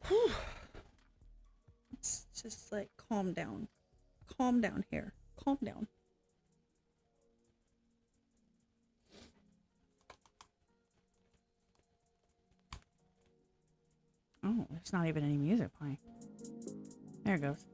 Whew. Let's just like calm down. Calm down here. Calm down. Oh, there's not even any music playing. There it goes.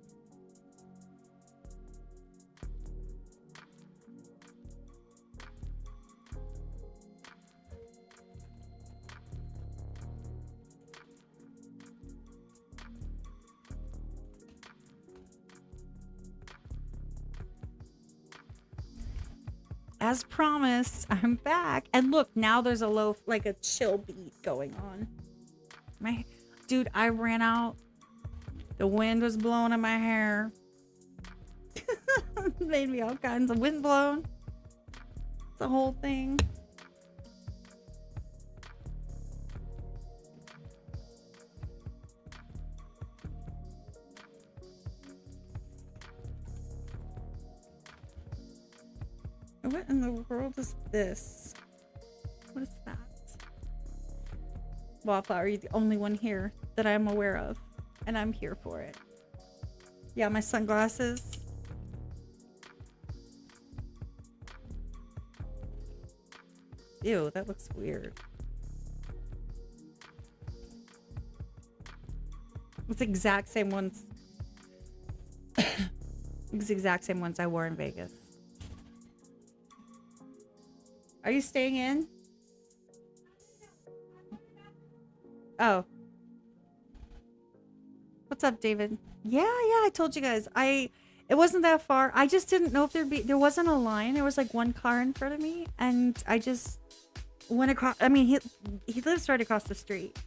As promised, I'm back. And look, now there's a low, like a chill beat going on. Dude, I ran out. The wind was blowing in my hair. Made me all kinds of wind blown. The whole thing. What in the world is this? What is that? Wildflower, you're the only one here that I'm aware of. And I'm here for it. Yeah, my sunglasses. Ew, that looks weird. It's the exact same ones. It's the exact same ones I wore in Vegas. Are you staying in? Oh. What's up, David? Yeah, I told you guys. It wasn't that far. I just didn't know if there wasn't a line. There was like one car in front of me, and I just went across. I mean, he lives right across the street.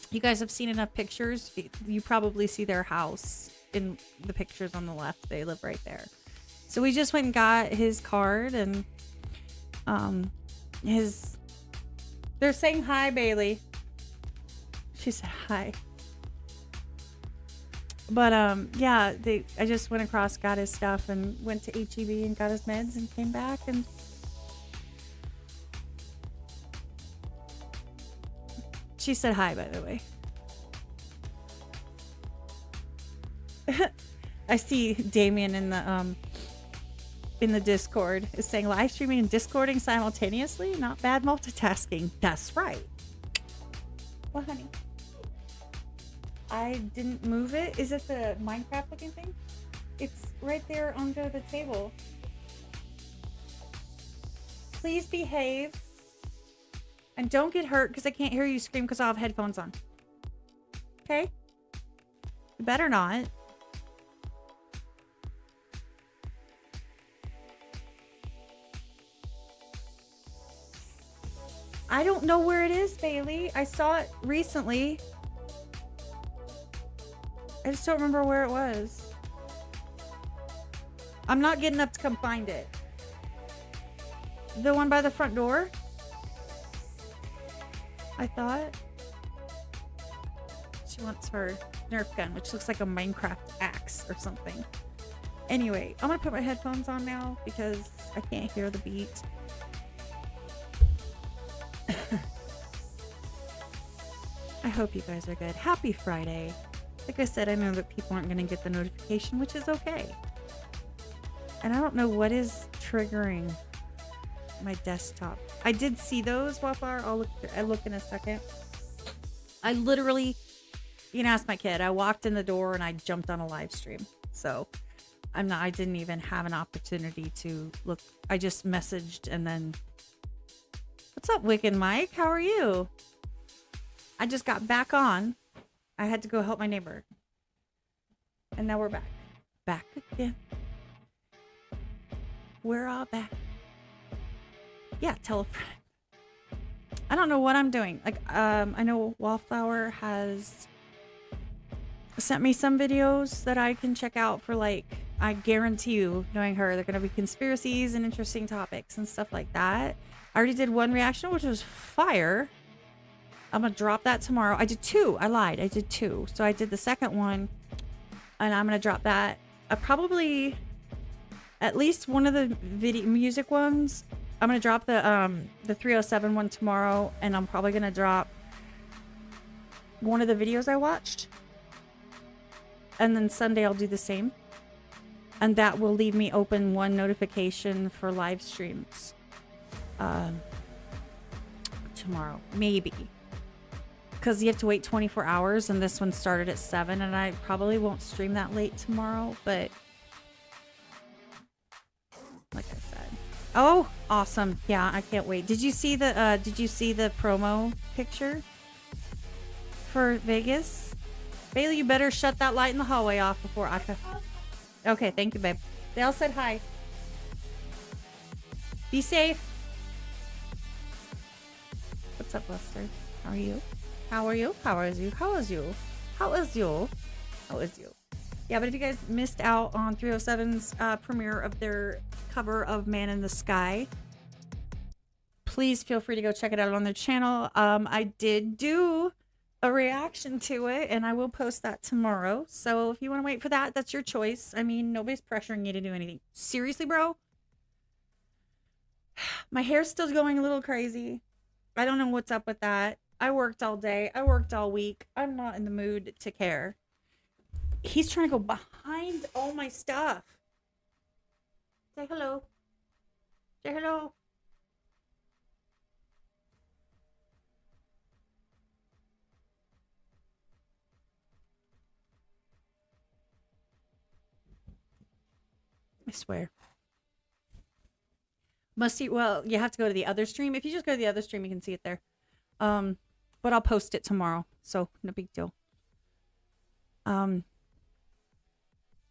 You guys have seen enough pictures. You probably see their house in the pictures on the left. They live right there. So we just went and got his card, and they're saying hi, Bailey. She said hi. But yeah, I just went across, got his stuff, and went to HEB and got his meds and came back. And she said hi, by the way. I see Damien in the Discord is saying live streaming and Discording simultaneously, not bad multitasking. That's right. Well, honey, I didn't move it. Is it the Minecraft looking thing? It's right there under the table. Please behave. And don't get hurt because I can't hear you scream because I have headphones on. Okay? You better not. I don't know where it is, Bailey. I saw it recently. I just don't remember where it was. I'm not getting up to come find it. The one by the front door? I thought. She wants her Nerf gun, which looks like a Minecraft axe or something. Anyway, I'm gonna put my headphones on now because I can't hear the beat. I hope you guys are good. Happy Friday. Like I said, I know that people aren't going to get the notification, which is okay. And I don't know what is triggering my desktop. I did see those, Wildflower. I'll look in a second. I literally, you can ask my kid. I walked in the door and I jumped on a live stream. So I didn't even have an opportunity to look. I just messaged and then, what's up, Wicked Mike? How are you? I just got back on. I had to go help my neighbor. And now we're back. Back again. We're all back. Yeah, tell a friend. I don't know what I'm doing. Like, I know Wallflower has sent me some videos that I can check out for, like, I guarantee you, knowing her, they're going to be conspiracies and interesting topics and stuff like that. I already did one reaction, which was fire. I'm going to drop that tomorrow. I did two. I lied. I did two. So I did the second one, and I'm going to drop that. Probably at least one of the music ones. I'm going to drop the 307 one tomorrow, and I'm probably going to drop one of the videos I watched. And then Sunday I'll do the same. And that will leave me open one notification for live streams. Tomorrow. Maybe. Because you have to wait 24 hours and this one started at 7 and I probably won't stream that late tomorrow, but like I said. Oh, awesome. Yeah, I can't wait. Did you see the promo picture for Vegas? Bailey, you better shut that light in the hallway off before I can. Okay, thank you, babe. They all said hi. Be safe. What's up, Lester? How are you? How are you? How is you? How is you? How is you? How is you? Yeah, but if you guys missed out on 307's premiere of their cover of Man in the Sky, please feel free to go check it out on their channel. I did do a reaction to it, and I will post that tomorrow. So if you want to wait for that, that's your choice. I mean, nobody's pressuring you to do anything. Seriously, bro? My hair's still going a little crazy. I don't know what's up with that. I worked all day. I worked all week. I'm not in the mood to care. He's trying to go behind all my stuff. Say hello. Say hello. I swear. Must see. Well, you have to go to the other stream. If you just go to the other stream, you can see it there. But I'll post it tomorrow, so no big deal. And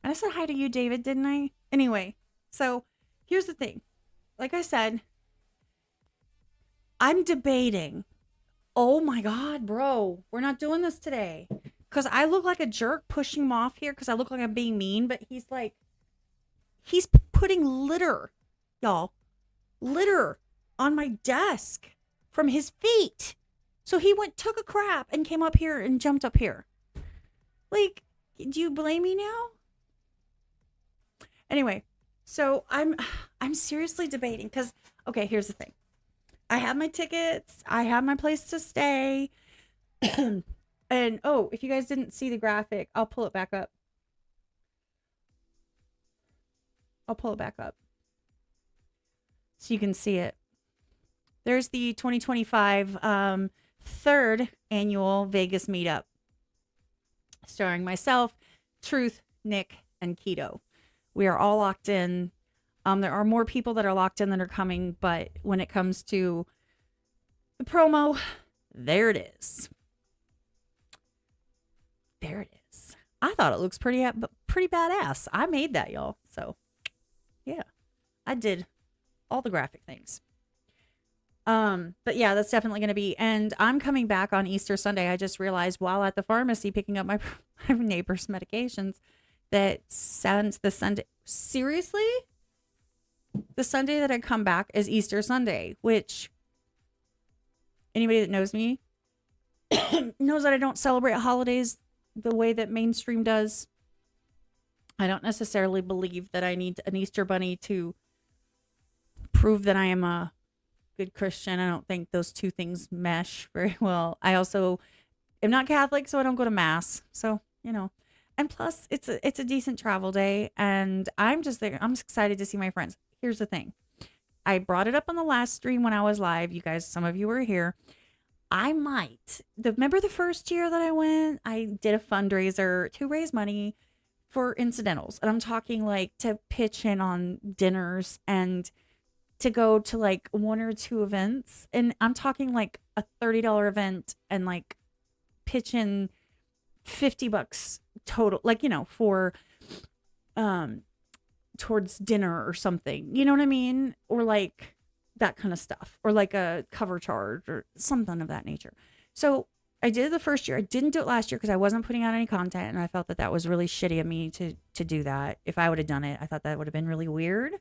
I said hi to you, David, didn't I? Anyway, so here's the thing. Like I said, I'm debating. Oh my God, bro, we're not doing this today. Because I look like a jerk pushing him off here because I look like I'm being mean, but he's like, he's putting litter, y'all, litter on my desk from his feet. So he took a crap and came up here and jumped up here. Like, do you blame me now? Anyway, so I'm seriously debating because, okay, here's the thing. I have my tickets. I have my place to stay. And, oh, if you guys didn't see the graphic, I'll pull it back up. I'll pull it back up so you can see it. There's the 2025 third annual Vegas meetup, starring myself, Truth, Nick, and Keto. We are all locked in. There are more people that are locked in that are coming, but when it comes to the promo, there it is. There it is. I thought it looks pretty badass. I made that, y'all. So, yeah, I did all the graphic things. But yeah, that's definitely going to be, and I'm coming back on Easter Sunday. I just realized while at the pharmacy picking up my neighbor's medications that since the Sunday, seriously, the Sunday that I come back is Easter Sunday, which anybody that knows me knows that I don't celebrate holidays the way that mainstream does. I don't necessarily believe that I need an Easter bunny to prove that I am a good Christian. I don't think those two things mesh very well. I also am not Catholic, so I don't go to mass. So, you know, and plus it's a decent travel day, and I'm just there. I'm excited to see my friends. Here's the thing. I brought it up on the last stream when I was live. You guys, some of you were here. I might. Remember the first year that I went? I did a fundraiser to raise money for incidentals. And I'm talking like to pitch in on dinners and to go to like one or two events. And I'm talking like a $30 event and like pitch in $50 total, like, you know, for towards dinner or something. You know what I mean? Or like that kind of stuff, or like a cover charge or something of that nature. So I did it the first year. I didn't do it last year because I wasn't putting out any content, and I felt that was really shitty of me to do that. If I would have done it, I thought that would have been really weird.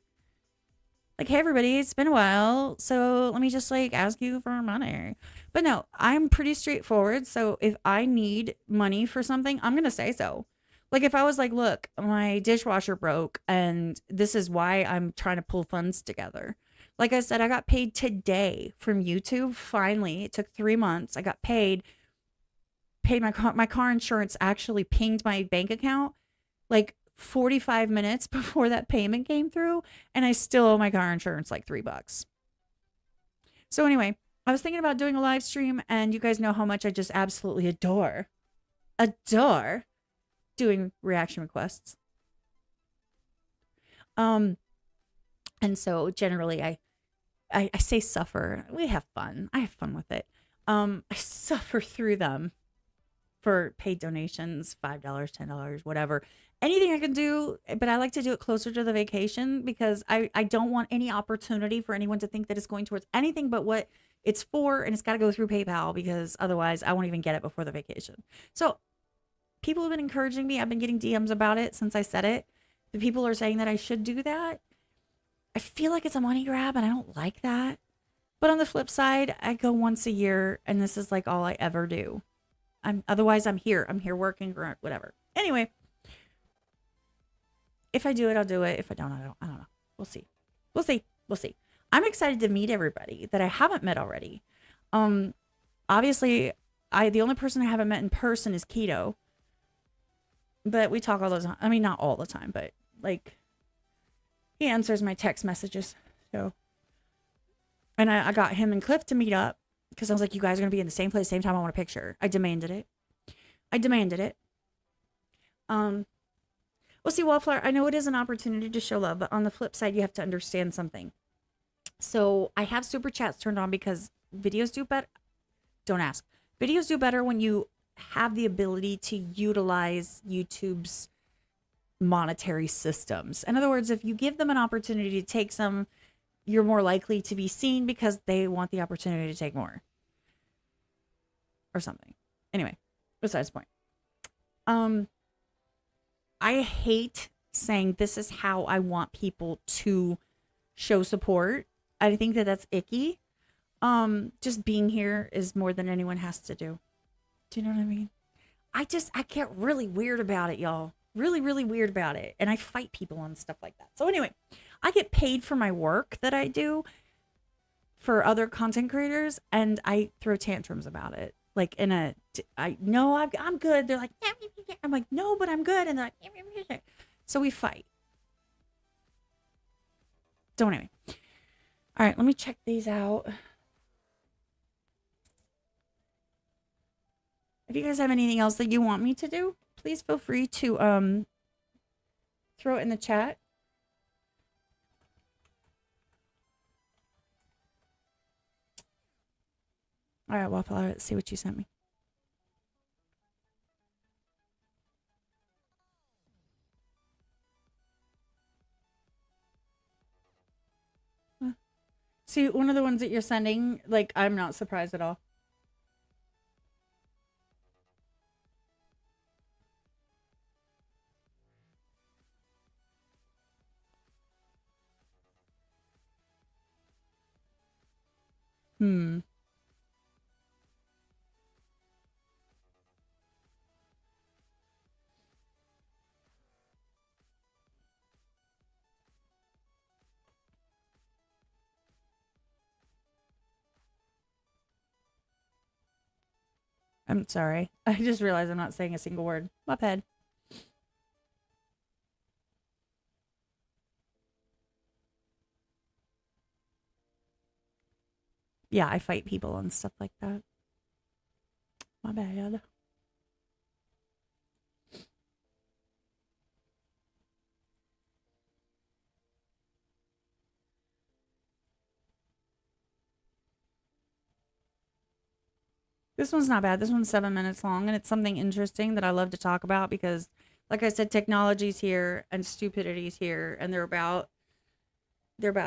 Like, hey everybody, it's been a while, so let me just like ask you for money. But no, I'm pretty straightforward. So if I need money for something, I'm gonna say so. Like if I was like, look, my dishwasher broke and this is why I'm trying to pull funds together. Like I said, I got paid today from YouTube. Finally, it took 3 months. I got paid paid my car insurance actually pinged my bank account like 45 minutes before that payment came through, and I still owe my car insurance like $3. So anyway, I was thinking about doing a live stream, and you guys know how much I just absolutely adore doing reaction requests. And so generally I say suffer. We have fun. I have fun with it. I suffer through them for paid donations, $5, $10, whatever. Anything I can do, but I like to do it closer to the vacation because I don't want any opportunity for anyone to think that it's going towards anything but what it's for, and it's got to go through PayPal because otherwise I won't even get it before the vacation. So people have been encouraging me. I've been getting DMs about it since I said it. The people are saying that I should do that. I feel like it's a money grab, and I don't like that. But on the flip side, I go once a year, and this is like all I ever do. Otherwise I'm here working or whatever. Anyway, if I do it, I'll do it. If I don't, I don't know. We'll see. I'm excited to meet everybody that I haven't met already. Obviously, the only person I haven't met in person is Keto. But we talk all the time. I mean, not all the time, but like he answers my text messages. So, and I got him and Cliff to meet up because I was like, you guys are going to be in the same place, same time. I want a picture. I demanded it. Well, see, Wallflower, I know it is an opportunity to show love, but on the flip side, you have to understand something. So I have super chats turned on because videos do better. Don't ask. Videos do better when you have the ability to utilize YouTube's monetary systems. In other words, if you give them an opportunity to take some, you're more likely to be seen because they want the opportunity to take more or something. Anyway, besides the point. I hate saying this is how I want people to show support. I think that that's icky. Just being here is more than anyone has to do. Do you know what I mean? I get really weird about it, y'all. Really, really weird about it. And I fight people on stuff like that. So anyway, I get paid for my work that I do for other content creators, and I throw tantrums about it. Like I'm good. They're like, I'm like, no, but I'm good. And they're like, so we fight. So anyway. All right, let me check these out. If you guys have anything else that you want me to do, please feel free to throw it in the chat. All right, Waffle, let's see what you sent me. See, one of the ones that you're sending, like, I'm not surprised at all. I'm sorry. I just realized I'm not saying a single word. My bad. Yeah, I fight people and stuff like that. My bad. This one's not bad. This one's 7 minutes long, and it's something interesting that I love to talk about because, like I said, technology's here and stupidity's here, and they're about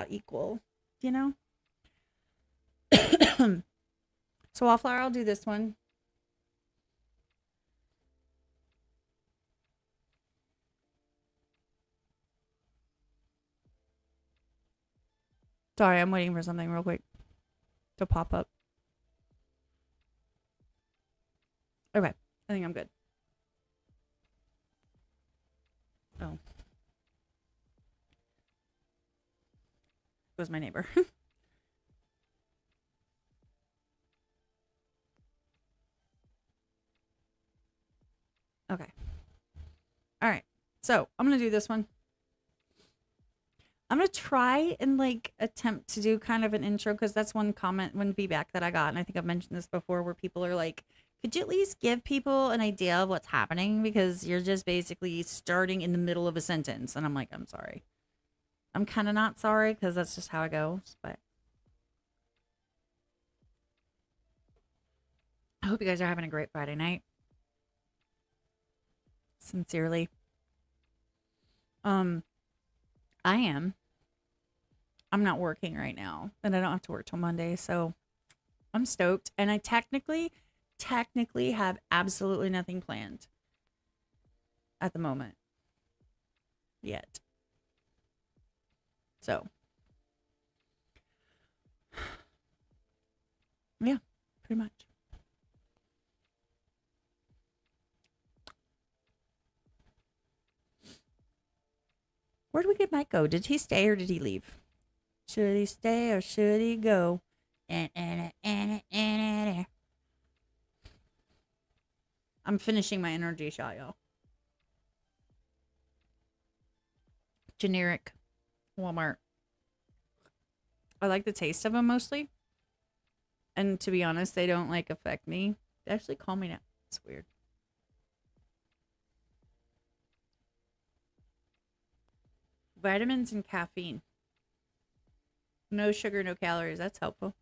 equal, you know? So, Wallflower, I'll do this one. Sorry, I'm waiting for something real quick to pop up. Okay, I think I'm good. Oh. It was my neighbor. Okay. All right. So I'm going to do this one. I'm going to try and like attempt to do kind of an intro because that's one feedback that I got. And I think I've mentioned this before where people are like, could you at least give people an idea of what's happening? Because you're just basically starting in the middle of a sentence. And I'm like, I'm sorry. I'm kind of not sorry because that's just how it goes. But I hope you guys are having a great Friday night. Sincerely. I am. I'm not working right now, and I don't have to work till Monday, so I'm stoked. And I technically have absolutely nothing planned at the moment yet. So, yeah, pretty much. Where did we get Mike go? Did he stay or did he leave? Should he stay or should he go? I'm finishing my energy shot, y'all. Generic Walmart. I like the taste of them mostly. And to be honest, they don't like affect me. They actually calm me down. It's weird. Vitamins and caffeine. No sugar, no calories. That's helpful.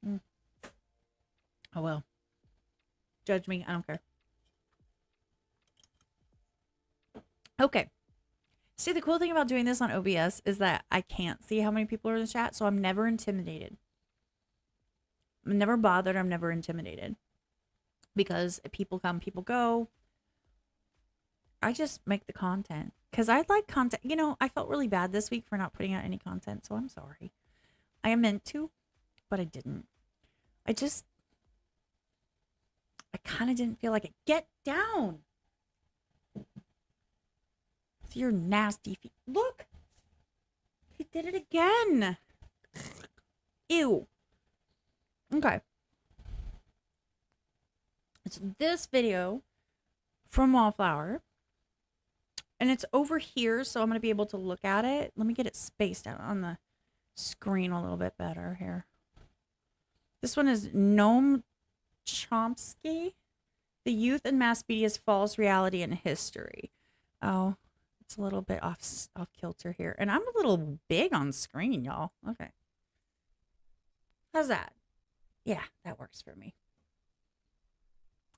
Oh, well. Judge me. I don't care. Okay. See, the cool thing about doing this on OBS is that I can't see how many people are in the chat, so I'm never intimidated. I'm never bothered. I'm never intimidated. Because people come, people go. I just make the content. Because I like content. You know, I felt really bad this week for not putting out any content, so I'm sorry. I meant to, but I didn't. I kind of didn't feel like it. Get down! With your nasty feet. Look! He did it again! Ew. Okay. It's this video from Wallflower. And it's over here, so I'm going to be able to look at it. Let me get it spaced out on the screen a little bit better here. This one is Noam Chomsky, The Youth and Mass Media's False Reality and History. Oh, it's a little bit off kilter here. And I'm a little big on screen, y'all. Okay. How's that? Yeah, that works for me.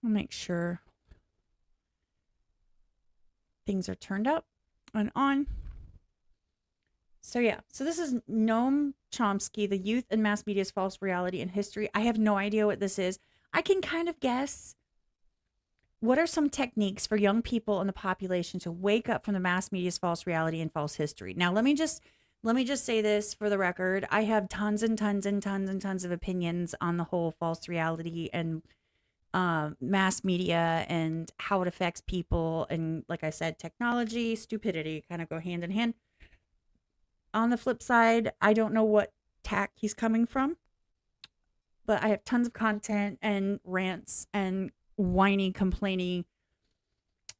I'll make sure things are turned up and on. So yeah, so this is Noam Chomsky, The Youth and Mass Media's False Reality and History. I have no idea what this is. I can kind of guess. What are some techniques for young people in the population to wake up from the mass media's false reality and false history? Now, let me just say this for the record. I have tons and tons and tons and tons of opinions on the whole false reality and mass media and how it affects people. And like I said, technology, stupidity kind of go hand in hand. On the flip side, I don't know what tack he's coming from, but I have tons of content and rants and whiny, complaining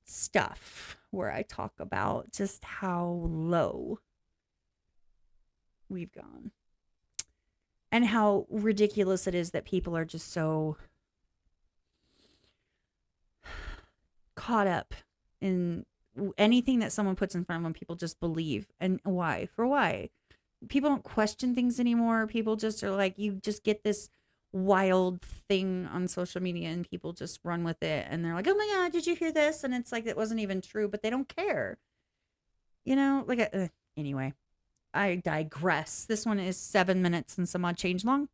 stuff where I talk about just how low we've gone and how ridiculous it is that people are just so caught up in anything that someone puts in front of them. People just believe. And why? For why? People don't question things anymore. People just are like, you just get this wild thing on social media and people just run with it and they're like, oh my god, did you hear this? And it's like, it wasn't even true, but they don't care, you know. Like anyway, I digress. This one is 7 minutes and some odd change long.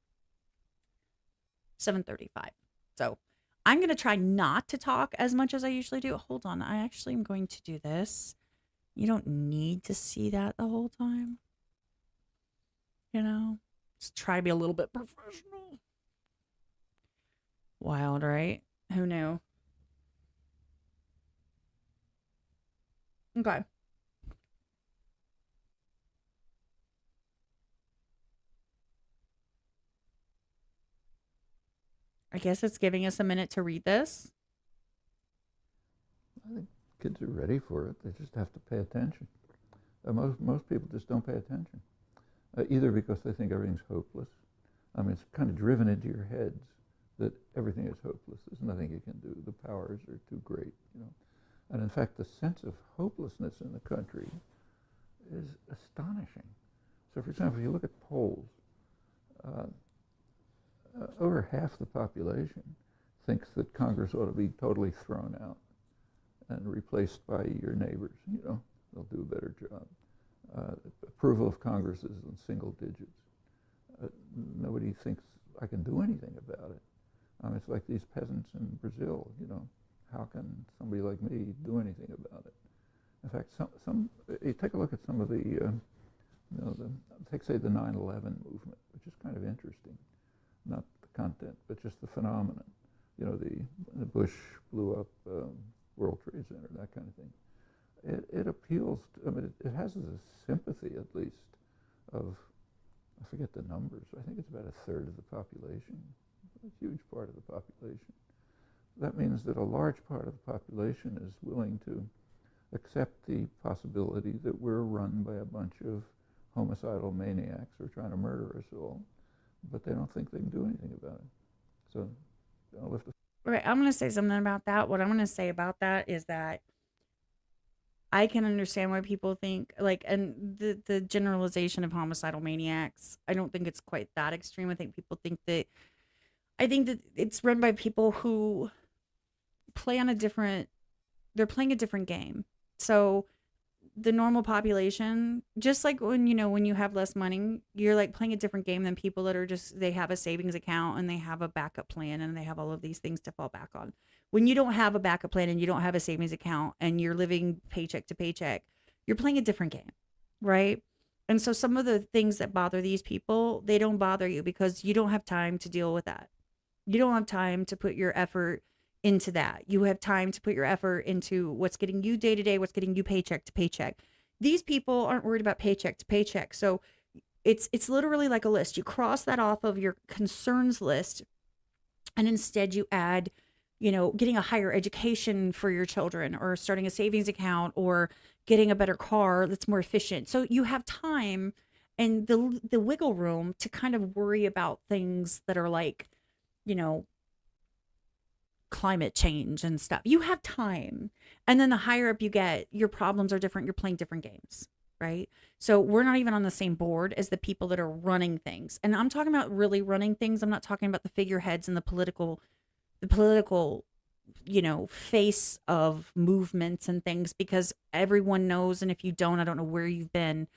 7:35. So I'm gonna try not to talk as much as I usually do. Hold on, I actually am going to do this. You don't need to see that the whole time, you know. Just try to be a little bit professional. Wild, right? Who knew? Okay. I guess it's giving us a minute to read this. I think kids are ready for it. They just have to pay attention. Most people just don't pay attention, either because they think everything's hopeless. I mean, it's kind of driven into your heads that everything is hopeless. There's nothing you can do. The powers are too great, you know. And in fact, the sense of hopelessness in the country is astonishing. So, for example, if you look at polls, uh, over half the population thinks that Congress ought to be totally thrown out and replaced by your neighbors. You know, they'll do a better job. Approval of Congress is in single digits. Nobody thinks I can do anything about it. It's like these peasants in Brazil. You know, how can somebody like me do anything about it? In fact, you take a look at some of the, take say the 9/11 movement, which is kind of interesting. Not the content, but just the phenomenon. You know, the Bush blew up World Trade Center, that kind of thing. It appeals to, I mean, it has a sympathy, at least, of, I forget the numbers, I think it's about a third of the population, a huge part of the population. That means that a large part of the population is willing to accept the possibility that we're run by a bunch of homicidal maniacs who are trying to murder us all, but they don't think they can do anything about it. So, I'll lift the... Right, I'm going to say something about that. What I'm going to say about that is that I can understand why people think, like, and the generalization of homicidal maniacs, I don't think it's quite that extreme. I think that it's run by people who play on they're playing a different game. So the normal population, just like when you have less money, you're like playing a different game than people that are just, they have a savings account and they have a backup plan and they have all of these things to fall back on. When you don't have a backup plan and you don't have a savings account and you're living paycheck to paycheck, you're playing a different game, right? And so some of the things that bother these people, they don't bother you because you don't have time to deal with that. You don't have time to put your effort into that. You have time to put your effort into what's getting you day to day, what's getting you paycheck to paycheck. These people aren't worried about paycheck to paycheck. So it's literally like a list. You cross that off of your concerns list, and instead you add, getting a higher education for your children, or starting a savings account, or getting a better car that's more efficient. So you have time and the wiggle room to kind of worry about things that are like, climate change and stuff. You have time. And then the higher up you get, your problems are different. You're playing different games, right? So we're not even on the same board as the people that are running things. And I'm talking about really running things. I'm not talking about the figureheads and the political, face of movements and things, because everyone knows. And if you don't, I don't know where you've been.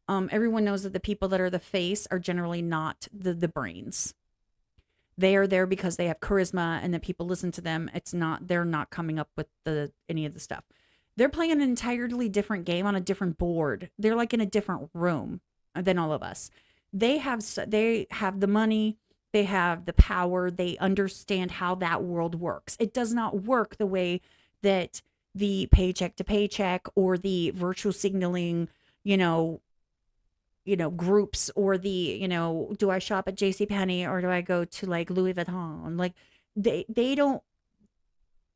Everyone knows that the people that are the face are generally not the brains. They are there because they have charisma and that people listen to them. They're not coming up with any of the stuff. They're playing an entirely different game on a different board. They're like in a different room than all of us. They have the money, they have the power, they understand how that world works. It does not work the way that the paycheck to paycheck or the virtual signaling, groups, or do I shop at JCPenney or do I go to like Louis Vuitton? Like they don't,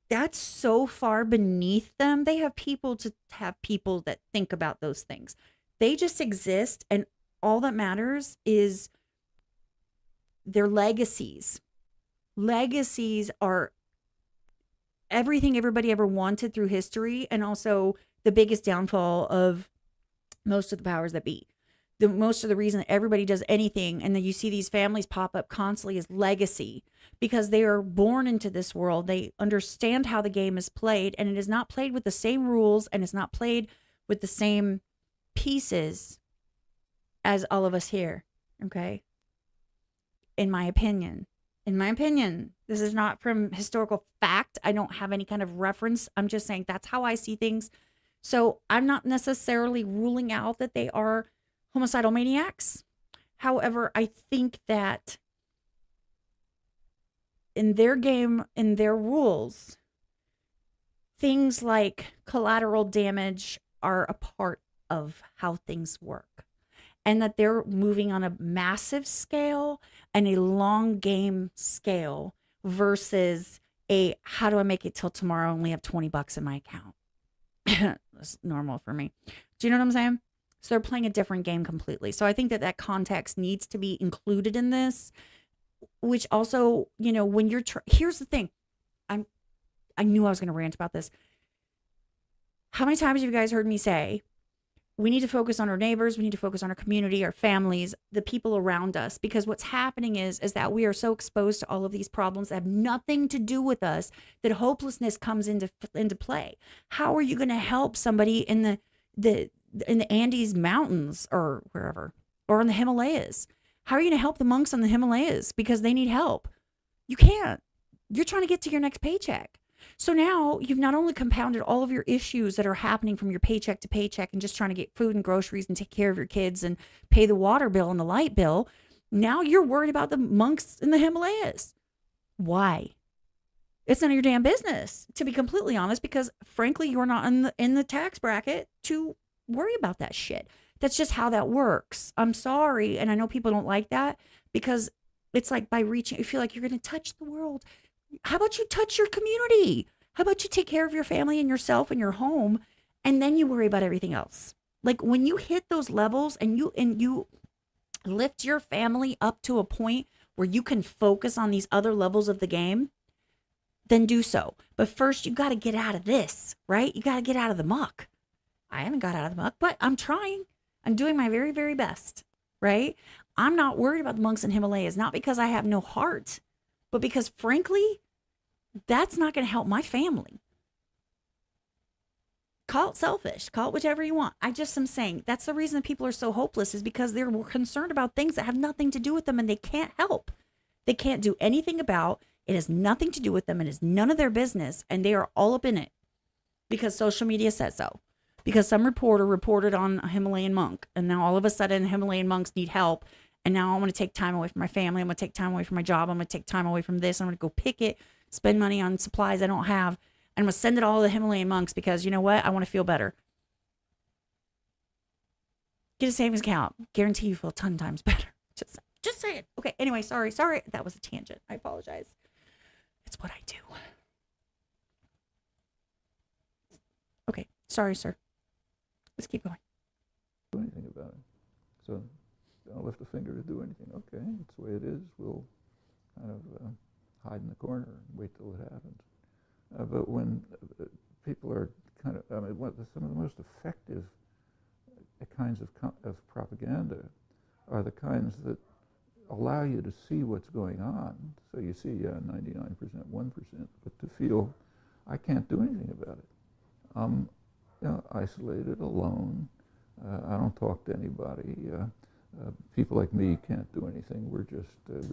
that's so far beneath them. They have people that think about those things. They just exist, and all that matters is their legacies. Legacies are everything everybody ever wanted through history, and also the biggest downfall of most of the powers that be. Most of the reason that everybody does anything, and then you see these families pop up constantly, is legacy, because they are born into this world. They understand how the game is played, and it is not played with the same rules, and it's not played with the same pieces as all of us here. Okay. In my opinion, this is not from historical fact. I don't have any kind of reference. I'm just saying that's how I see things. So I'm not necessarily ruling out that they are homicidal maniacs. However, I think that in their game, in their rules, things like collateral damage are a part of how things work, and that they're moving on a massive scale and a long game scale versus how do I make it till tomorrow? I only have $20 in my account. That's normal for me. Do you know what I'm saying? So they're playing a different game completely. So I think that that context needs to be included in this, which also, you know, when you're, here's the thing. I knew I was going to rant about this. How many times have you guys heard me say, we need to focus on our neighbors, we need to focus on our community, our families, the people around us, because what's happening is that we are so exposed to all of these problems that have nothing to do with us, that hopelessness comes into play. How are you going to help somebody in the Andes Mountains or wherever, or in the Himalayas? How are you going to help the monks in the Himalayas because they need help? You can't. You're trying to get to your next paycheck. So now you've not only compounded all of your issues that are happening from your paycheck to paycheck and just trying to get food and groceries and take care of your kids and pay the water bill and the light bill. Now you're worried about the monks in the Himalayas. Why? It's none of your damn business, to be completely honest, because frankly, you're not in the tax bracket to worry about that shit. That's just how that works. I'm sorry. And I know people don't like that because it's like by reaching, you feel like you're going to touch the world. How about you touch your community? How about you take care of your family and yourself and your home, and then you worry about everything else? Like when you hit those levels and you lift your family up to a point where you can focus on these other levels of the game, then do so. But first, you got to get out of this, right? You got to get out of the muck. I haven't got out of the muck, but I'm trying. I'm doing my very, very best, right? I'm not worried about the monks in Himalayas, not because I have no heart, but because frankly, that's not going to help my family. Call it selfish, call it whichever you want. I just am saying that's the reason people are so hopeless, is because they're concerned about things that have nothing to do with them and they can't help. They can't do anything about. It has nothing to do with them. It is none of their business. And they are all up in it because social media says so. Because some reporter reported on a Himalayan monk. And now all of a sudden Himalayan monks need help. And now I want to take time away from my family. I'm going to take time away from my job. I'm going to take time away from this. I'm going to go pick it, spend money on supplies I don't have. And I'm going to send it all to the Himalayan monks because you know what? I want to feel better. Get a savings account. Guarantee you feel a ton times better. Just say it. Okay. Anyway, sorry. That was a tangent. I apologize. It's what I do. Okay. Sorry, sir. Let's keep going. Do anything about it. So don't lift a finger to do anything. Okay, it's the way it is. We'll kind of hide in the corner and wait till it happens. But when people are kind of, some of the most effective kinds of propaganda are the kinds that allow you to see what's going on. So you see 99%, 1%, but to feel, I can't do anything about it. I'm isolated, alone. I don't talk to anybody. People like me can't do anything. We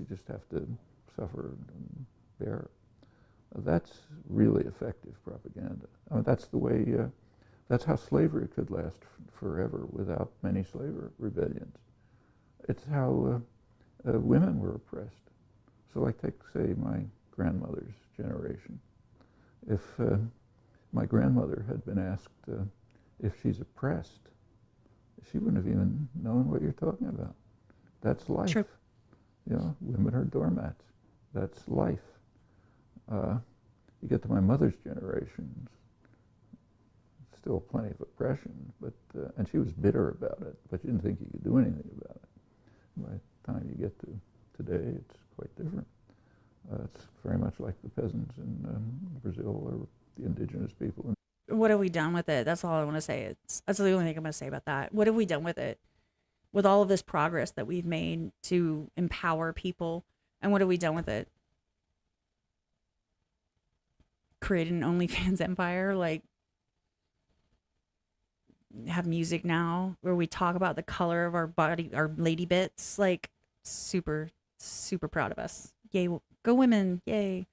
just have to suffer and bear. That's really effective propaganda. I mean, that's the way. That's how slavery could last forever without many slavery rebellions. It's how women were oppressed. So, like, take, say, my grandmother's generation. If my grandmother had been asked if she's oppressed, she wouldn't have even known what you're talking about. That's life. True. You know, women are doormats. That's life. You get to my mother's generation, still plenty of oppression, but and she was bitter about it, but she didn't think you could do anything about it. By the time you get to today, it's quite different. It's very much like the peasants in Brazil or the indigenous people. What have we done with it? That's all I want to say. That's the only thing I'm going to say about that. What have we done with it? With all of this progress that we've made to empower people, and what have we done with it? Created an OnlyFans empire, like have music now where we talk about the color of our body, our lady bits. Like super, super proud of us. Yay, go women! Yay.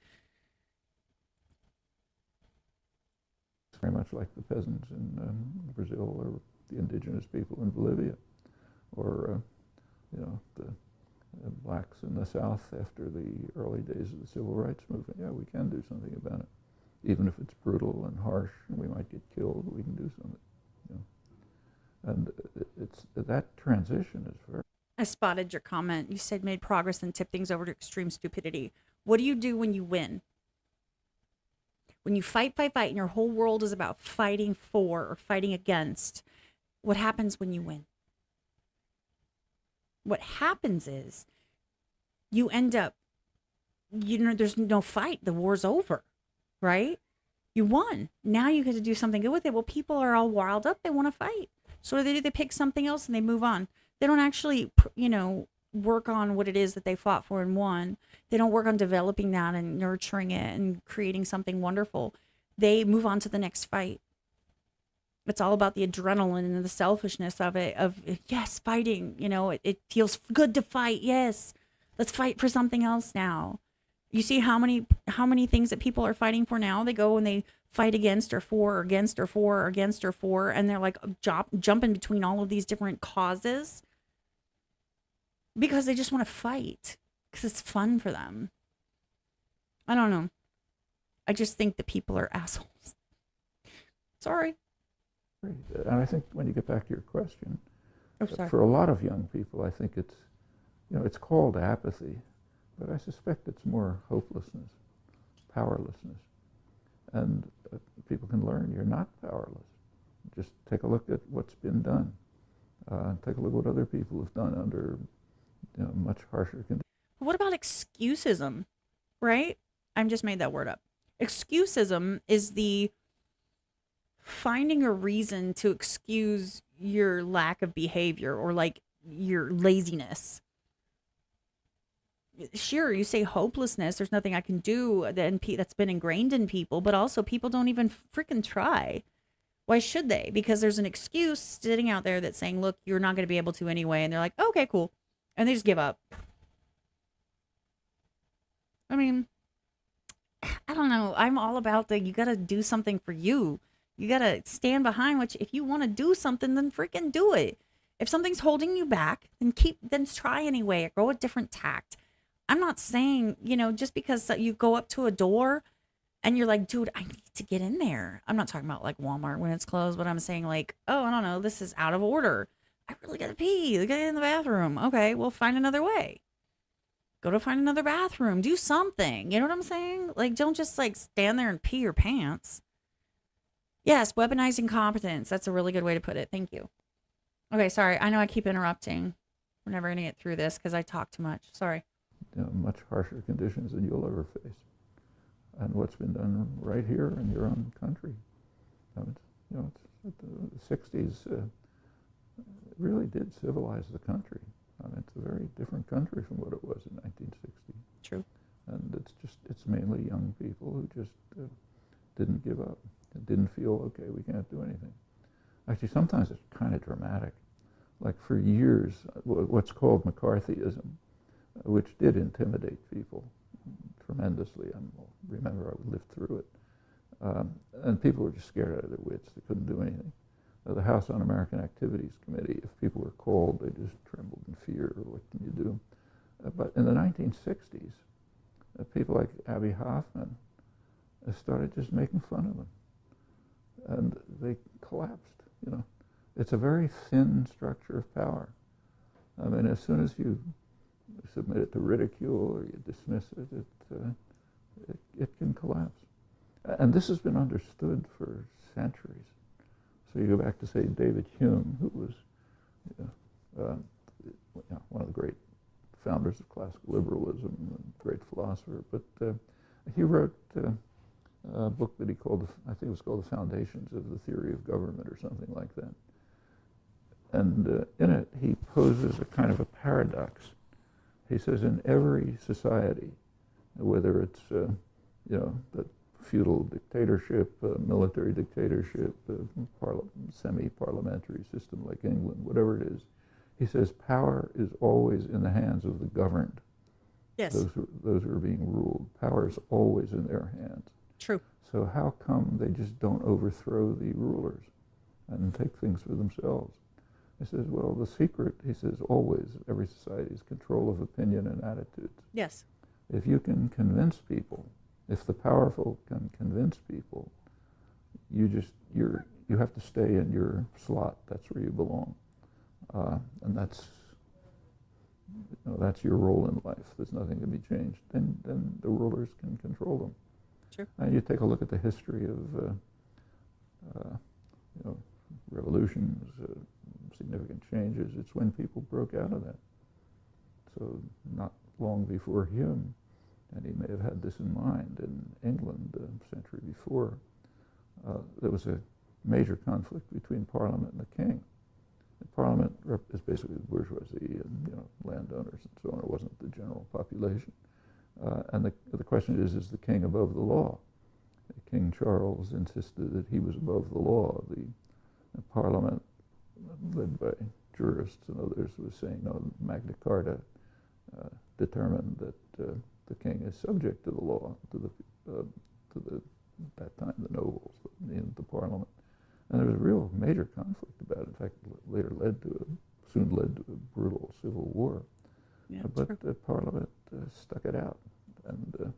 Very much like the peasants in Brazil or the indigenous people in Bolivia, or the blacks in the South after the early days of the civil rights movement. Yeah, we can do something about it, even if it's brutal and harsh, and we might get killed. We can do something. You know? And it's that transition is very. I spotted your comment. You said made progress and tipped things over to extreme stupidity. What do you do when you win? When you fight, fight, fight, and your whole world is about fighting for or fighting against, what happens when you win? What happens is you end up, there's no fight. The war's over, right? You won. Now you get to do something good with it. Well, people are all wild up. They want to fight. So what do? They pick something else and they move on. They don't actually, work on what it is that they fought for and won. They don't work on developing that and nurturing it and creating something wonderful. They move on to the next fight. It's all about the adrenaline and the selfishness of it, yes, fighting, it feels good to fight. Yes. Let's fight for something else now. You see how many things that people are fighting for now? They go and they fight against or for or against or for or against or for, and they're like jumping between all of these different causes because they just want to fight because it's fun for them. I don't know. I just think that people are assholes. Sorry. And I think when you get back to your question, sorry. for a lot of young people, I think it's, it's called apathy, but I suspect it's more hopelessness, powerlessness. And people can learn you're not powerless. Just take a look at what's been done. Take a look at what other people have done under much harsher conditions. What about excusism, right? I just made that word up. Excusism is the finding a reason to excuse your lack of behavior or like your laziness. Sure, you say hopelessness, there's nothing I can do, that's been ingrained in people, but also people don't even freaking try. Why should they? Because there's an excuse sitting out there that's saying, look, you're not going to be able to anyway. And they're like, okay, cool. And they just give up. I mean, I don't know. I'm all about you got to do something for you. You got to stand behind which if you want to do something, then freaking do it. If something's holding you back, then try anyway or go a different tact. I'm not saying, just because you go up to a door and you're like, dude, I need to get in there. I'm not talking about like Walmart when it's closed, but I'm saying like, oh, I don't know, this is out of order. I really got to pee. Get in the bathroom. Okay, well, find another way. Go to find another bathroom. Do something. You know what I'm saying? Like, don't just like stand there and pee your pants. Yes, weaponizing competence. That's a really good way to put it. Thank you. Okay, sorry. I know I keep interrupting. We're never going to get through this because I talk too much. Sorry. Much harsher conditions than you'll ever face. And what's been done right here in your own country. It's the 60s really did civilize the country. It's a very different country from what it was in 1960. True. And it's mainly young people who just didn't give up. Didn't feel, okay, we can't do anything. Actually, sometimes it's kind of dramatic. Like for years, what's called McCarthyism, which did intimidate people tremendously. Remember, I lived through it. And people were just scared out of their wits. They couldn't do anything. The House Un-American Activities Committee, if people were called, they just trembled in fear. What can you do? But in the 1960s, people like Abby Hoffman started just making fun of them. And they collapsed, It's a very thin structure of power. I mean, as soon as you submit it to ridicule or you dismiss it, it can collapse. And this has been understood for centuries. So you go back to, say, David Hume, who was one of the great founders of classical liberalism, a great philosopher. But he wrote a book that he called, I think it was called The Foundations of the Theory of Government or something like that. And in it, he poses a kind of a paradox. He says in every society, whether it's, the feudal dictatorship, military dictatorship, semi-parliamentary system like England, whatever it is, he says power is always in the hands of the governed. Yes. Those who are being ruled. Power is always in their hands. True. So how come they just don't overthrow the rulers and take things for themselves? He says, well, the secret, he says, always, every society is control of opinion and attitudes. Yes. If you can convince people, if the powerful can convince people, you have to stay in your slot. That's where you belong. And that's your role in life. There's nothing to be changed. Then the rulers can control them. True. And you take a look at the history of you know, revolutions, significant changes. It's when people broke out of that. So not long before him, and he may have had this in mind in England a century before, there was a major conflict between Parliament and the king. The Parliament is basically the bourgeoisie and landowners and so on. It wasn't the general population. And the question is the king above the law? King Charles insisted that he was above the law. The Parliament, led by jurists and others, was saying, no, Magna Carta determined that the king is subject to the law, to at that time the nobles in the Parliament. And there was a real major conflict about it. In fact, later soon led to a brutal civil war. Yeah, but the Parliament stuck it out and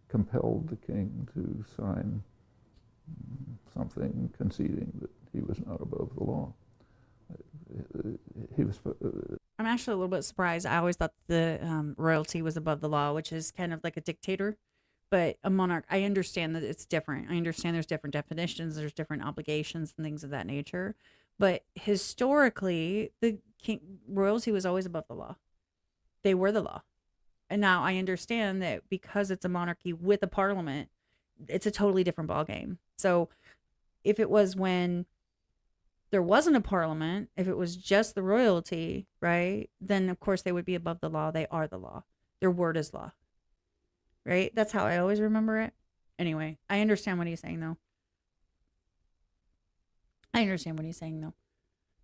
compelled the king to sign something conceding that he was not above the law. He was. I'm actually a little bit surprised. I always thought the royalty was above the law, which is kind of like a dictator. But a monarch, I understand that it's different. I understand there's different definitions, there's different obligations and things of that nature. But historically, the royalty was always above the law. They were the law. And now I understand that because it's a monarchy with a parliament, it's a totally different ballgame. So if it was when there wasn't a parliament, if it was just the royalty, right, then of course they would be above the law. They are the law. Their word is law. Right? That's how I always remember it. Anyway, I understand what he's saying, though.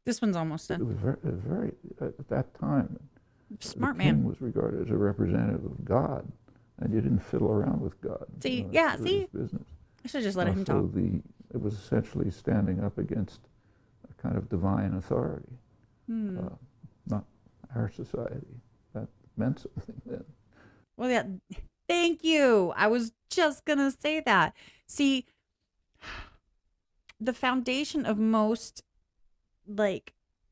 This one's almost done. It was very at that time, Smart the king man. was regarded as a representative of God, and you didn't fiddle around with God. See, It's see? business. I should just let him talk. It was essentially standing up against a kind of divine authority, not our society. That meant something then. Well, yeah. Thank you. I was just going to say that. See, the foundation of most, I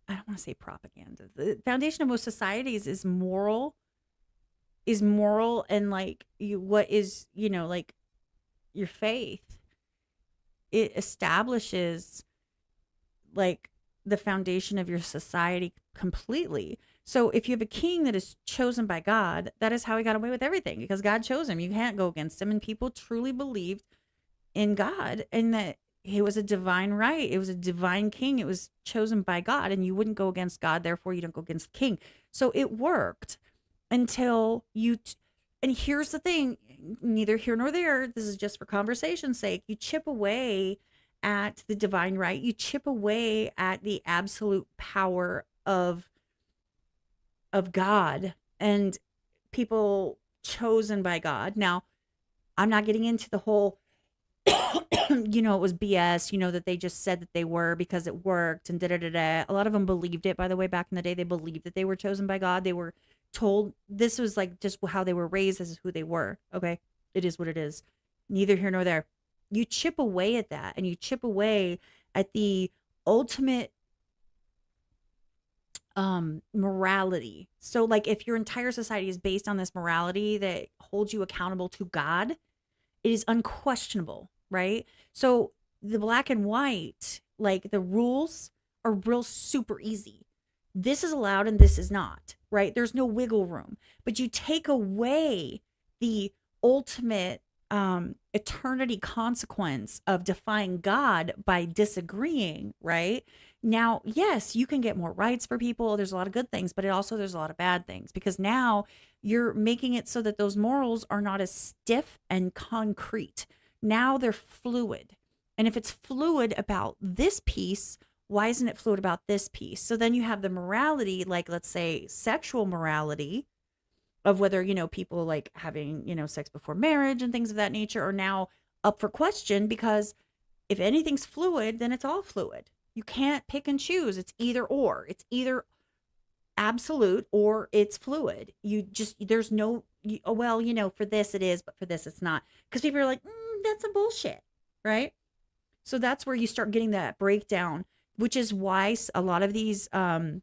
don't want to say propaganda. The foundation of most societies is moral and what is, your faith. It establishes the foundation of your society completely. So if you have a king that is chosen by God, that is how he got away with everything, because God chose him. You can't go against him. And people truly believed in God and that it was a divine right. It was a divine king. It was chosen by God, and you wouldn't go against God. Therefore, you don't go against the king. So it worked until and here's the thing, neither here nor there. This is just for conversation's sake. You chip away at the divine right. You chip away at the absolute power of God and people chosen by God. Now, I'm not getting into the whole, it was BS, that they just said that they were because it worked and da-da-da-da. A lot of them believed it, by the way. Back in the day, they believed that they were chosen by God. They were told this was just how they were raised. This is who they were. Okay. It is what it is. Neither here nor there. You chip away at that, and you chip away at the ultimate morality. So if your entire society is based on this morality that holds you accountable to God, it is unquestionable, right? So the black and white, the rules are real super easy. This is allowed and this is not, right? There's no wiggle room. But you take away the ultimate eternity consequence of defying God by disagreeing, right? Now, yes, you can get more rights for people. There's a lot of good things, but there's a lot of bad things, because now you're making it so that those morals are not as stiff and concrete. Now they're fluid. And if it's fluid about this piece, why isn't it fluid about this piece? So then you have the morality, let's say sexual morality, of whether, people having, sex before marriage and things of that nature are now up for question, because if anything's fluid, then it's all fluid. You can't pick and choose. It's either or. It's either absolute or it's fluid. There's no, for this it is, but for this it's not. Because people are like, that's some bullshit, right? So that's where you start getting that breakdown, which is why a lot of these, in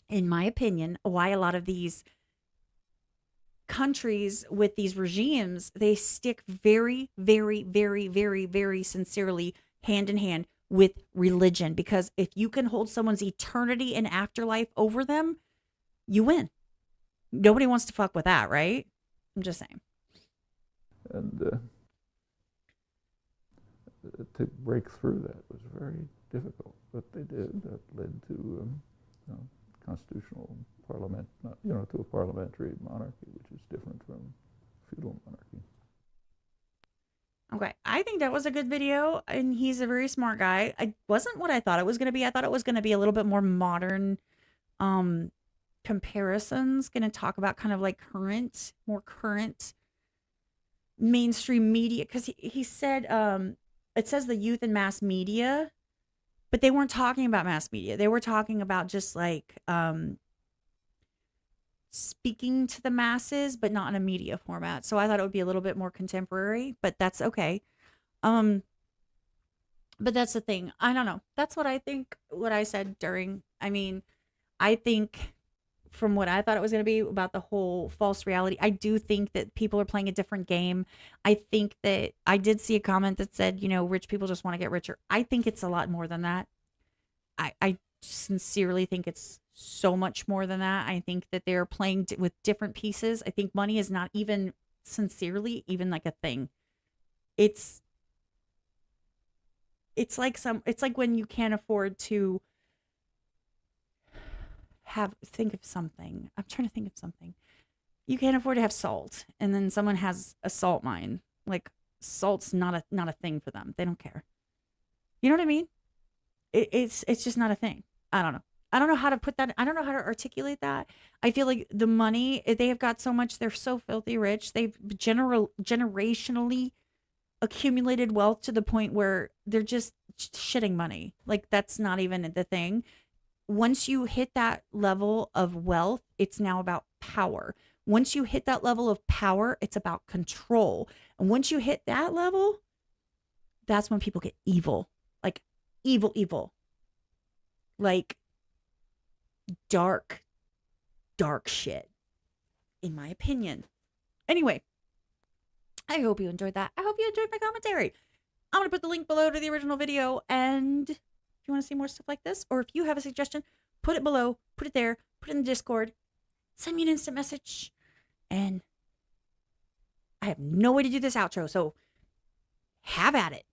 my opinion, why a lot of these countries with these regimes, they stick very, very, very, very, very sincerely hand in hand with religion. Because if you can hold someone's eternity and afterlife over them, you win. Nobody wants to fuck with that, right? I'm just saying. And to break through that was very difficult, but they did. That led to constitutional parliament, to a parliamentary monarchy, which is different from feudal monarchy. Okay, I think that was a good video, and he's a very smart guy. It wasn't what I thought it was going to be. I thought it was going to be a little bit more modern comparisons, going to talk about kind of like more current mainstream media, because he said it says the youth and mass media, but they weren't talking about mass media. They were talking about just like speaking to the masses, but not in a media format. So I thought it would be a little bit more contemporary, but that's okay. But that's the thing. I don't know. That's what I think, what I said during, I think from what I thought it was going to be about the whole false reality, I do think that people are playing a different game. I think that I did see a comment that said, rich people just want to get richer. I think it's a lot more than that. I sincerely think it's so much more than that. I think that they're playing with different pieces. I think money is not even sincerely even like a thing. It's like when you can't afford to think of something. I'm trying to think of something. You can't afford to have salt, and then someone has a salt mine. Like, salt's not a thing for them. They don't care. You know what I mean? It's just not a thing. I don't know. I don't know how to put that. I don't know how to articulate that. I feel like the money, they have got so much. They're so filthy rich. They've generationally accumulated wealth to the point where they're just shitting money. Like, that's not even the thing. Once you hit that level of wealth, it's now about power. Once you hit that level of power, it's about control. And once you hit that level, that's when people get evil. Like, evil. Like, dark shit, in my opinion. Anyway, I hope you enjoyed that. I hope you enjoyed my commentary. I'm going to put the link below to the original video, and if you want to see more stuff like this, or if you have a suggestion, put it below, put it there, put it in the Discord, send me an instant message, and I have no way to do this outro, so have at it.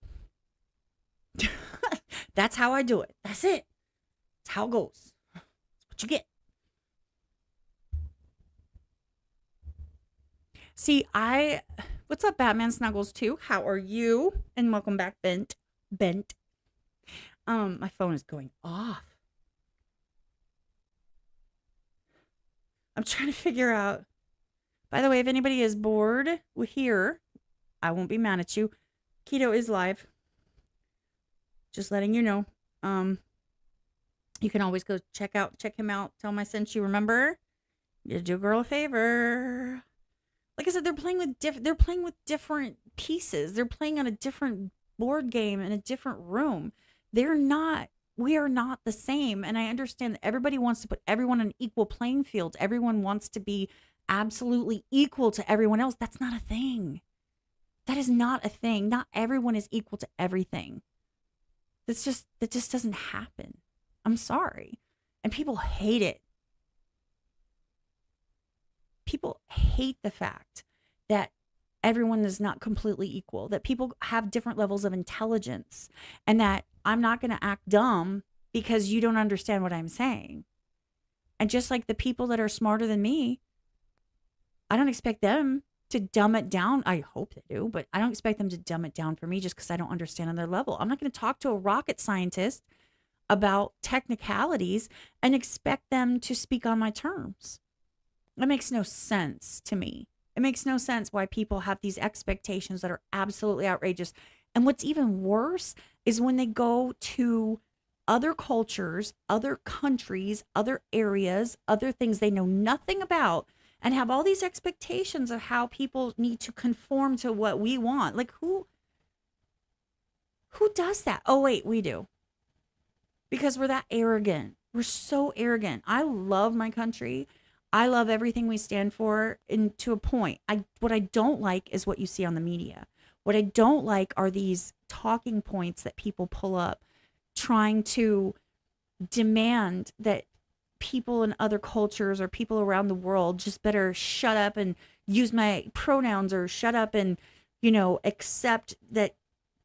That's how I do it. That's it. That's how it goes. That's what you get. See, what's up, Batman Snuggles 2? How are you? And welcome back, Bent. My phone is going off. I'm trying to figure out. By the way, if anybody is bored here, I won't be mad at you. Keto is live. Just letting you know. You can always go check him out. Tell him I sent you. Remember, you do a girl a favor. Like I said, they're playing with different pieces. They're playing on a different board game in a different room. We are not the same. And I understand that everybody wants to put everyone on an equal playing field. Everyone wants to be absolutely equal to everyone else. That's not a thing. That is not a thing. Not everyone is equal to everything. That just doesn't happen. I'm sorry. And people hate it. People hate the fact that everyone is not completely equal, that people have different levels of intelligence, and that I'm not going to act dumb because you don't understand what I'm saying. And just like the people that are smarter than me, I don't expect them to dumb it down. I hope they do, but I don't expect them to dumb it down for me just because I don't understand on their level. I'm not going to talk to a rocket scientist about technicalities and expect them to speak on my terms. That makes no sense to me. It makes no sense why people have these expectations that are absolutely outrageous. And what's even worse is when they go to other cultures, other countries, other areas, other things they know nothing about, and have all these expectations of how people need to conform to what we want. Like, who does that? Oh, wait, we do. Because we're that arrogant. We're so arrogant. I love my country. I love everything we stand for, and to a point. What I don't like is what you see on the media. What I don't like are these talking points that people pull up trying to demand that people in other cultures or people around the world just better shut up and use my pronouns, or shut up and, accept that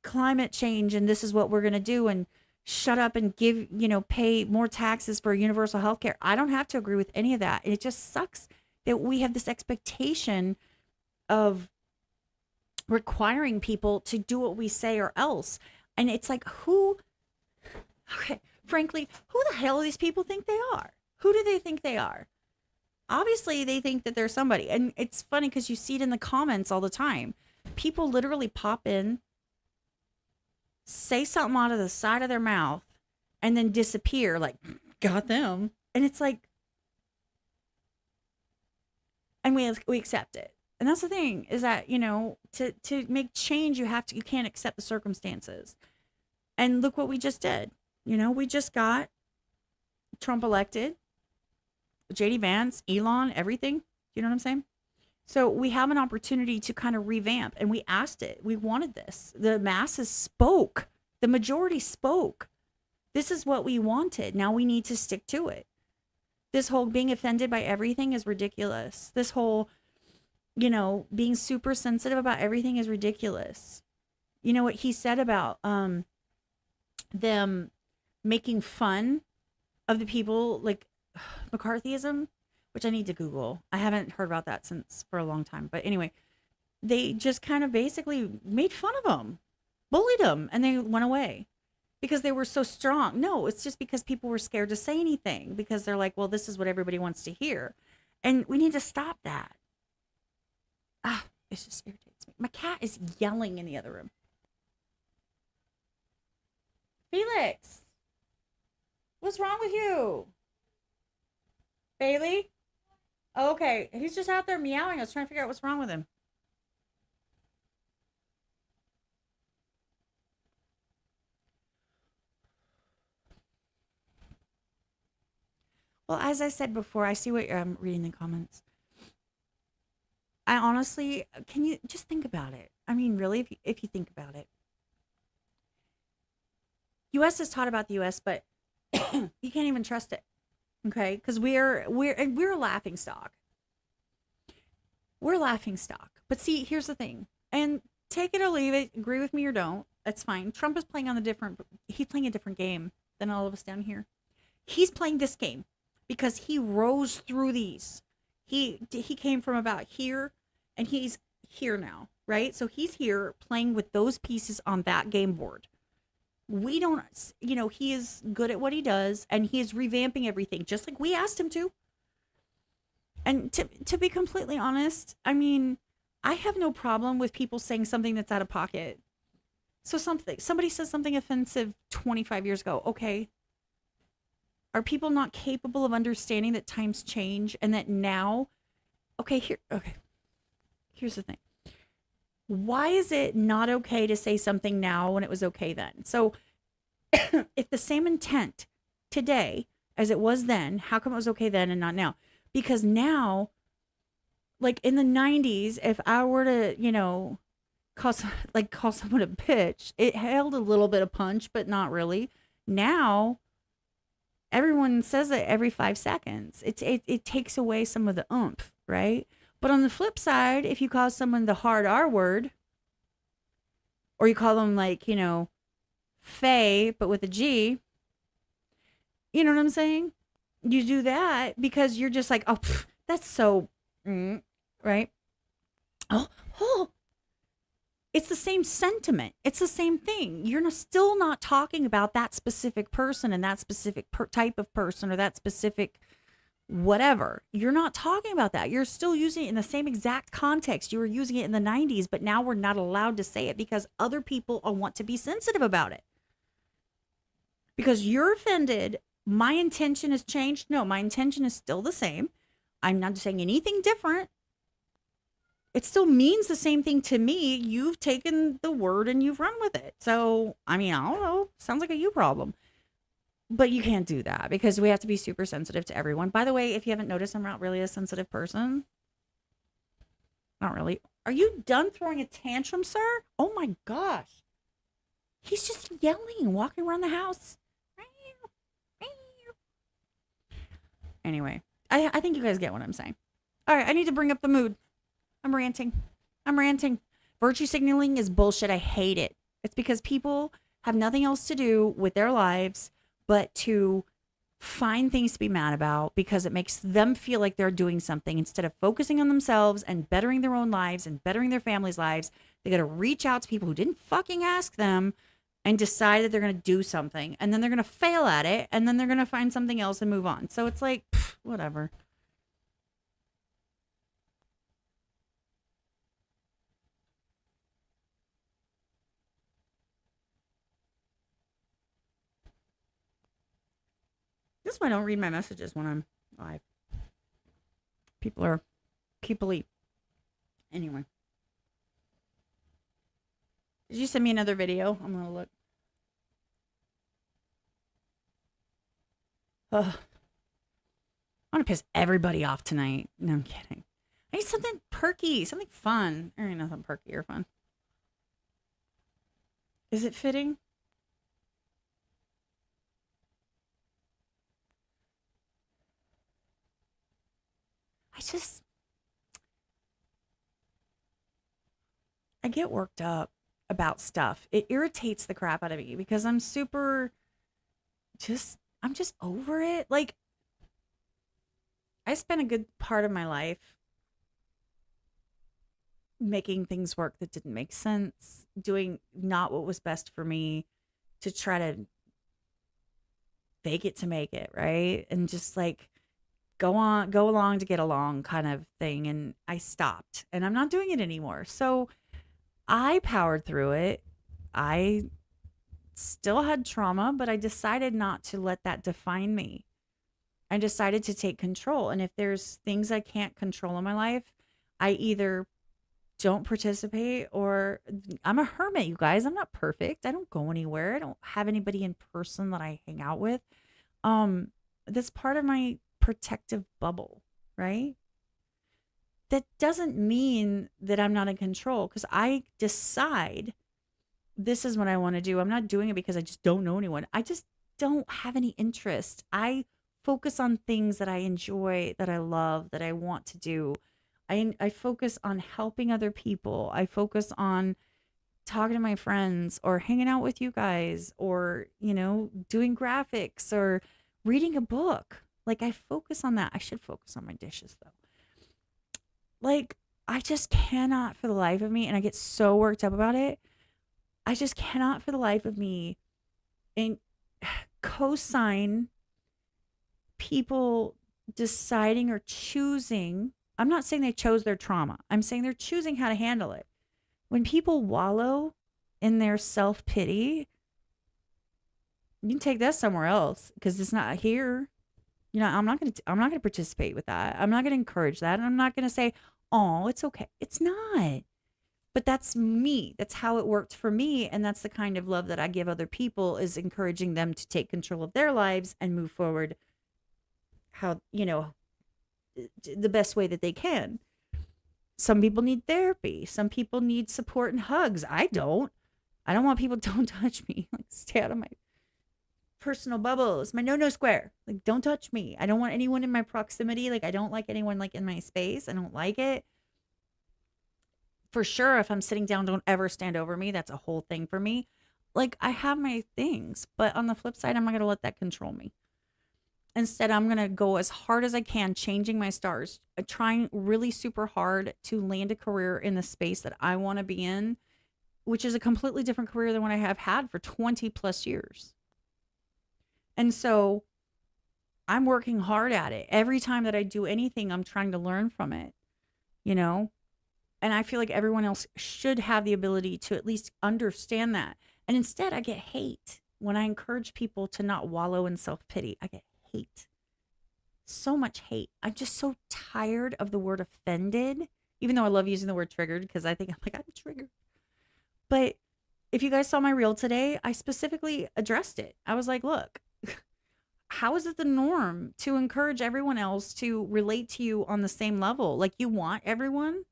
climate change and this is what we're going to do, and shut up and give, pay more taxes for universal health care. I don't have to agree with any of that. And it just sucks that we have this expectation of requiring people to do what we say or else. And it's like, frankly, who the hell do these people think they are? Who do they think they are? Obviously, they think that they're somebody. And it's funny because you see it in the comments all the time. People literally pop in, say something out of the side of their mouth, and then disappear, like, got them. And it's like, and we accept it. And that's the thing, is that, to make change, you can't accept the circumstances. And look what we just did. We just got Trump elected, JD Vance, Elon, everything. You know what I'm saying? So we have an opportunity to kind of revamp, and we asked it. We wanted this. The masses spoke. The majority spoke. This is what we wanted. Now we need to stick to it. This whole being offended by everything is ridiculous. This whole, being super sensitive about everything is ridiculous. You know what he said about them making fun of the people, like McCarthyism, which I need to Google. I haven't heard about that for a long time. But anyway, they just kind of basically made fun of them, bullied them, and they went away because they were so strong. No, it's just because people were scared to say anything because they're like, well, this is what everybody wants to hear. And we need to stop that. It just irritates me. My cat is yelling in the other room. Felix, what's wrong with you? Bailey? Oh, okay. He's just out there meowing. I was trying to figure out what's wrong with him. Well, as I said before, I see what you're reading the comments. I honestly, can you just think about it? I mean, really, if you think about it. U.S. is taught about the U.S., but you can't even trust it. Okay, because we're a laughing stock. We're a laughing stock. But see, here's the thing, and take it or leave it. Agree with me or don't. That's fine. Trump is playing he's playing a different game than all of us down here. He's playing this game because he rose through these. He came from about here, and he's here now, right? So he's here playing with those pieces on that game board. We don't, he is good at what he does, and he is revamping everything just like we asked him to. And to be completely honest, I mean, I have no problem with people saying something that's out of pocket. So somebody says something offensive 25 years ago. Okay. Are people not capable of understanding that times change and that now, here's the thing. Why is it not okay to say something now when it was okay then? So if the same intent today as it was then, how come it was okay then and not now? Because now, like in the 90s, if I were to, call someone a bitch, it held a little bit of punch, but not really. Now, everyone says it every 5 seconds. It takes away some of the oomph, right? But on the flip side, if you call someone the hard R word, or you call them Faye, but with a G, you know what I'm saying? You do that because you're just like, that's so, right? Oh, it's the same sentiment. It's the same thing. You're still not talking about that specific person and that specific type of person or that specific whatever. You're not talking about that. You're still using it in the same exact context. You were using it in the 90s, but now we're not allowed to say it because other people want to be sensitive about it. Because you're offended. My intention has changed. No, my intention is still the same. I'm not saying anything different. It still means the same thing to me. You've taken the word and you've run with it. So, I mean, I don't know. Sounds like a you problem. But you can't do that because we have to be super sensitive to everyone. By the way, if you haven't noticed, I'm not really a sensitive person. Not really. Are you done throwing a tantrum, sir? Oh my gosh. He's just yelling, walking around the house. Anyway, I think you guys get what I'm saying. All right, I need to bring up the mood. I'm ranting. I'm ranting. Virtue signaling is bullshit. I hate it. It's because people have nothing else to do with their lives but to find things to be mad about because it makes them feel like they're doing something instead of focusing on themselves and bettering their own lives and bettering their families' lives. They got to reach out to people who didn't fucking ask them and decide that they're going to do something. And then they're going to fail at it. And then they're going to find something else and move on. So it's like, whatever. This is why I don't read my messages when I'm live. People are people-y. Anyway. Did you send me another video? I'm going to look. Ugh. I want to piss everybody off tonight. No, I'm kidding. I need something perky, something fun. There ain't nothing perky or fun. Is it fitting? I get worked up about stuff. It irritates the crap out of me because I'm just over it. Like, I spent a good part of my life making things work that didn't make sense, doing not what was best for me to try to fake it to make it, right? And just like go along to get along kind of thing. And I stopped and I'm not doing it anymore. So I powered through it. I still had trauma, but I decided not to let that define me. I decided to take control. And if there's things I can't control in my life, I either don't participate or I'm a hermit, you guys. I'm not perfect. I don't go anywhere. I don't have anybody in person that I hang out with. That's part of my protective bubble, right? That doesn't mean that I'm not in control because I decide this is what I want to do. I'm not doing it because I just don't know anyone. I just don't have any interest. I focus on things that I enjoy, that I love, that I want to do. I focus on helping other people. I focus on talking to my friends or hanging out with you guys or, doing graphics or reading a book. Like I focus on that. I should focus on my dishes though. Like I just cannot for the life of me, and I get so worked up about it. I just cannot for the life of me and co-sign people deciding or choosing. I'm not saying they chose their trauma. I'm saying they're choosing how to handle it. When people wallow in their self-pity, you can take that somewhere else because it's not here. I'm not going to participate with that. I'm not going to encourage that. And I'm not going to say, "Oh, it's okay." It's not. But that's me. That's how it worked for me. And that's the kind of love that I give other people, is encouraging them to take control of their lives and move forward the best way that they can. Some people need therapy. Some people need support and hugs. I don't want people, don't touch me. Like, stay out of my personal bubbles, my no square. Like, don't touch me. I don't want anyone in my proximity. Like, I don't like anyone like in my space. I don't like it. For sure, if I'm sitting down, don't ever stand over me. That's a whole thing for me. Like, I have my things, but on the flip side, I'm not going to let that control me. Instead, I'm going to go as hard as I can, changing my stars, trying really super hard to land a career in the space that I want to be in, which is a completely different career than what I have had for 20 plus years. And so I'm working hard at it. Every time that I do anything, I'm trying to learn from it, And I feel like everyone else should have the ability to at least understand that. And instead, I get hate when I encourage people to not wallow in self-pity. I get hate. So much hate. I'm just so tired of the word offended, even though I love using the word triggered because I think I'm triggered. But if you guys saw my reel today, I specifically addressed it. I was like, look, how is it the norm to encourage everyone else to relate to you on the same level? Like, you want everyone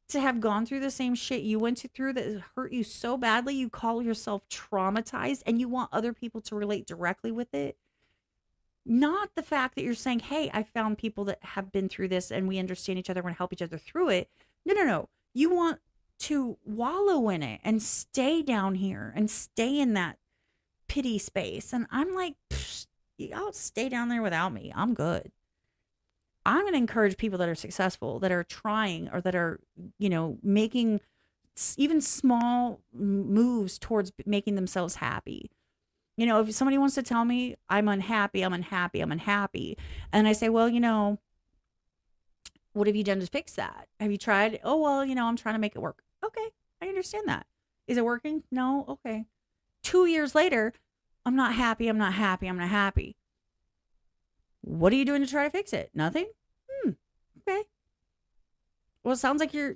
to have gone through the same shit you went through that hurt you so badly, you call yourself traumatized, and you want other people to relate directly with it. Not the fact that you're saying, hey, I found people that have been through this and we understand each other, want to help each other through it. No, no, no. You want to wallow in it and stay down here and stay in that pity space. And I'm like, y'all stay down there without me. I'm good. I'm going to encourage people that are successful, that are trying, or that are, making even small moves towards making themselves happy. If somebody wants to tell me I'm unhappy, I'm unhappy, I'm unhappy, and I say, well, what have you done to fix that? Have you tried? Oh, well, I'm trying to make it work. Okay, I understand that. Is it working? No. Okay. 2 years later, I'm not happy, I'm not happy, I'm not happy. What are you doing to try to fix it? Nothing? Okay. Well, it sounds like you're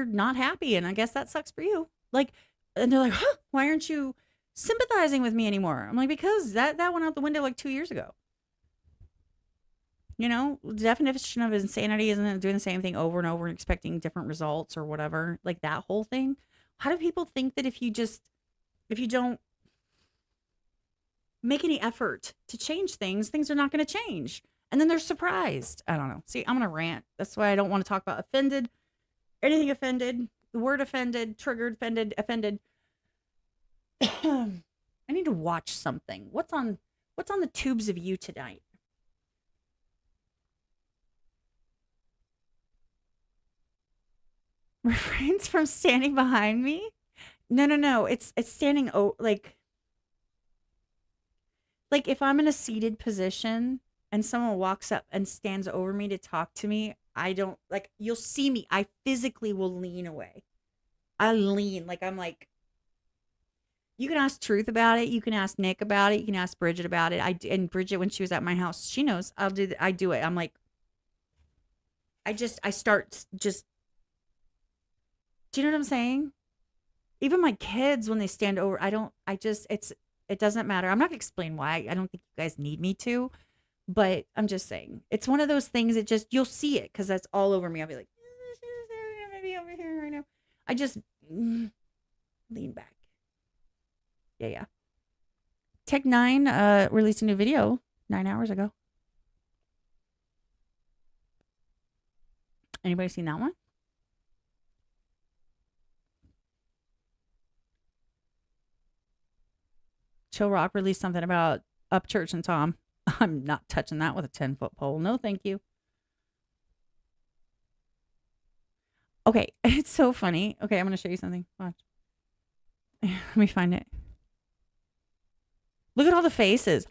not happy, and I guess that sucks for you. Like, and they're like, huh, why aren't you sympathizing with me anymore? I'm like, because that went out the window like 2 years ago. The definition of insanity isn't doing the same thing over and over and expecting different results or whatever. Like, that whole thing. How do people think that if you don't make any effort to change things are not going to change? And then they're surprised. I don't know. See, I'm going to rant. That's why I don't want to talk about offended, anything offended, the word offended, triggered, offended. I need to watch something. What's on the tubes of you tonight? Refrains from standing behind me? No. It's standing like if I'm in a seated position and someone walks up and stands over me to talk to me, I don't like, you'll see me. I physically will lean away. I lean like I'm like, you can ask Truth about it. You can ask Nick about it. You can ask Bridget about it. And Bridget, when she was at my house, she knows I do it. I'm like, I start just, do you know what I'm saying? Even my kids, when they stand over, it doesn't matter. I'm not gonna explain why. I don't think you guys need me to, but I'm just saying, it's one of those things that just, you'll see it because that's all over me. I'll be like, maybe over here right now. I just lean back. Yeah. Tech 9 released a new video 9 hours ago. Anybody seen that one? Chill Rock released something about Upchurch and Tom. I'm not touching that with a 10-foot pole. No, thank you. Okay, it's so funny. Okay, I'm going to show you something. Watch. Let me find it. Look at all the faces.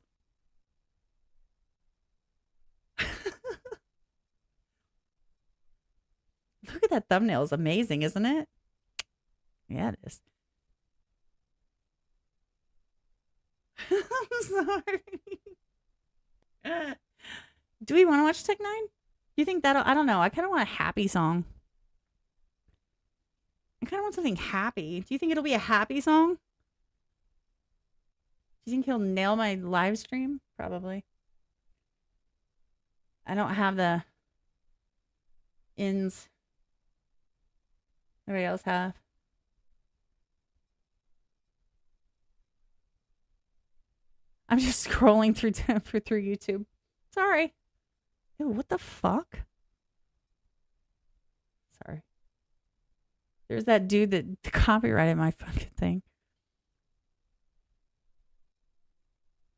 Look at that thumbnail. It's amazing, isn't it? Yeah, it is. I'm sorry. Do we want to watch Tech 9? Do you think that'll, I don't know. I kind of want a happy song. I kind of want something happy. Do you think it'll be a happy song? Do you think he'll nail my live stream? Probably. I don't have the ins. Everybody else have. I'm just scrolling through YouTube. Sorry. Ew, what the fuck? Sorry. There's that dude that copyrighted my fucking thing.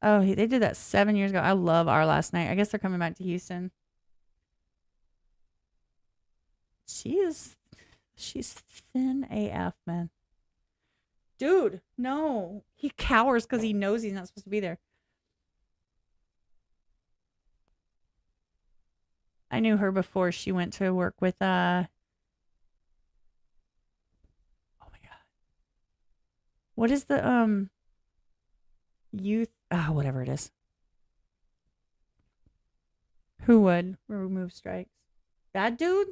Oh, they did that 7 years ago. I love Our Last Night. I guess they're coming back to Houston. She's thin AF, man. Dude, no. He cowers because he knows he's not supposed to be there. I knew her before she went to work with oh my god. What is the youth whatever it is. Who would remove strikes? That dude?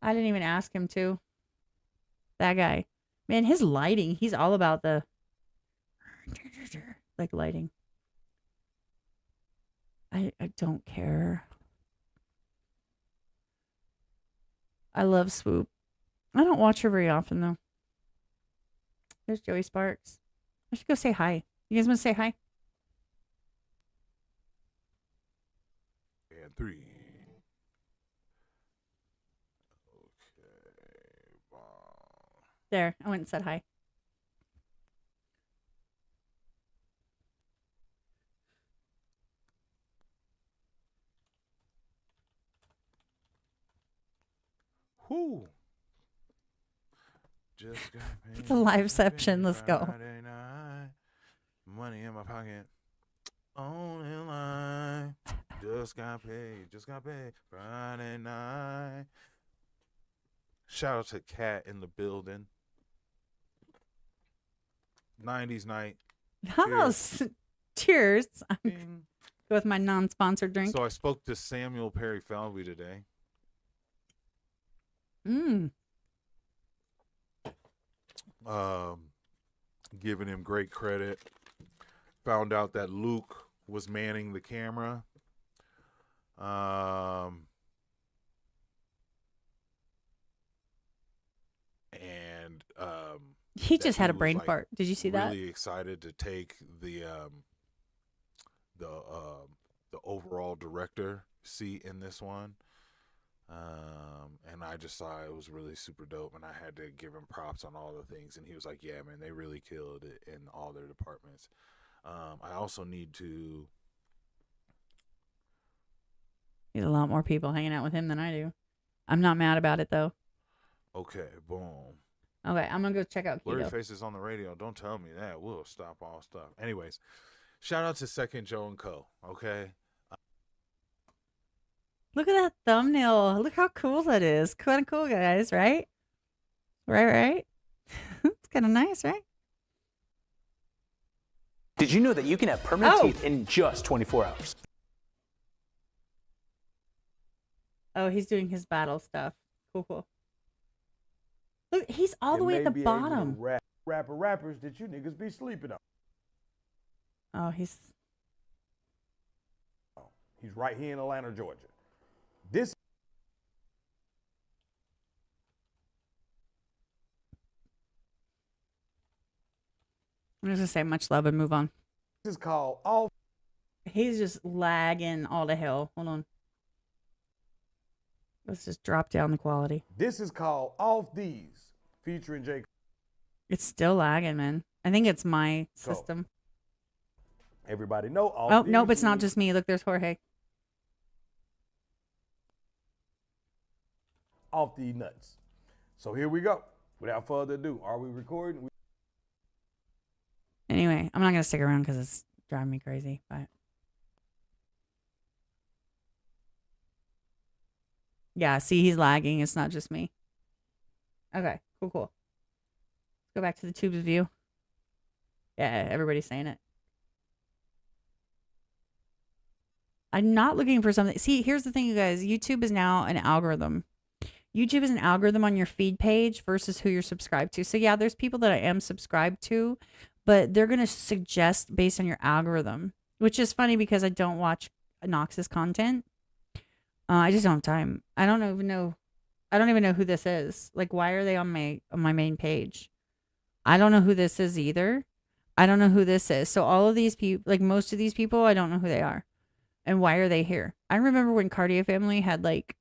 I didn't even ask him to. That guy. Man, his lighting, he's all about the like lighting. I don't care. I love Swoop. I don't watch her very often though. There's Joey Sparks. I should go say hi. You guys want to say hi? And 3. Okay. Wow. There. I went and said hi. Whoo. Just got paid. It's a liveception. Let's go. Friday night, money in my pocket. On in line. Just got paid. Friday night. Shout out to Kat in the building. 90s night. House. Cheers. I'm Bing. go with my non-sponsored drink. So I spoke to Samuel Perry Falvey today. Giving him great credit. Found out that Luke was manning the camera. He just had a was, brain like, fart. Did you see that? Really excited to take the overall director seat in this one. And I just saw it was really super dope, and I had to give him props on all the things. And he was like, "Yeah, man, they really killed it in all their departments." I also need to. There's a lot more people hanging out with him than I do. I'm not mad about it though. Okay, boom. Okay, I'm gonna go check out Blurry Keto. Faces on the radio. Don't tell me that. We'll stop all stuff. Anyways, shout out to Second Joe and Co. Okay. Look at that thumbnail. Look how cool that is. Kind of cool, guys, right? Right? It's kind of nice, right? Did you know that you can have permanent teeth in just 24 hours? Oh, he's doing his battle stuff. Cool. Look, he's all the way at the bottom. Rappers that you niggas be sleeping on. Oh, he's right here in Atlanta, Georgia. This I'm just gonna say much love and move on. is called Off. He's just lagging all to hell. Hold on. Let's just drop down the quality. This is called Off These, featuring J. It's still lagging, man. I think it's my system. Everybody know Off Oh, These nope, it's not means just me. Look, there's Jorge. Off these nuts. So here we go. Without further ado, are we recording? Anyway, I'm not gonna stick around because it's driving me crazy. But yeah, see, he's lagging. It's not just me. Okay, cool. Let's go back to the tubes view. Yeah, everybody's saying it. I'm not looking for something. See, here's the thing, you guys. YouTube is now an algorithm. YouTube is an algorithm on your feed page versus who you're subscribed to. So yeah, there's people that I am subscribed to, but they're going to suggest based on your algorithm, which is funny because I don't watch Nox's content. I just don't have time. I don't even know who this is. Like, why are they on my main page? I don't know who this is either. I don't know who this is. So all of these people, like most of these people, I don't know who they are. And why are they here? I remember when Cardia Family had like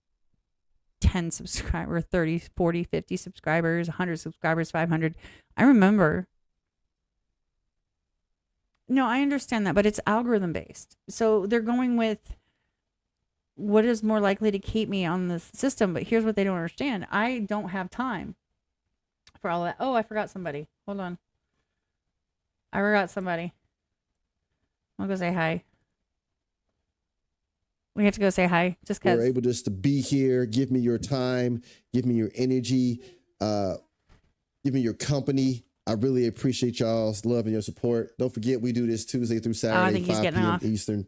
10 subscribers, 30, 40, 50 subscribers, 100 subscribers, 500. I remember. No, I understand that, but it's algorithm based. So they're going with what is more likely to keep me on the system. But here's what they don't understand. I don't have time for all that. Oh, I forgot somebody. Hold on. I forgot somebody. I'll go say hi. We have to go say hi just because. You're able just to be here, give me your time, give me your energy, give me your company. I really appreciate y'all's love and your support. Don't forget, we do this Tuesday through Saturday, 5 p.m. Eastern.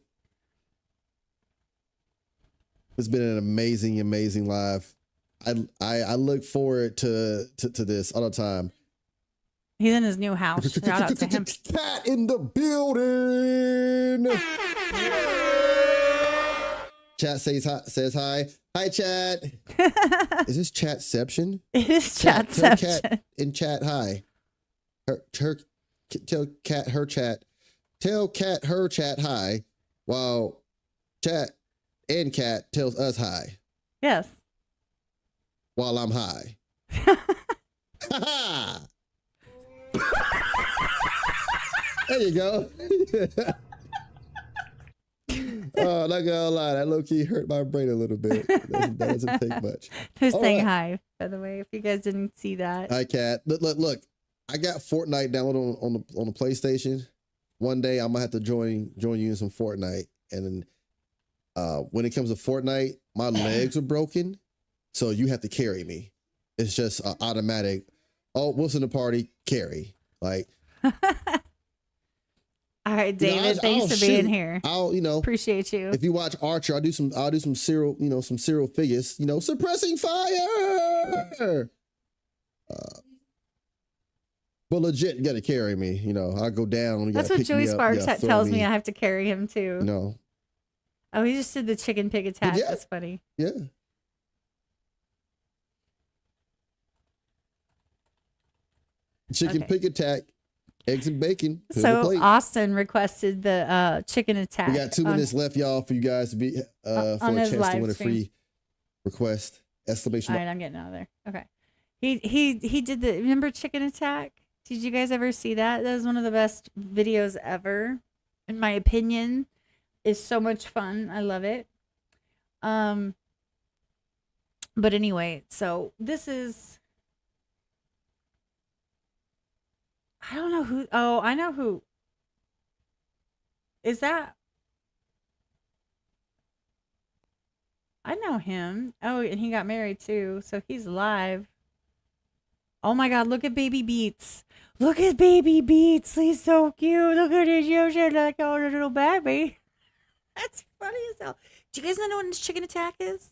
It's been an amazing, amazing live. I look forward to this all the time. He's in his new house. Shout out to him. Cat in the building. Chat says hi. Hi, chat. Is this chatception? It is Tell chatception. cat in chat hi. Tell cat her chat. Tell cat her chat hi, while chat and cat tells us hi Yes. while I'm high. There you go. Oh, not gonna lie, that low key hurt my brain a little bit. That doesn't take much. They're All saying right. hi, by the way, if you guys didn't see that. Hi, cat. Look. I got Fortnite downloaded on the PlayStation. One day I'm gonna have to join you in some Fortnite. And then when it comes to Fortnite, my legs are broken, so you have to carry me. It's just automatic. Oh, Wilson the party carry. Like, All right, David, thanks for being here. I'll Appreciate you. if you watch Archer, I'll do some serial, some serial figures, suppressing fire. But legit, you got to carry me. I go down. That's what Joey Sparks tells me I have to carry him too. No. Oh, he just did the chicken pig attack. Yeah. That's funny. Yeah. Chicken pig attack, eggs and bacon. Put on the So plate. Austin requested the chicken attack. We got 2 minutes left, y'all, for you guys to be for a his chance to live win a stream. free request. Exclamation All right, mark. I'm getting out of there. Okay. He did the remember chicken attack? Did you guys ever see that? That was one of the best videos ever, in my opinion. It's so much fun. I love it. But anyway, so this is I don't know who. Oh, I know who. Is that? I know him. Oh, and he got married too, so he's alive. Oh my God, look at Baby Beats. Look at Baby Beats. He's so cute. Look at his shoes like a little baby. That's funny as hell. Do you guys not know what Chicken Attack is?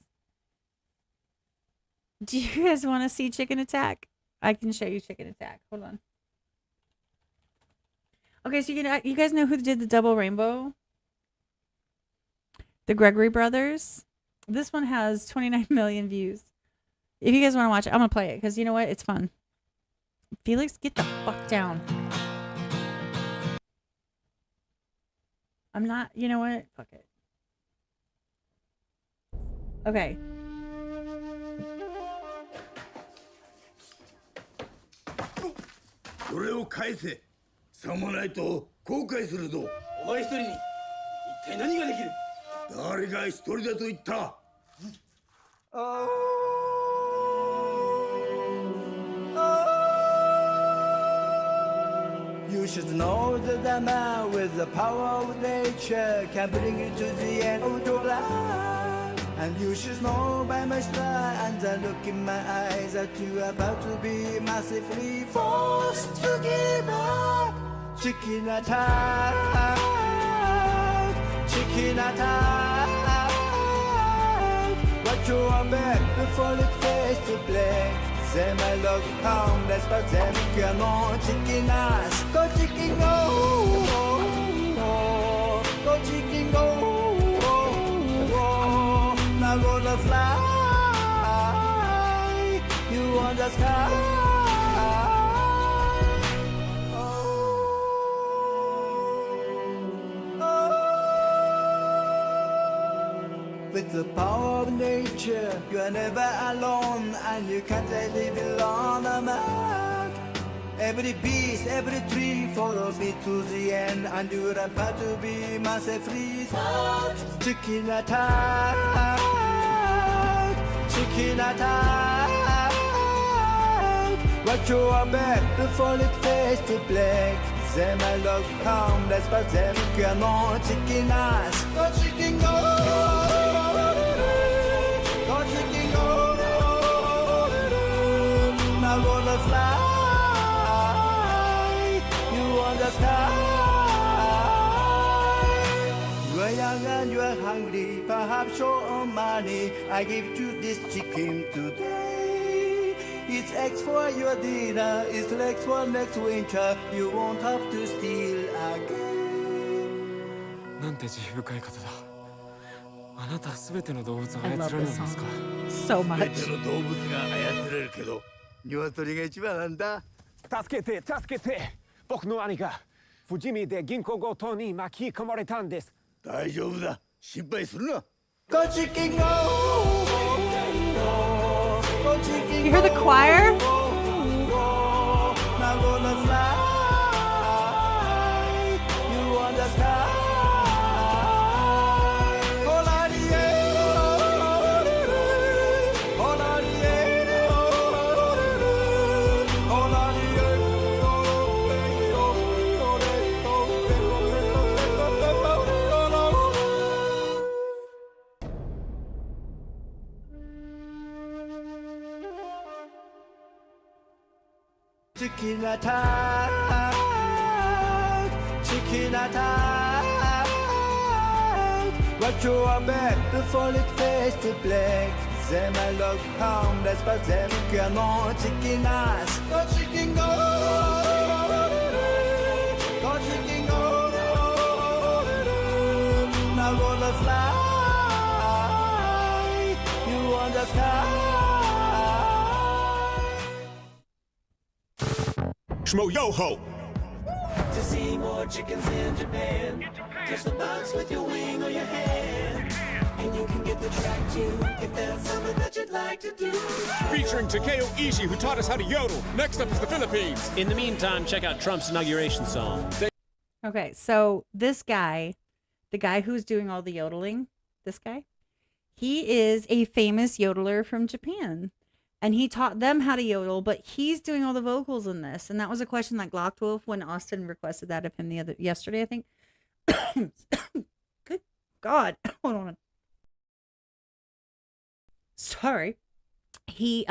Do you guys want to see Chicken Attack? I can show you Chicken Attack. Hold on. Okay, so you guys know who did the double rainbow? The Gregory brothers. This one has 29 million views. If you guys want to watch it, I'm going to play it because you know what? It's fun. Felix, get the fuck down. I'm not, you know what? Fuck it. Okay. You should know that a man with the power of nature can bring you to the end of your life. And you should know by my smile and the look in my eyes that you are about to be massively forced to give up. Chicken attack, chicken attack. Watch your back before it fades to black. Say my love harmless, but then you know chicken ass. Go chicken go, go chicken go. Now gonna fly, you on the sky. With the power of nature, you are never alone, and you can't live alone, man. Every beast, every tree follows me to the end, and you're about to be massively fucked. Chicken attack, chicken attack. Watch your back before it fades to black. Say my love harmless, but then you cannot chicken ass. Go chicken go. Now gonna fly, you on the sky. You are young and you are hungry, perhaps short on money. I give you this chicken today. It's eggs for your dinner, it's legs for next winter. You won't have to steal again. なんて慈悲深い方だ。I love this song so much. 全ての動物が操れるけど鶏が一番なんだ。助けて助けて、僕の兄が不死身で銀行強盗に巻き込まれたんです。大丈夫だ。心配するな。 You hear the choir? Chicken attack, chicken attack. Watch your back before it fades to black. Them I look harmless, but them cannot chicken ass. Go chicken go, go chicken go. Now gonna fly, you on the sky. Shmo yo-ho! To see more chickens in Japan, catch the box with your wing or your hand, and you can get the track too if that's something that you'd like to do. Featuring Takeo Ishii, who taught us how to yodel. Next up is the Philippines. In the meantime, check out Trump's inauguration song. Okay, so this guy, the guy who's doing all the yodeling, this guy, he is a famous yodeler from Japan. And he taught them how to yodel, but he's doing all the vocals in this. And that was a question that Glockwolf, when Austin requested that of him yesterday, I think. Good God. Hold on. Sorry. He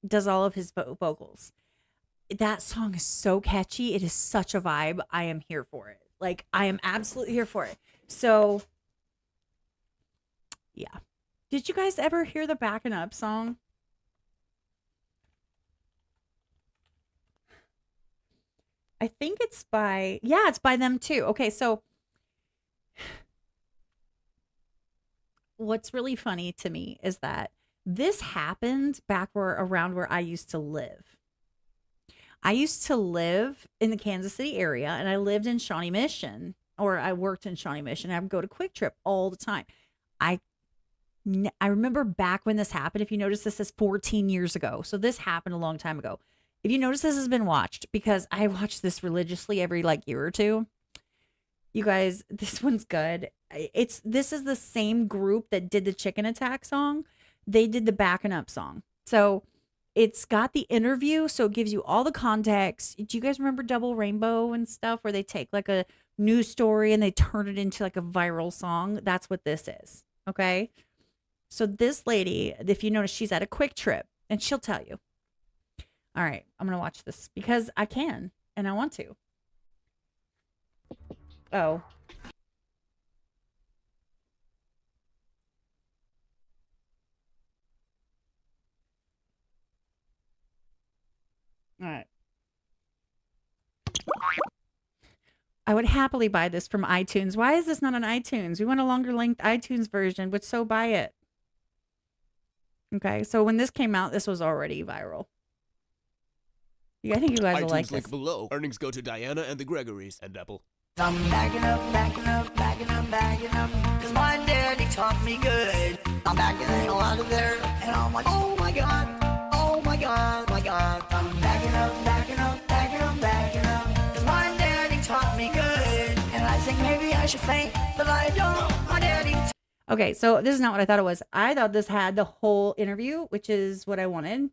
does all of his vocals. That song is so catchy. It is such a vibe. I am here for it. Like, I am absolutely here for it. So, yeah. Did you guys ever hear the Backin' Up song? I think it's by, yeah, it's by them too. Okay, so what's really funny to me is that this happened back around where I used to live. I used to live in the Kansas City area, and I lived in Shawnee Mission, or I worked in Shawnee Mission. I would go to Quick Trip all the time. I remember back when this happened. If you notice, this is 14 years ago. So this happened a long time ago. If you notice, this has been watched because I watch this religiously every year or two. You guys, this one's good. This is the same group that did the Chicken Attack song. They did the Backin' Up song. So it's got the interview, so it gives you all the context. Do you guys remember Double Rainbow and stuff where they take like a news story and they turn it into like a viral song? That's what this is. Okay. So this lady, if you notice, she's at a Quick Trip and she'll tell you. All right, I'm going to watch this because I can and I want to. Oh. All right. I would happily buy this from iTunes. Why is this not on iTunes? We want a longer length iTunes version, but so buy it. Okay, so when this came out, this was already viral. I think you guys will like this. Link below. Earnings go to Diana and the Gregories and Apple. I'm backing up, backing up, backing up, backing up, cause my daddy taught me good. I'm backing it all out of there, and I'm like, oh my god, oh my god, my god. I'm backing up, backing up, backing up, backing up, cause my daddy taught me good. And I think maybe I should faint, but I don't. My daddy. Okay, so this is not what I thought it was. I thought this had the whole interview, which is what I wanted.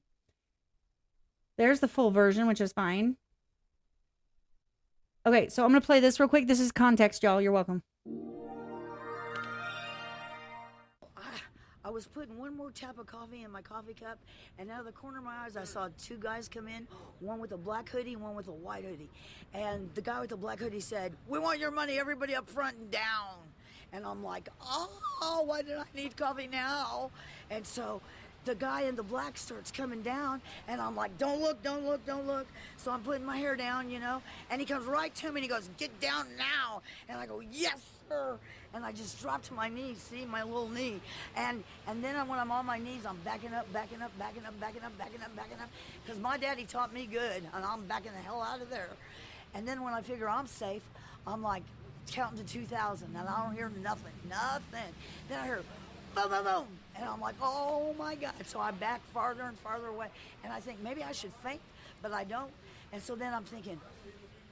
There's the full version, which is fine. Okay, so I'm going to play this real quick. This is context, y'all. You're welcome. I was putting one more tap of coffee in my coffee cup, and out of the corner of my eyes, I saw two guys come in, one with a black hoodie, one with a white hoodie. And the guy with the black hoodie said, "We want your money, everybody up front and down." And I'm like, oh, why did I need coffee now? And so the guy in the black starts coming down, and I'm like, don't look, don't look, don't look. So I'm putting my hair down, you know, and he comes right to me and he goes, get down now. And I go, yes, sir. And I just drop to my knees, see, my little knee. And then when I'm on my knees, I'm backing up, backing up, backing up, backing up, backing up, backing up. Because my daddy taught me good, and I'm backing the hell out of there. And then when I figure I'm safe, I'm like counting to 2,000, and I don't hear nothing, nothing. Then I hear boom, boom, boom. And I'm like, oh my God. So I back farther and farther away. And I think maybe I should faint, but I don't. And so then I'm thinking,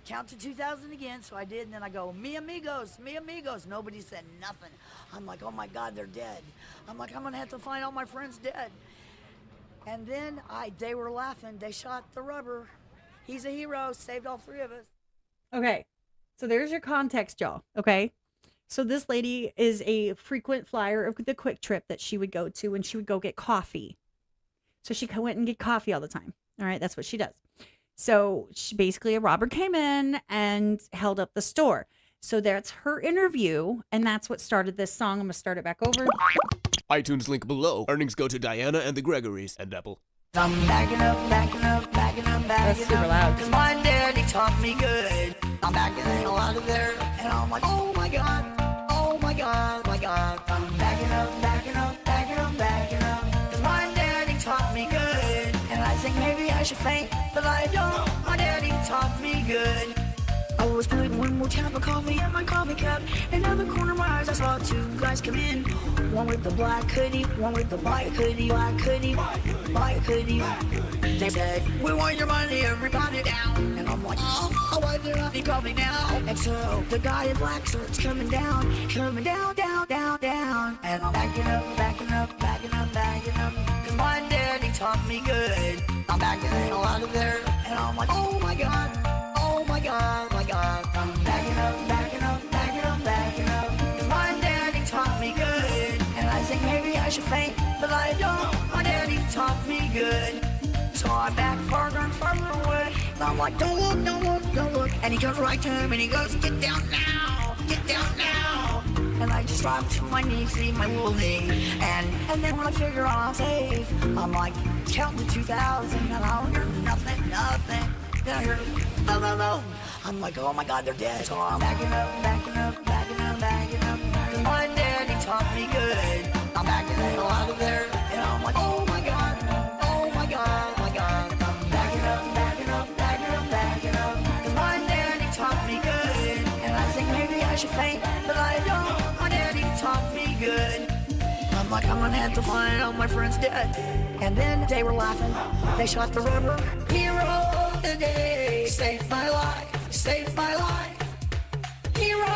count to 2,000 again. So I did. And then I go, mi amigos, mi amigos. Nobody said nothing. I'm like, oh my God, they're dead. I'm like, I'm going to have to find all my friends dead. And then they were laughing. They shot the rubber. He's a hero. Saved all three of us. Okay. So there's your context, y'all. Okay. So this lady is a frequent flyer of the Quick Trip that she would go to, and she would go get coffee. So she went and get coffee all the time. All right. That's what she does. So basically a robber came in and held up the store. So that's her interview. And that's what started this song. I'm going to start it back over. iTunes link below. Earnings go to Diana and the Gregories and Apple. I'm backing up, backing up, backing up, backing That's super up. loud. Cause my daddy taught me good. I'm backing the hell out of there. And I'm like, oh my God, oh my God, my God. I'm backing up, backing up, backing up, backing up. Cause my daddy taught me good. And I think maybe I should faint, but I don't. My daddy taught me good. I was putting one more tap of coffee in my coffee cup. And in the corner of my eyes, I saw two guys come in. One with the black hoodie, one with the white hoodie, black hoodie, white hoodie. They said, we want your money, everybody down. And I'm like, oh, why do I need coffee now? And so the guy in black starts coming down, down, down, down. And I'm backing up, backing up, backing up, backing up. Cause my daddy taught me good. I'm backing the hell out of there. And I'm like, oh my God. Oh my God, my God. I'm backing up, backing up, backing up, backing up. Cause my daddy taught me good. And I think maybe I should faint, but I don't. My daddy taught me good. So I back farther and farther away. And I'm like, don't look, don't look, don't look. And he comes right to him and he goes, get down now, get down now. And I just drop to my knees, see my little knee. And then when I figure I'm safe, I'm like counting to 2,000 and I don't hear nothing, nothing. Then I hear boom, boom, boom. I'm like, oh my God, they're dead. So I'm backing up, backing up, backing up, backing up. My daddy taught me good. I'm backing the hell out of there. And I'm like, oh my God, oh my God, my God. I'm backing up, backing up, backing up, backing up. Cause my daddy taught me good. And I think maybe I should faint, but I don't. My daddy taught me good. I'm like, I'm gonna have to find all my friends dead. And then they were laughing. They shot the rubber. Hero of the day, saved my life, saved my life. Hero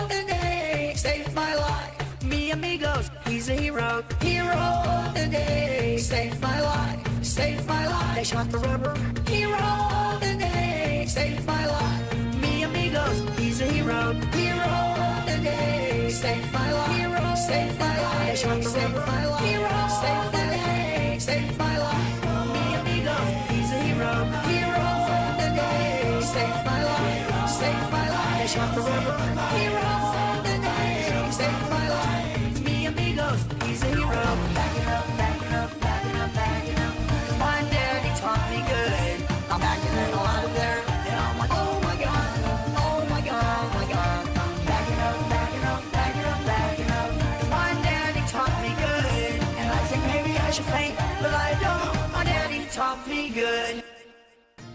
of the day, saved my life. Mi amigos, he's a hero. Hero of the day, saved my life, saved my life. They shot the rubber. Hero of the day, saved my life. Mi amigos, he's a hero. Hero of the day, saved my life. Hero, saved my life. They shot the rubber. Hero, saved the day, saved my life. Mi amigos, he's a hero. Hero of the day, saved my life, saved my life. They shot the rubber. Hero of the day, saved my life. Mi amigos, he's a hero. Backing up, backing up, backing up, backing up. My daddy taught me good. I'm backing the hell out of there. And I'm like, oh my God, oh my God, my God. I'm backing up, backing up, backing up, backing up. My daddy taught me good. And I think maybe I should faint, but I don't. My daddy taught me good.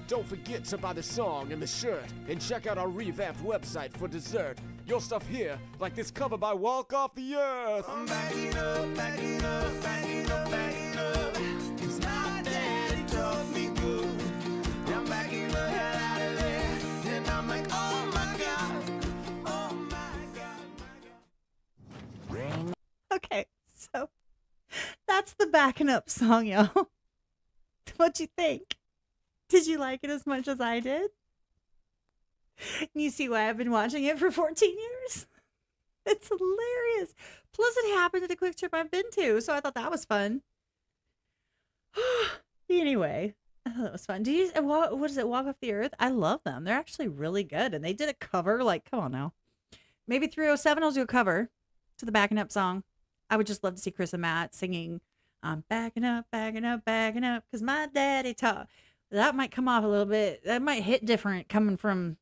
Don't forget to buy the song and the shirt, and check out our revamped website for dessert. Your stuff here, like this cover by Walk Off the Earth. I'm backing up, backing up, backing up, backing up. Cause my daddy taught me good. I'm backing the hell out of there. And I'm like, oh my God, oh my God, my God. Okay, so that's the backing up song, y'all. What'd you think? Did you like it as much as I did? You see why I've been watching it for 14 years? It's hilarious. Plus, it happened at a Quick Trip I've been to, so I thought that was fun. Anyway, I thought that was fun. What is it, Walk Off the Earth? I love them. They're actually really good, and they did a cover. Like, come on now. Maybe 307 will do a cover to the backing up song. I would just love to see Chris and Matt singing I'm backing up, backing up, backing up, because my daddy taught. That might come off a little bit. That might hit different coming from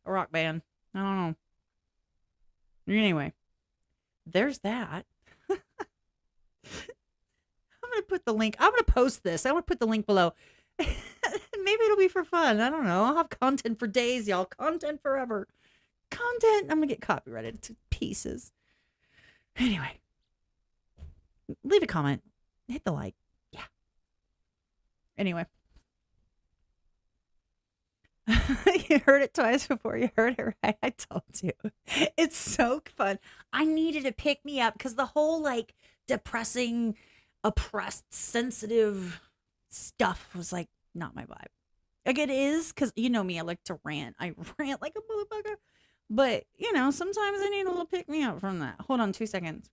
a rock band. I don't know. Anyway, there's that. I'm going to put the link. I'm going to post this. I'm going to put the link below. Maybe it'll be for fun. I don't know. I'll have content for days, y'all. Content forever. Content. I'm going to get copyrighted to pieces. Anyway, leave a comment. Hit the like. Yeah. Anyway. You heard it twice before you heard it right. I told you. It's so fun. I needed to pick me up because the whole like depressing, oppressed, sensitive stuff was like not my vibe. Like it is because you know me, I like to rant. I rant like a motherfucker. But you know, sometimes I need a little pick me up from that. Hold on 2 seconds.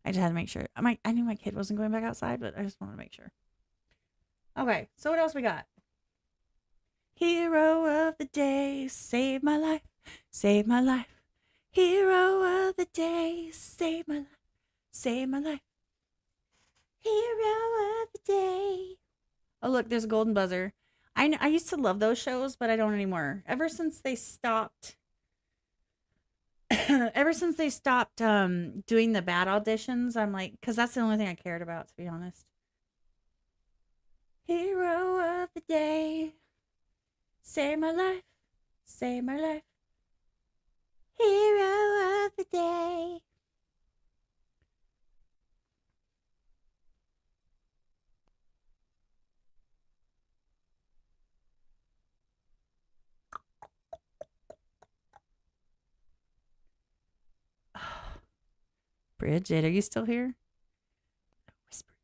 I just had to make sure. I knew my kid wasn't going back outside, but I just wanted to make sure. Okay, so what else we got? Hero of the day, save my life, save my life. Hero of the day, save my life, save my life. Hero of the day. Oh, look, there's a golden buzzer. I used to love those shows, but I don't anymore. Ever since they stopped doing the bad auditions, I'm like, because that's the only thing I cared about, to be honest. Hero of the day, save my life, save my life. Hero of the day. Bridget, are you still here? Whisper.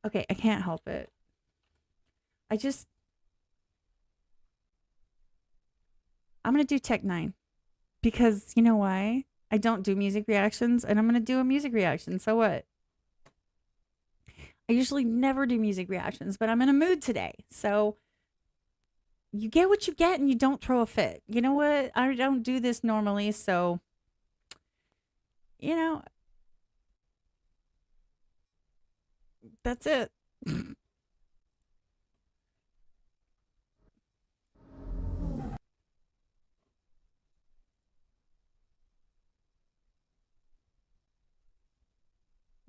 Okay, I can't help it. I'm going to do Tech 9 because you know why? I don't do music reactions and I'm going to do a music reaction. So what? I usually never do music reactions, but I'm in a mood today. So you get what you get and you don't throw a fit. You know what? I don't do this normally. So, you know, that's it.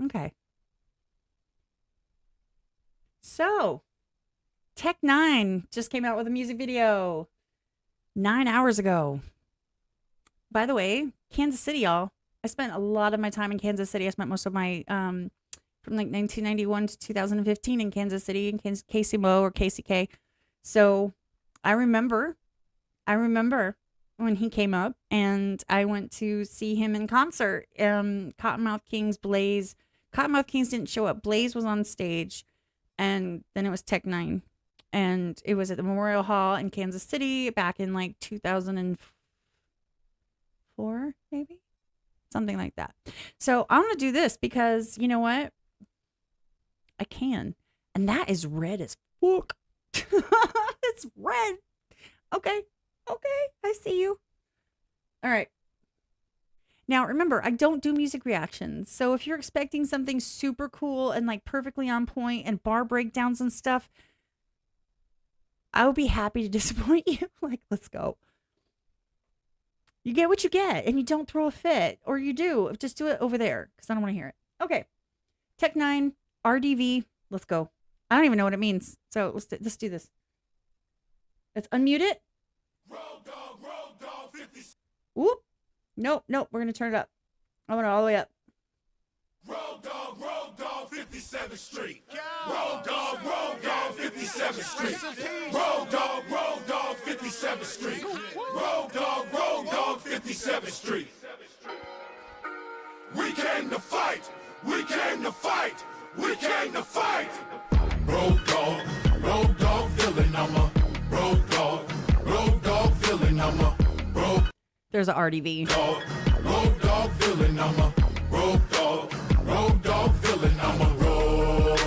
Okay. So, Tech 9 just came out with a music video 9 hours ago. By the way, Kansas City, y'all. I spent a lot of my time in Kansas City. I spent most of my, from like 1991 to 2015 in Kansas City, in KCMO or KCK. So I remember when he came up and I went to see him in concert. Cottonmouth Kings, Blaze. Cottonmouth Kings didn't show up. Blaze was on stage. And then it was Tech 9. And it was at the Memorial Hall in Kansas City back in like 2004, maybe? Something like that. So I'm going to do this because, you know what? I can. And that is red as fuck. It's red. Okay. I see you. All right. Now, remember, I don't do music reactions. So if you're expecting something super cool and like perfectly on point and bar breakdowns and stuff, I would be happy to disappoint you. Like, let's go. You get what you get and you don't throw a fit, or you do. Just do it over there because I don't want to hear it. Okay. Tech 9, RDV. Let's go. I don't even know what it means. So let's do this. Let's unmute it. Road dog, 50. Whoop. Nope. We're going to turn it up. I want it all the way up. Road dog, 57th Street. Road dog, 57th Street. Road dog, 57th Street. Road dog, 57th Street. We came to fight. We came to fight. We came to fight. Road dog villain. I'm a road dog villain. I'm a There's a RDV. Road dog villain, I'm a road dog villain, I'm a road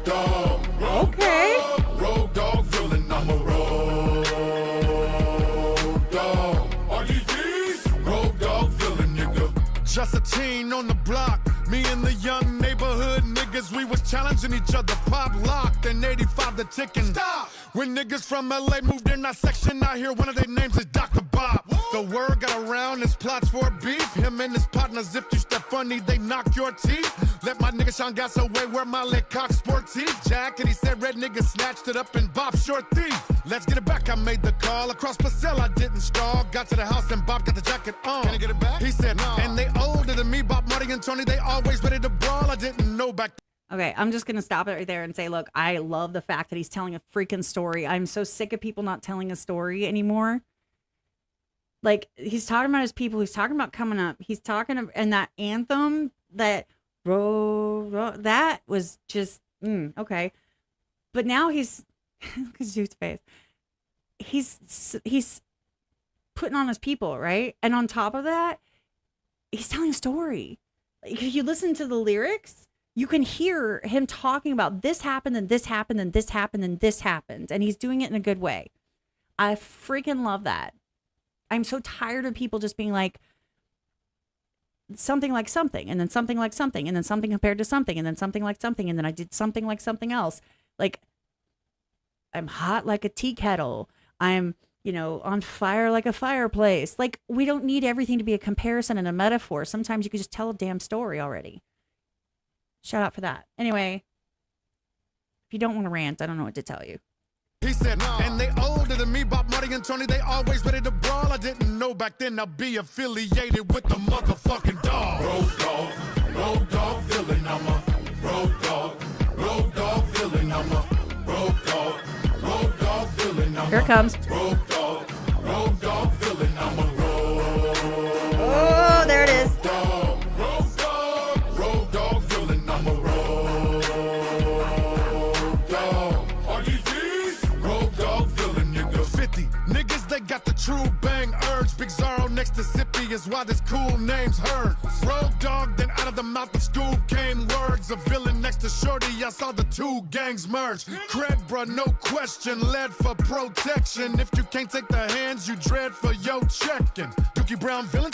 dog. Okay. Road dog villain, I'm a road dog. RDVs, road dog villain, nigga. Just a teen on the block. Me and the young neighborhood niggas, we was challenging each other. Pop locked and 85 the ticking. Stop! When niggas from LA moved in our section, I hear one of their names is Dr. Bob. The word got around, his plots for beef. Him and his partners, if you step funny, they knock your teeth. Let my nigga Sean Gas away, wear my leg cock sport teeth. Jack, and he said red nigga snatched it up and Bob short thief. Let's get it back, I made the call. Across Purcell, I didn't stall. Got to the house and Bob got the jacket on. Can I get it back? He said, nah. And they older than me, Bob, Marty, and Tony, they always ready to brawl. I didn't know back. Okay, I'm just going to stop it right there and say, look, I love the fact that he's telling a freaking story. I'm so sick of people not telling a story anymore. Like, he's talking about his people. He's talking about coming up. He's talking about, and that anthem, that that was just, okay. But now he's, look at Jude's face. He's putting on his people, right? And on top of that, he's telling a story. Like, if you listen to the lyrics, you can hear him talking about this happened and this happened and this happened and this happened. And he's doing it in a good way. I freaking love that. I'm so tired of people just being like something like something and then something like something and then something compared to something and then something like something and then I did something like something else. Like, I'm hot like a tea kettle. I'm, on fire like a fireplace. Like, we don't need everything to be a comparison and a metaphor. Sometimes you could just tell a damn story already. Shout out for that. Anyway, if you don't want to rant, I don't know what to tell you. He said, nah. And they older than me, Bob, Marty, and Tony, they always ready to brawl. I didn't know back then I'd be affiliated with the motherfucking dog. Road dog villain, I'm a road dog villain, I'm a road dog villain, I'm a Here it comes. road dog villain, I'm a road Oh, there it is. road dog villain, I'm a road dog. RDVs, road dog villain, nigga. 50 niggas, they got the true bang urge. Big Zorro next to Sippy is why this cool name's heard. Road dog, then out of the mouth of school came words. A villain next to Shorty, I saw the two gangs merge. Cred, bruh, no question, led for protection. If you can't take the hands, you dread for your checking. Dookie Brown villain.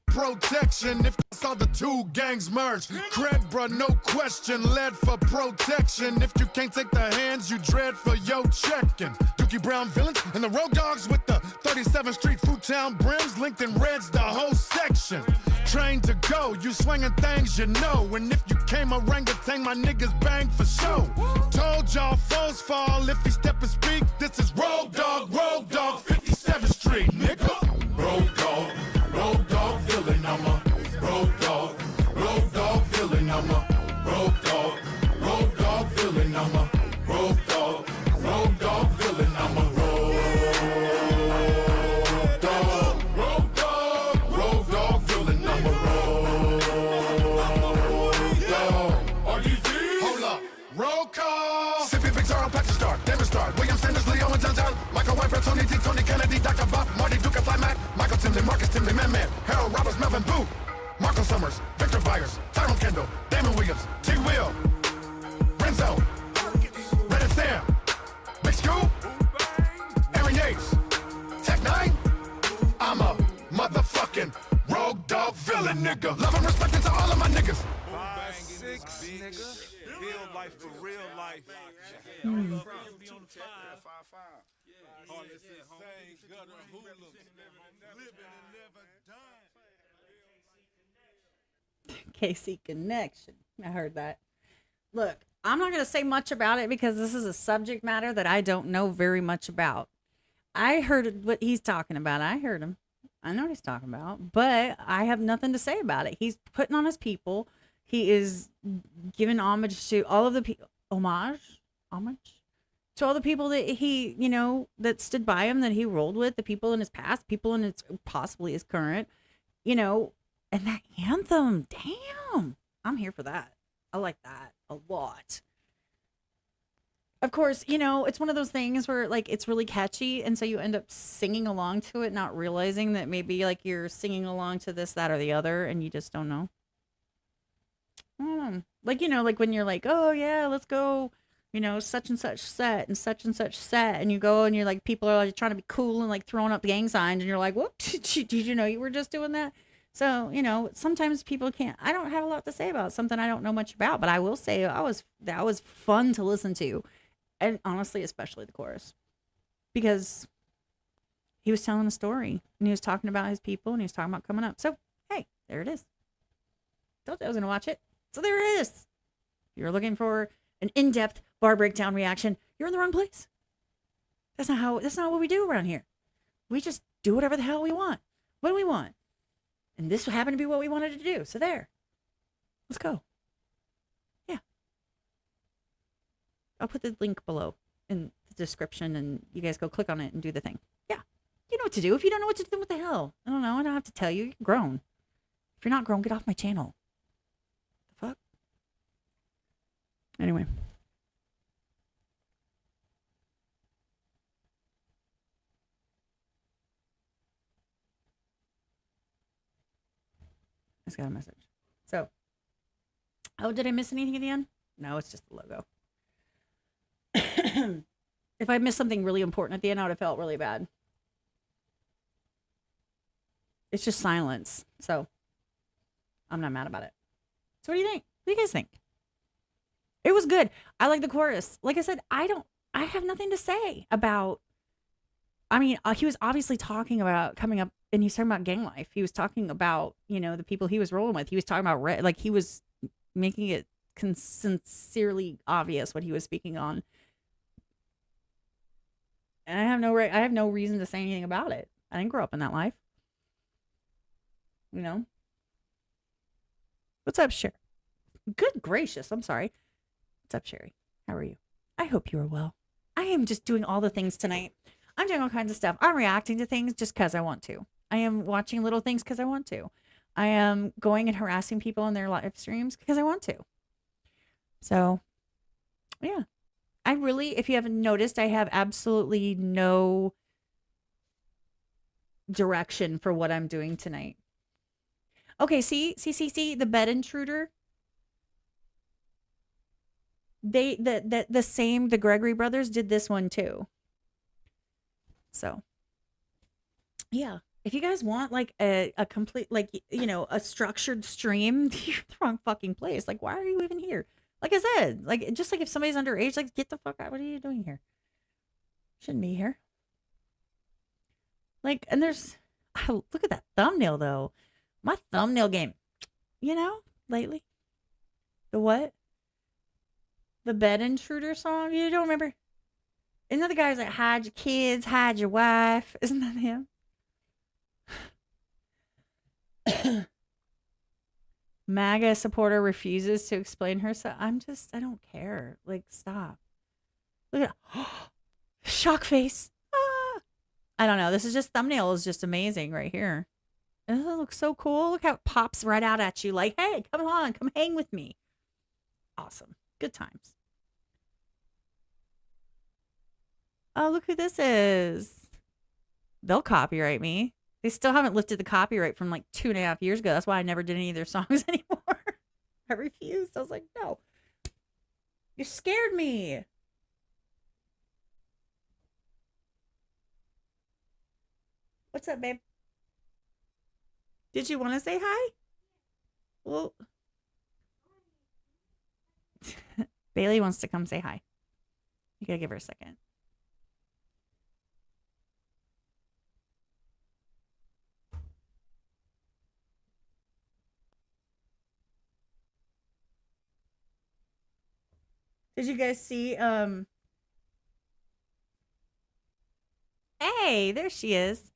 Protection if I saw the two gangs merge. Cred, bruh, no question, led for protection. If you can't take the hands, you dread for your checking. Dookie Brown villains and the road dogs with the 37th Street Food Town brims linked in reds the whole section. Trained to go, you swinging things you know. And if you came orangutan, my niggas bang for show. Told y'all foes fall if he step and speak. This is Road Dog, 57th Street, nigga. Road dog villain, I'm a road dog villain, I'm a road dog villain, I'm a road dog villain, I'm a road dog villain, I'm a road dog. RDV, Hold up, roll call. Sippy, Big Zorro, Patrick Star, David Star, William Sanders, Leo and John John, Michael Weinberg, Tony D, Tony Kennedy, Dr. Bob, Marty Duke, Fly Matt, Michael Timley, Marcus Timley, Man Man, Harold Roberts, Melvin Boo, Marco Summers, Victor Byers, Tyrone Kendall, Damon Williams, T. Will, Renzo, Red and Sam, Big Scoop, Aaron Yates, Tech 9. I'm a motherfucking rogue dog villain, nigga. Love and respect to all of my niggas. 5'6", nigga. Real life for real life. KC Connection. I heard that. Look, I'm not going to say much about it because this is a subject matter that I don't know very much about. I heard what he's talking about. I heard him. I know what he's talking about, but I have nothing to say about it. He's putting on his people. He is giving homage to all of the people. Homage to all the people that he, that stood by him, that he rolled with, the people in his past, people in his possibly his current, and that anthem. Damn, I'm here for that. I like that a lot. Of course, it's one of those things where like it's really catchy, and so you end up singing along to it, not realizing that maybe like you're singing along to this, that, or the other, and you just don't know. I don't know. Like, like when you're like, oh yeah, let's go, such and such set and such and such set, and you go and you're like, people are like trying to be cool and like throwing up gang signs, and you're like, whoops, did you know you were just doing that? So, sometimes people can't. I don't have a lot to say about something I don't know much about, but I will say that was fun to listen to. And honestly, especially the chorus, because he was telling a story and he was talking about his people and he was talking about coming up. So, hey, there it is. Told you I was going to watch it. So there it is. If you're looking for an in-depth bar breakdown reaction, you're in the wrong place. That's not what we do around here. We just do whatever the hell we want, when we want. And this happened to be what we wanted to do. So there. Let's go. I'll put the link below in the description and you guys go click on it and do the thing. Yeah. You know what to do. If you don't know what to do, what the hell? I don't know. I don't have to tell you. You're grown. If you're not grown, get off my channel. The fuck? Anyway. I just got a message. So, did I miss anything at the end? No, it's just the logo. If I missed something really important at the end, I would have felt really bad. It's just silence. So I'm not mad about it. So what do you think? What do you guys think? It was good. I like the chorus. Like I said, I have nothing to say about, he was obviously talking about coming up and he was talking about gang life. He was talking about, the people he was rolling with. He was talking about, he was making it sincerely obvious what he was speaking on. And I have no reason to say anything about it. I didn't grow up in that life. What's up, Sherry? Good gracious. I'm sorry. What's up, Sherry? How are you? I hope you are well. I am just doing all the things tonight. I'm doing all kinds of stuff. I'm reacting to things just because I want to. I am watching little things because I want to. I am going and harassing people on their live streams because I want to. So, yeah. If you haven't noticed, I have absolutely no direction for what I'm doing tonight. Okay, see, the bed intruder. The Gregory brothers did this one too. So, yeah. If you guys want like a complete, a structured stream, you're in the wrong fucking place. Like, why are you even here? Like I said, just like if somebody's underage, like, get the fuck out. What are you doing here? Shouldn't be here. Like, and look at that thumbnail, though. My thumbnail game, lately. The what? The bed intruder song? You don't remember? Isn't that the guys that hide your kids, hide your wife? Isn't that him? MAGA supporter refuses to explain herself. I don't care. Like, stop. Look at shock face. Ah. I don't know. This is just thumbnail is just amazing right here. It looks so cool. Look how it pops right out at you. Like, hey, come on, come hang with me. Awesome. Good times. Oh, look who this is. They'll copyright me. They still haven't lifted the copyright from like 2.5 years ago. That's why I never did any of their songs anymore. I refused. I was like, no. You scared me. What's up, babe? Did you want to say hi? Well, Bailey wants to come say hi. You gotta give her a second. Did you guys see, hey, there she is.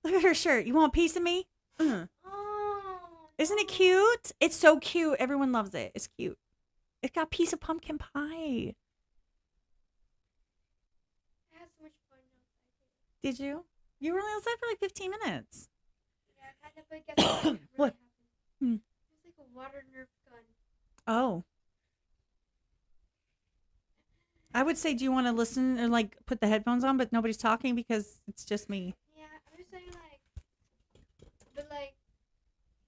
Look at her shirt. You want a piece of me? Oh. Isn't it cute? It's so cute. Everyone loves it. It's cute. It's got a piece of pumpkin pie. I had so much fun outside. Did you? You were only outside for like 15 minutes. Yeah, kind of, but guess what? Really what? It was like a water Nerf gun. Oh. I would say, do you want to listen or like put the headphones on, but nobody's talking because it's just me? Yeah, I'm just saying like, but like,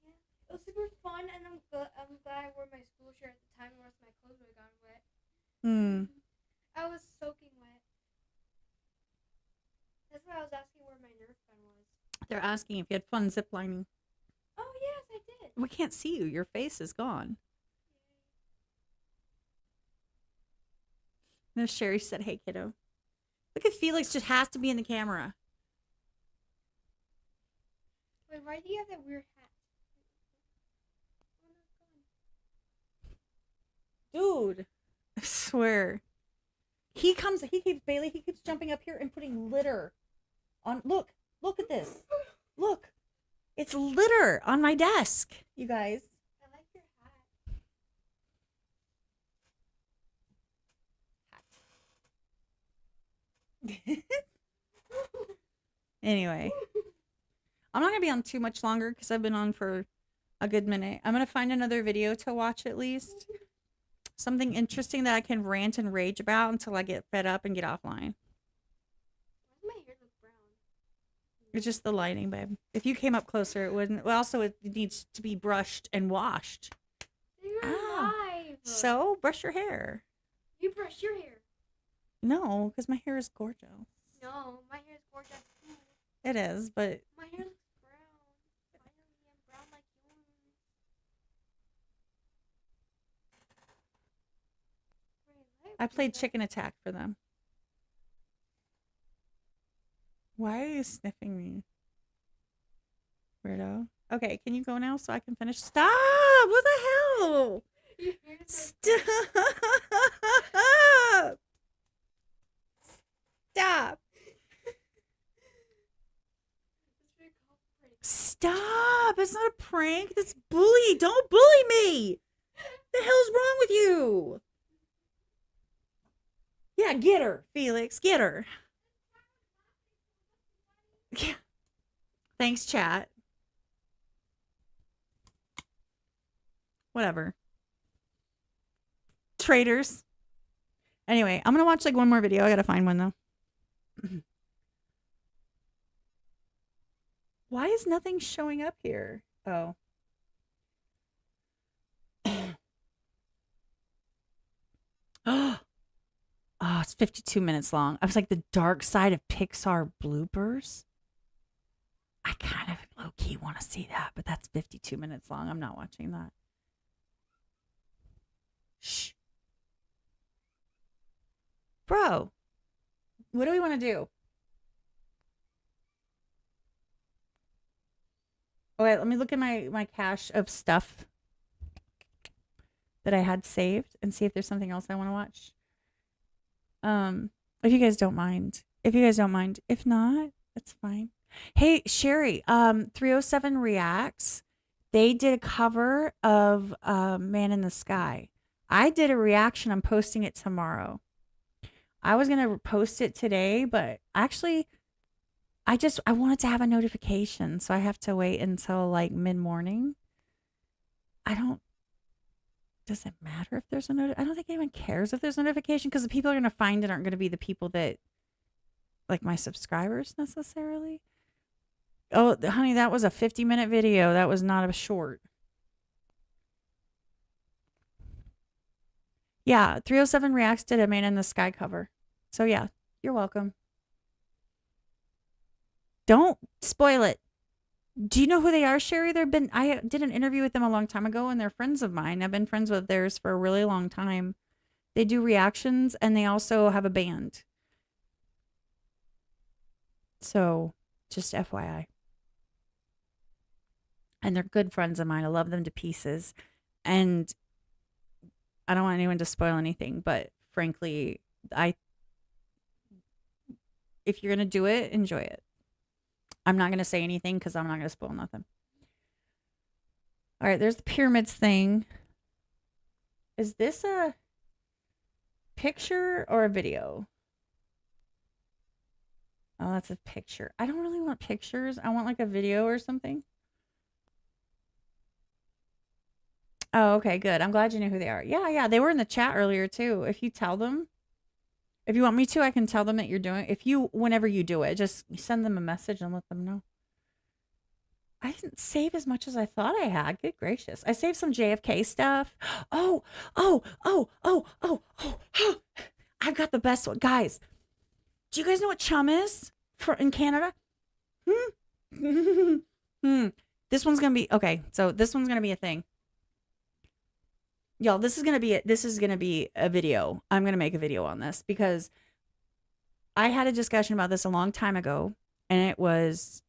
yeah, it was super fun, and I'm glad I wore my school shirt at the time, or else my clothes would have gone wet. I was soaking wet. That's why I was asking where my Nerf gun was. They're asking if you had fun ziplining. Oh yes, I did. We can't see you. Your face is gone. No, Sherry said, "Hey, kiddo." Look at Felix. Just has to be in the camera. Wait, why do you have that weird hat? Dude, I swear. He keeps jumping up here and putting litter on. Look at this. Look, it's litter on my desk, you guys. I like your hat. Anyway, I'm not going to be on too much longer because I've been on for a good minute. I'm going to find another video to watch at least. Something interesting that I can rant and rage about until I get fed up and get offline. Why does my hair look brown? It's just the lighting, babe. If you came up closer, it wouldn't. Well, also, it needs to be brushed and washed. You're live. So, brush your hair. You brush your hair. No, because my hair is gorgeous. No, my hair is gorgeous too. It is, but My hair looks brown. Finally, I'm brown like yours. I played Chicken Attack for them. Why are you sniffing me? Weirdo. Okay, can you go now so I can finish? Stop! What the hell? Stop! Stop! Stop! It's not a prank. That's bully. Don't bully me. The hell's wrong with you? Yeah, get her, Felix. Get her. Yeah. Thanks, chat. Whatever. Traitors. Anyway, I'm going to watch like one more video. I got to find one though. Why is nothing showing up here? Oh. Oh, it's 52 minutes long. I was like, the dark side of Pixar bloopers. I kind of low-key want to see that, but that's 52 minutes long. I'm not watching that. Shh. Bro, what do we want to do? Okay, let me look at my cache of stuff that I had saved and see if there's something else I want to watch. If you guys don't mind. If not, it's fine. Hey, Sherry, 307 Reacts. They did a cover of Man in the Sky. I did a reaction. I'm posting it tomorrow. I was going to post it today, but actually I wanted to have a notification, so I have to wait until like mid-morning. Does it matter if there's a I don't think anyone cares if there's a notification because the people are going to find it aren't going to be the people that like my subscribers necessarily. Oh, honey, that was a 50-minute video. That was not a short. Yeah, 307 Reacts did a Man in the Sky cover. So yeah, you're welcome. Don't spoil it. Do you know who they are, Sherry? I did an interview with them a long time ago, and they're friends of mine. I've been friends with theirs for a really long time. They do reactions, and they also have a band. So, just FYI. And they're good friends of mine. I love them to pieces. And I don't want anyone to spoil anything, but frankly, if you're going to do it, enjoy it. I'm not going to say anything because I'm not going to spoil nothing. All right, there's the pyramids thing. Is this a picture or a video? Oh, that's a picture. I don't really want pictures. I want like a video or something. Oh, okay, good. I'm glad you knew who they are. Yeah, they were in the chat earlier too. If you tell them, If you want me to, I can tell them that you're doing. Whenever you do it, just send them a message and let them know. I didn't save as much as I thought I had. Good gracious. I saved some JFK stuff. Oh. I've got the best one. Guys, do you guys know what chum is in Canada? This one's going to be, okay, so this one's going to be a thing. Y'all, this is going to be a video. I'm going to make a video on this because I had a discussion about this a long time ago, and it was,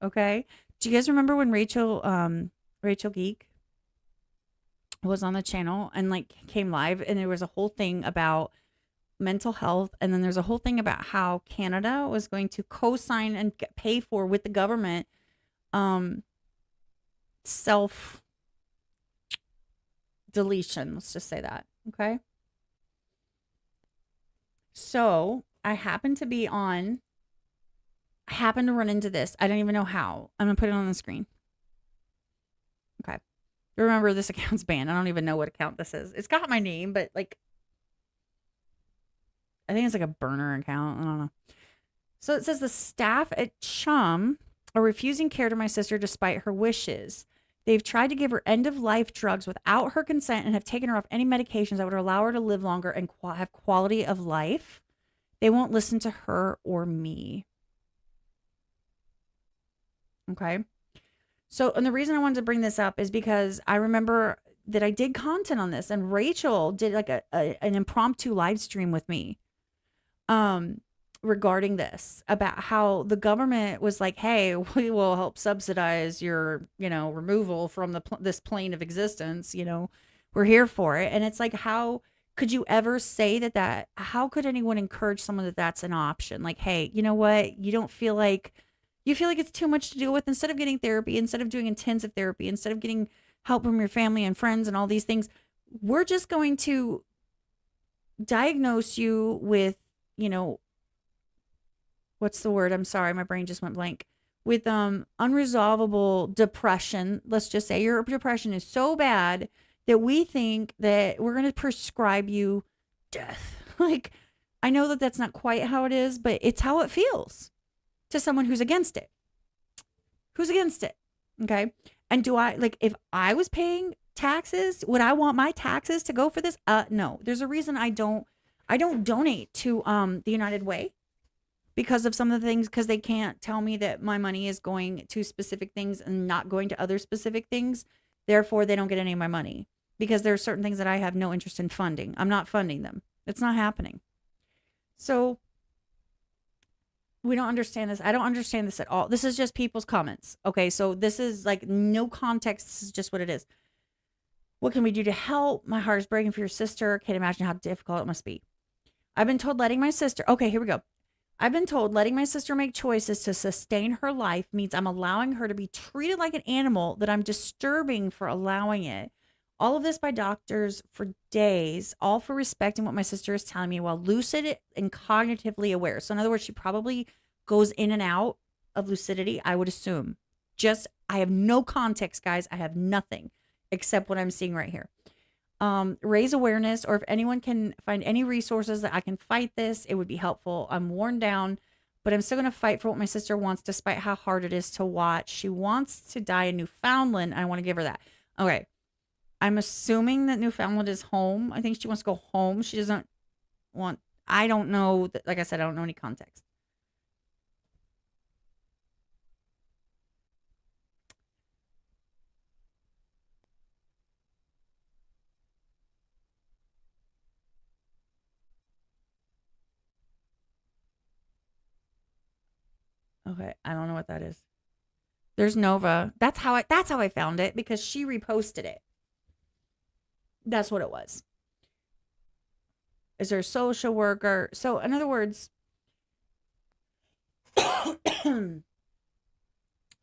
okay. Do you guys remember when Rachel Geek was on the channel and like came live, and there was a whole thing about mental health, and then there's a whole thing about how Canada was going to co-sign and pay for with the government self deletion, let's just say that. Okay, so I happened to run into this. I don't even know how. I'm gonna put it on the screen. Okay, remember, this account's banned. I don't even know what account this is. It's got my name, but like, I think it's like a burner account. I don't know. So it says the staff at Chum are refusing care to my sister despite her wishes. They've tried to give her end-of-life drugs without her consent and have taken her off any medications that would allow her to live longer and have quality of life. They won't listen to her or me. Okay. So, and the reason I wanted to bring this up is because I remember that I did content on this, and Rachel did like an impromptu live stream with me regarding this, about how the government was like, hey, we will help subsidize your, removal from this plane of existence. We're here for it. And it's like, how could you ever say that how could anyone encourage someone that's an option? Like, hey, you know what? You feel like it's too much to deal with. Instead of getting therapy, instead of doing intensive therapy, instead of getting help from your family and friends and all these things, we're just going to diagnose you with, what's the word? I'm sorry, my brain just went blank. With unresolvable depression. Let's just say your depression is so bad that we think that we're going to prescribe you death. Like, I know that that's not quite how it is, but it's how it feels to someone who's against it. Okay. And if I was paying taxes, would I want my taxes to go for this? No. There's a reason I don't donate to the United Way, because of some of the things, because they can't tell me that my money is going to specific things and not going to other specific things. Therefore, they don't get any of my money, because there are certain things that I have no interest in funding. I'm not funding them. It's not happening. So we don't understand this. I don't understand this at all. This is just people's comments. Okay, so this is like no context. This is just what it is. What can we do to help? My heart is breaking for your sister. Can't imagine how difficult it must be. I've been told letting my sister... Okay, here we go. I've been told letting my sister make choices to sustain her life means I'm allowing her to be treated like an animal, that I'm disturbing for allowing it. All of this by doctors for days, all for respecting what my sister is telling me while lucid and cognitively aware. So in other words, she probably goes in and out of lucidity, I would assume. I have no context, guys. I have nothing except what I'm seeing right here. Raise awareness, or if anyone can find any resources that I can fight this, it would be helpful. I'm worn down, but I'm still going to fight for what my sister wants, despite how hard it is to watch. She wants to die in Newfoundland. I want to give her that. Okay. I'm assuming that Newfoundland is home. I think she wants to go home. She doesn't want, I don't know. Like I said, I don't know any context. Okay, I don't know what that is. There's Nova. That's how I found it, because she reposted it. That's what it was. Is there a social worker? So in other words,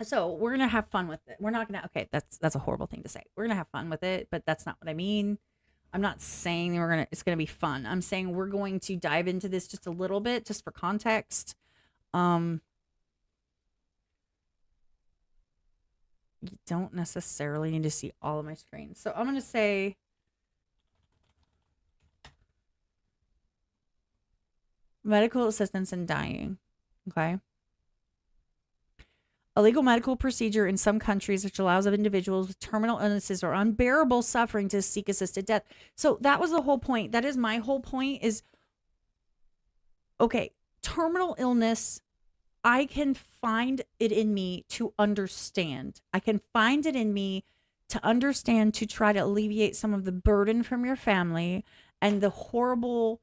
so we're gonna have fun with it. We're not gonna. Okay, that's a horrible thing to say. We're gonna have fun with it, but that's not what I mean. I'm not saying it's gonna be fun. I'm saying we're going to dive into this just a little bit, just for context. You don't necessarily need to see all of my screen. So I'm going to say, medical assistance in dying. Okay. A legal medical procedure in some countries which allows of individuals with terminal illnesses or unbearable suffering to seek assisted death. So that was the whole point. That is my whole point is, okay, terminal illness, I can find it in me to understand. I can find it in me to understand, to try to alleviate some of the burden from your family and the horrible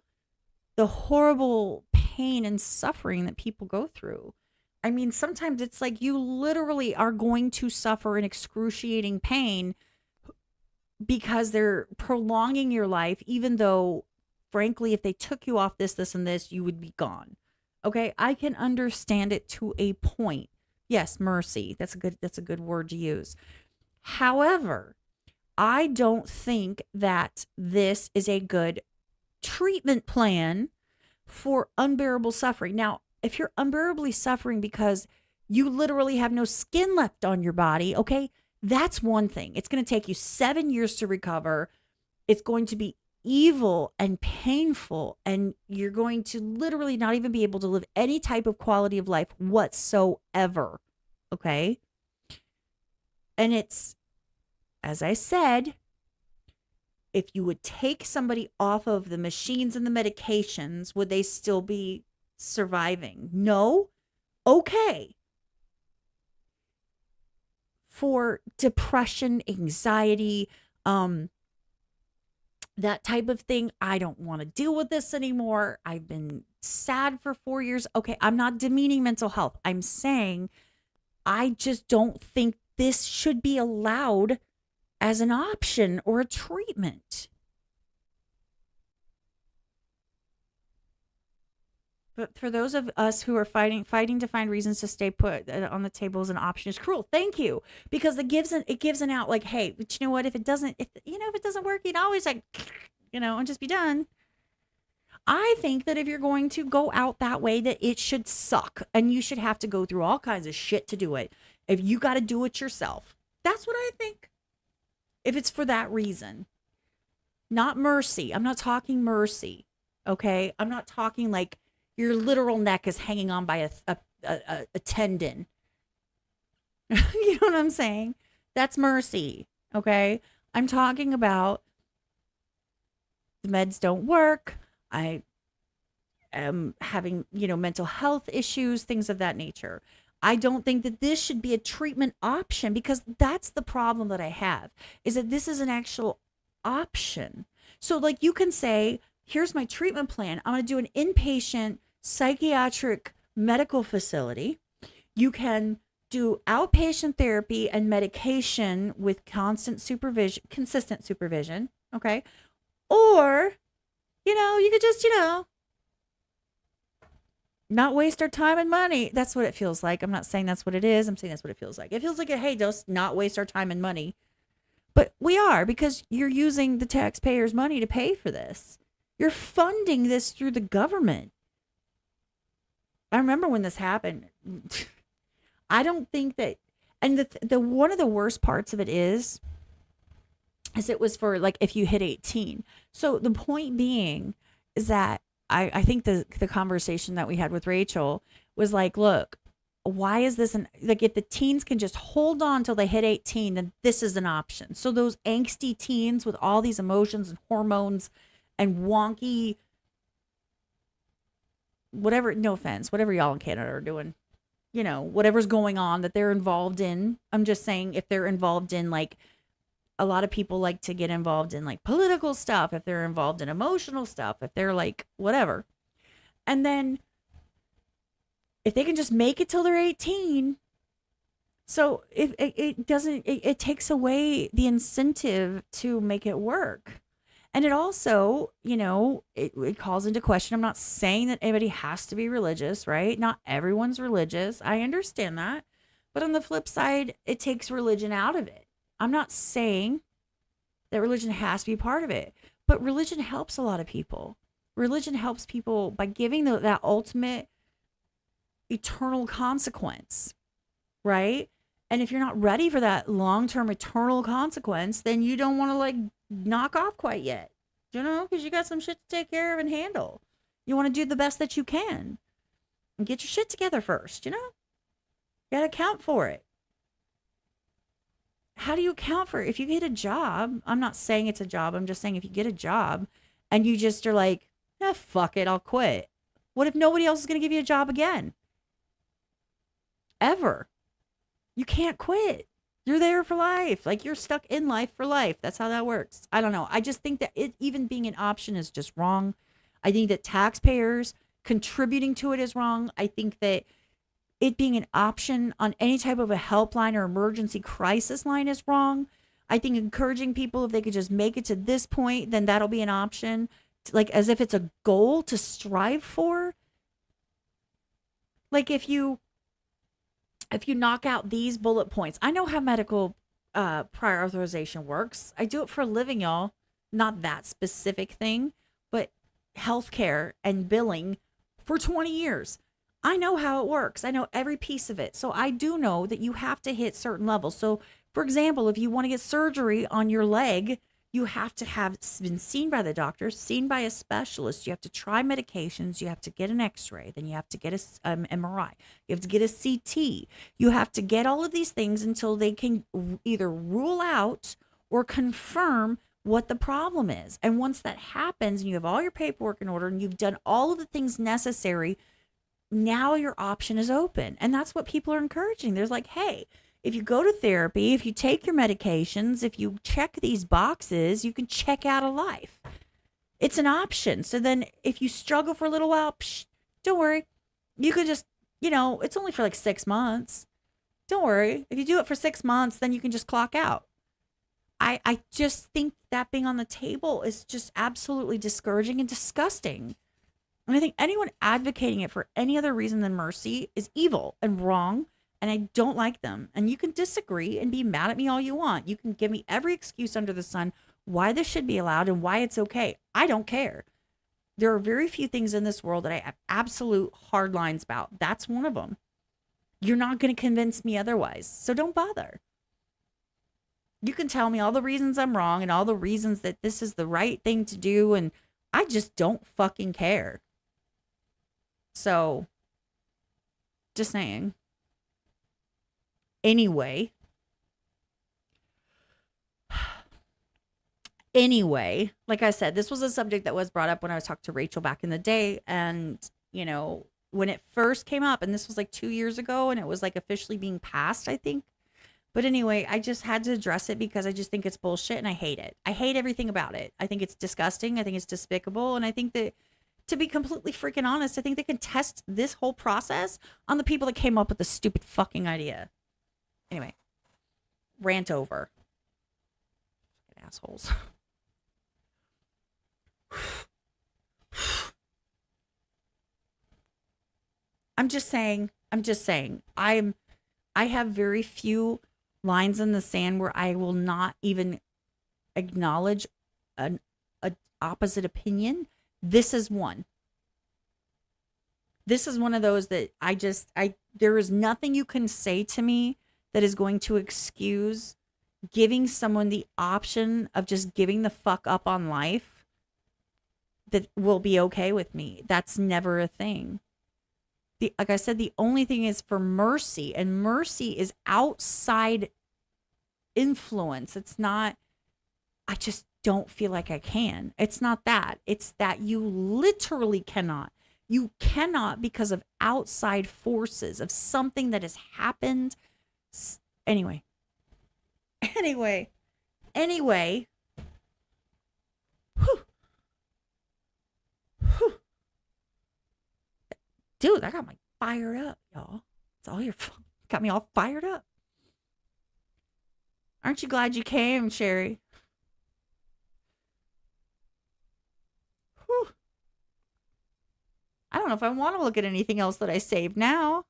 pain and suffering that people go through. I mean, sometimes it's like you literally are going to suffer an excruciating pain because they're prolonging your life, even though, frankly, if they took you off this, and this, you would be gone. Okay, I can understand it to a point. Yes, mercy. That's a good word to use. However, I don't think that this is a good treatment plan for unbearable suffering. Now, if you're unbearably suffering because you literally have no skin left on your body, okay, that's one thing. It's going to take you 7 years to recover. It's going to be evil and painful, and you're going to literally not even be able to live any type of quality of life whatsoever, okay? And it's, as I said, if you would take somebody off of the machines and the medications, would they still be surviving? No? Okay. For depression, anxiety, that type of thing, I don't want to deal with this anymore. I've been sad for 4 years. Okay, I'm not demeaning mental health. I'm saying I just don't think this should be allowed as an option or a treatment. But for those of us who are fighting to find reasons to stay put on the table as an option is cruel. Thank you, because it gives an out. Like, hey, but you know what? If it doesn't work, you'd always and just be done. I think that if you're going to go out that way, that it should suck, and you should have to go through all kinds of shit to do it. If you got to do it yourself, that's what I think. If it's for that reason, not mercy. I'm not talking mercy. Okay, I'm not talking like your literal neck is hanging on by a tendon. You know what I'm saying? That's mercy. Okay. I'm talking about the meds don't work. I am having, mental health issues, things of that nature. I don't think that this should be a treatment option, because that's the problem that I have, is that this is an actual option. So like you can say, here's my treatment plan. I'm going to do an inpatient psychiatric medical facility. You can do outpatient therapy and medication with consistent supervision. Okay. Or, you could just, not waste our time and money. That's what it feels like. I'm not saying that's what it is. I'm saying that's what it feels like. It feels like, hey, just not waste our time and money. But we are, because you're using the taxpayers' money to pay for this. You're funding this through the government. I remember when this happened. I don't think that, and the one of the worst parts of it is it was for like if you hit 18. So the point being is that I think the conversation that we had with Rachel was like, look, why is this like, if the teens can just hold on till they hit 18, then this is an option. So those angsty teens with all these emotions and hormones and wonky, whatever, no offense, whatever y'all in Canada are doing, whatever's going on that they're involved in. I'm just saying, if they're involved in, like, a lot of people like to get involved in like political stuff, if they're involved in emotional stuff, if they're like whatever. And then if they can just make it till they're 18. So if it takes away the incentive to make it work. And it also, it calls into question. I'm not saying that anybody has to be religious, right? Not everyone's religious. I understand that. But on the flip side, it takes religion out of it. I'm not saying that religion has to be part of it, but religion helps a lot of people. Religion helps people by giving that ultimate eternal consequence, right? And if you're not ready for that long-term eternal consequence, then you don't want to like knock off quite yet, because you got some shit to take care of and handle, You want to do the best that you can and get your shit together first, you know? You got to account for it. How do you account for it? If you get a job, I'm not saying it's a job. I'm just saying if you get a job and you just are like, fuck it, I'll quit. What if nobody else is going to give you a job again? Ever. You can't quit. You're there for life. Like, you're stuck in life for life. That's how that works. I don't know. I just think that it even being an option is just wrong. I think that taxpayers contributing to it is wrong. I think that it being an option on any type of a helpline or emergency crisis line is wrong. I think encouraging people, if they could just make it to this point, then that'll be an option. Like, as if it's a goal to strive for. Like, if you knock out these bullet points, I know how medical prior authorization works. I do it for a living, y'all. Not that specific thing, but healthcare and billing for 20 years. I know how it works. I know every piece of it. So I do know that you have to hit certain levels. So, for example, if you want to get surgery on your leg, you have to have been seen by the doctor, seen by a specialist. You have to try medications. You have to get an x-ray. Then you have to get an MRI. You have to get a CT. You have to get all of these things until they can either rule out or confirm what the problem is. And once that happens and you have all your paperwork in order and you've done all of the things necessary, now your option is open. And that's what people are encouraging. There's like, hey, if you go to therapy, if you take your medications, if you check these boxes, you can check out of life. It's an option. So then if you struggle for a little while, don't worry. You could just, it's only for like 6 months. Don't worry. If you do it for 6 months, then you can just clock out. I just think that being on the table is just absolutely discouraging and disgusting. And I think anyone advocating it for any other reason than mercy is evil and wrong. And I don't like them. And you can disagree and be mad at me all you want. You can give me every excuse under the sun why this should be allowed and why it's okay. I don't care. There are very few things in this world that I have absolute hard lines about. That's one of them. You're not going to convince me otherwise. So don't bother. You can tell me all the reasons I'm wrong and all the reasons that this is the right thing to do. And I just don't fucking care. So, just saying. Anyway, like I said, this was a subject that was brought up when I was talking to Rachel back in the day. And, when it first came up, and this was like 2 years ago, and it was like officially being passed, I think. But anyway, I just had to address it because I just think it's bullshit and I hate it. I hate everything about it. I think it's disgusting. I think it's despicable. And I think that, to be completely freaking honest, I think they can test this whole process on the people that came up with the stupid fucking idea. Anyway, rant over. Assholes. I'm just saying. I have very few lines in the sand where I will not even acknowledge an opposite opinion. This is one. This is one of those that there is nothing you can say to me that is going to excuse giving someone the option of just giving the fuck up on life that will be okay with me. That's never a thing. Like I said, the only thing is for mercy, and mercy is outside influence. It's not, I just don't feel like I can. It's not that. It's that you literally cannot. You cannot because of outside forces, of something that has happened. Anyway. Whew. Dude, that got me fired up, y'all. It's all your fault. Got me all fired up. Aren't you glad you came, Sherry? Whew. I don't know if I want to look at anything else that I saved now.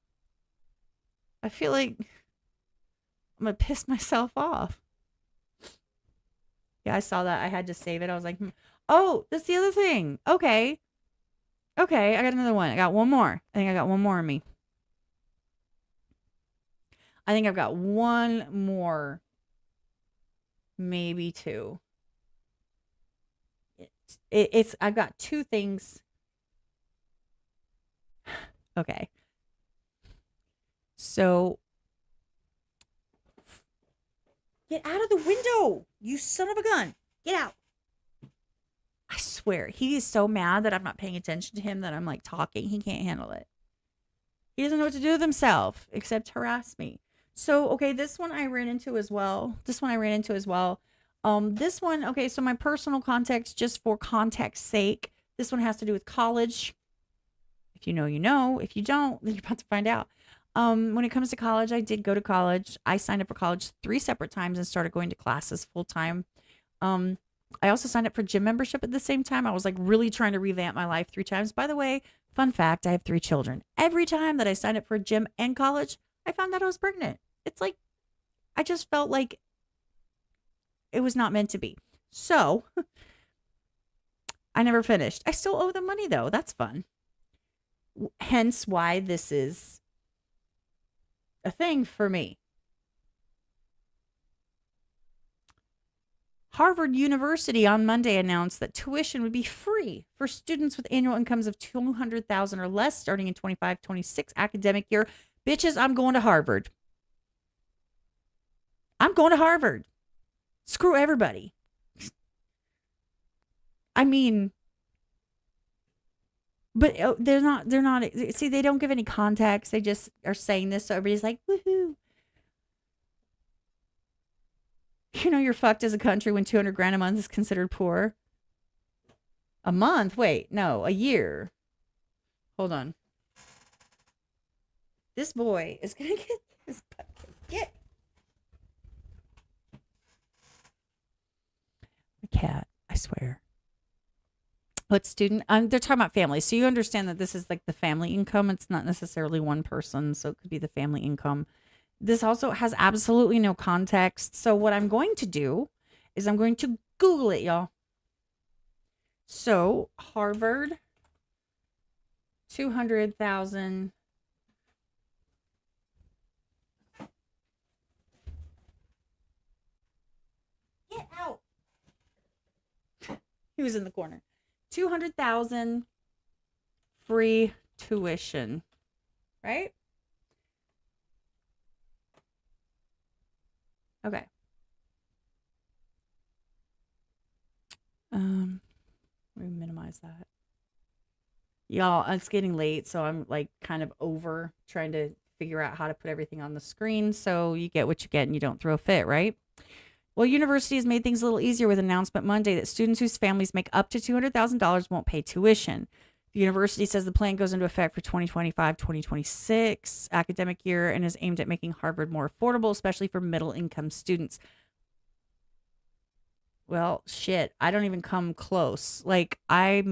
I feel like I'm going to piss myself off. Yeah, I saw that. I had to save it. I was like, oh, that's the other thing. Okay, I got another one. I got one more. I think I got one more in me. I think I've got one more. Maybe two. I've got two things Okay. So get out of the window, you son of a gun. Get out. I swear, he is so mad that I'm not paying attention to him, that I'm like talking. He can't handle it. He doesn't know what to do with himself except harass me. So, okay, this one I ran into as well. This one, okay, so my personal context, just for context's sake, this one has to do with college. If you know, you know. If you don't, then you're about to find out. When it comes to college, I did go to college. I signed up for college 3 separate times and started going to classes full time. I also signed up for gym membership at the same time. I was like really trying to revamp my life 3 times. By the way, fun fact, I have 3 children. Every time that I signed up for gym and college, I found out I was pregnant. It's like, I just felt like it was not meant to be. So I never finished. I still owe them money though. That's fun. Hence why this is a thing for me. Harvard University on Monday announced that tuition would be free for students with annual incomes of $200,000 or less starting in 25-26 academic year. Bitches, I'm going to Harvard. I'm going to Harvard. Screw everybody. I mean, but they're not, see, they don't give any context. They just are saying this. So everybody's like, woohoo. You know, you're fucked as a country when 200 grand a month is considered poor. A month? Wait, no, a year. Hold on. This boy is going to get his get. My cat, I swear. What student? They're talking about family. So you understand that this is like the family income. It's not necessarily one person. So it could be the family income. This also has absolutely no context. So what I'm going to do is I'm going to Google it, y'all. So Harvard, 200,000. Get out. He was in the corner. 200,000 free tuition, right? Okay. Let me minimize that. Y'all, it's getting late, so I'm like kind of over trying to figure out how to put everything on the screen so you get what you get and you don't throw a fit, right? Well, university has made things a little easier with an announcement Monday that students whose families make up to $200,000 won't pay tuition. The university says the plan goes into effect for 2025-2026 academic year and is aimed at making Harvard more affordable, especially for middle-income students. Well, shit, I don't even come close. Like, I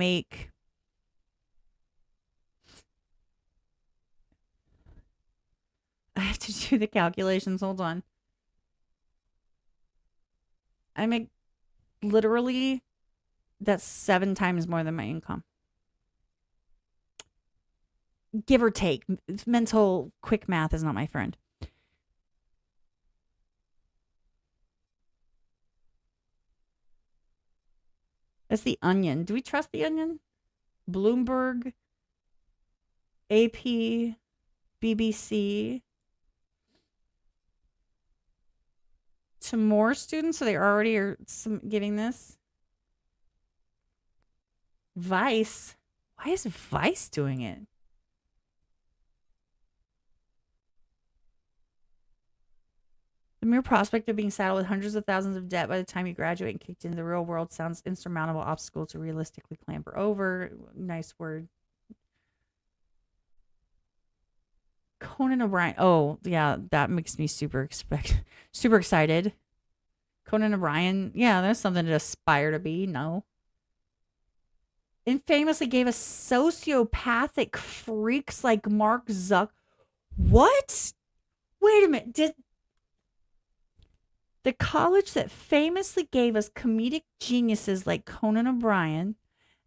have to do the calculations. Hold on. I make literally, that's 7 times more than my income. Give or take. Mental quick math is not my friend. That's the Onion. Do we trust the Onion? Bloomberg, AP, BBC. To more students, so they already are giving this. Vice. Why is Vice doing it? The mere prospect of being saddled with hundreds of thousands of debt by the time you graduate and kicked into the real world sounds insurmountable obstacle to realistically clamber over. Nice word. Conan O'Brien. Oh, yeah, that makes me super excited. Conan O'Brien. Yeah, there's something to aspire to be. No. And famously gave us sociopathic freaks like Mark Zuck. What? Wait a minute. The college that famously gave us comedic geniuses like Conan O'Brien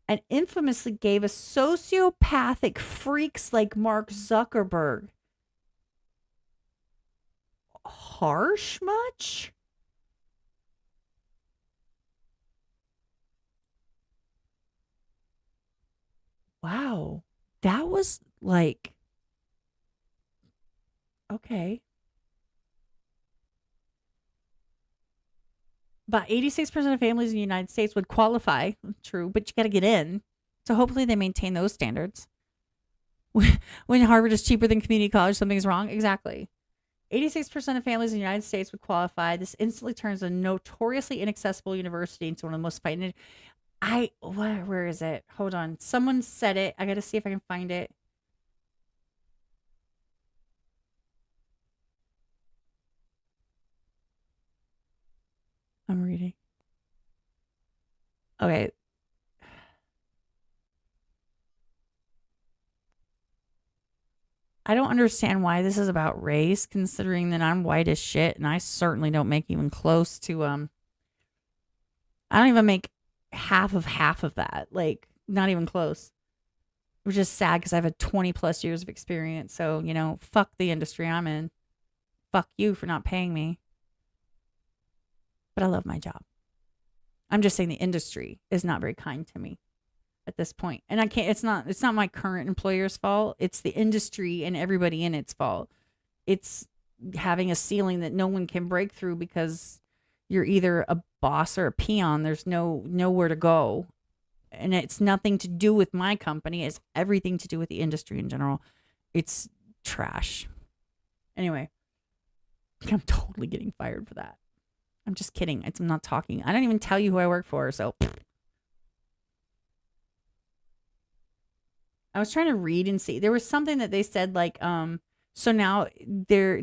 and infamously gave us sociopathic freaks like Mark Zuckerberg. Harsh much? Wow. That was like Okay. But 86% of families in the United States would qualify. True, but you got to get in. So hopefully they maintain those standards. When Harvard is cheaper than community college, something's wrong. Exactly. 86% of families in the United States would qualify. This instantly turns a notoriously inaccessible university into one of the most fighting. Where is it? Hold on. Someone said it. I got to see if I can find it. I'm reading. Okay. I don't understand why this is about race, considering that I'm white as shit, and I certainly don't make even close to I don't even make half of that. Like, not even close. Which is sad because I've had 20 plus years of experience. So, fuck the industry I'm in. Fuck you for not paying me. But I love my job. I'm just saying the industry is not very kind to me at this point. And I can't, it's not my current employer's fault. It's the industry and everybody in its fault. It's having a ceiling that no one can break through because you're either a boss or a peon. There's nowhere to go. And it's nothing to do with my company. It's everything to do with the industry in general. It's trash. Anyway, I'm totally getting fired for that. I'm just kidding. I'm not talking. I don't even tell you who I work for. So I was trying to read and see. There was something that they said like, so now you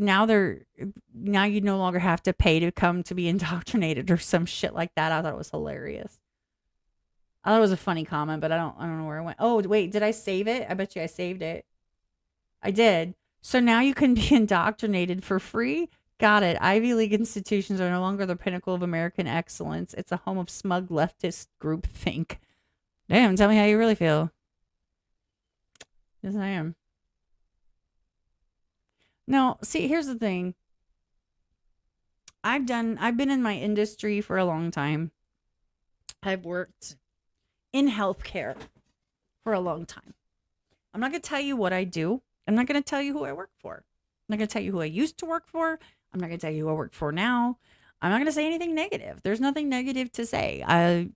no longer have to pay to come to be indoctrinated or some shit like that. I thought it was hilarious. I thought it was a funny comment, but I don't know where it went. Oh, wait, did I save it? I bet you I saved it. I did. So now you can be indoctrinated for free? Got it. Ivy League institutions are no longer the pinnacle of American excellence. It's a home of smug leftist groupthink. Damn, tell me how you really feel. Yes, I am. No, see, here's the thing. I've been in my industry for a long time. I've worked in healthcare for a long time. I'm not going to tell you what I do. I'm not going to tell you who I work for. I'm not going to tell you who I used to work for. I'm not going to tell you who I work for now. I'm not going to say anything negative. There's nothing negative to say. I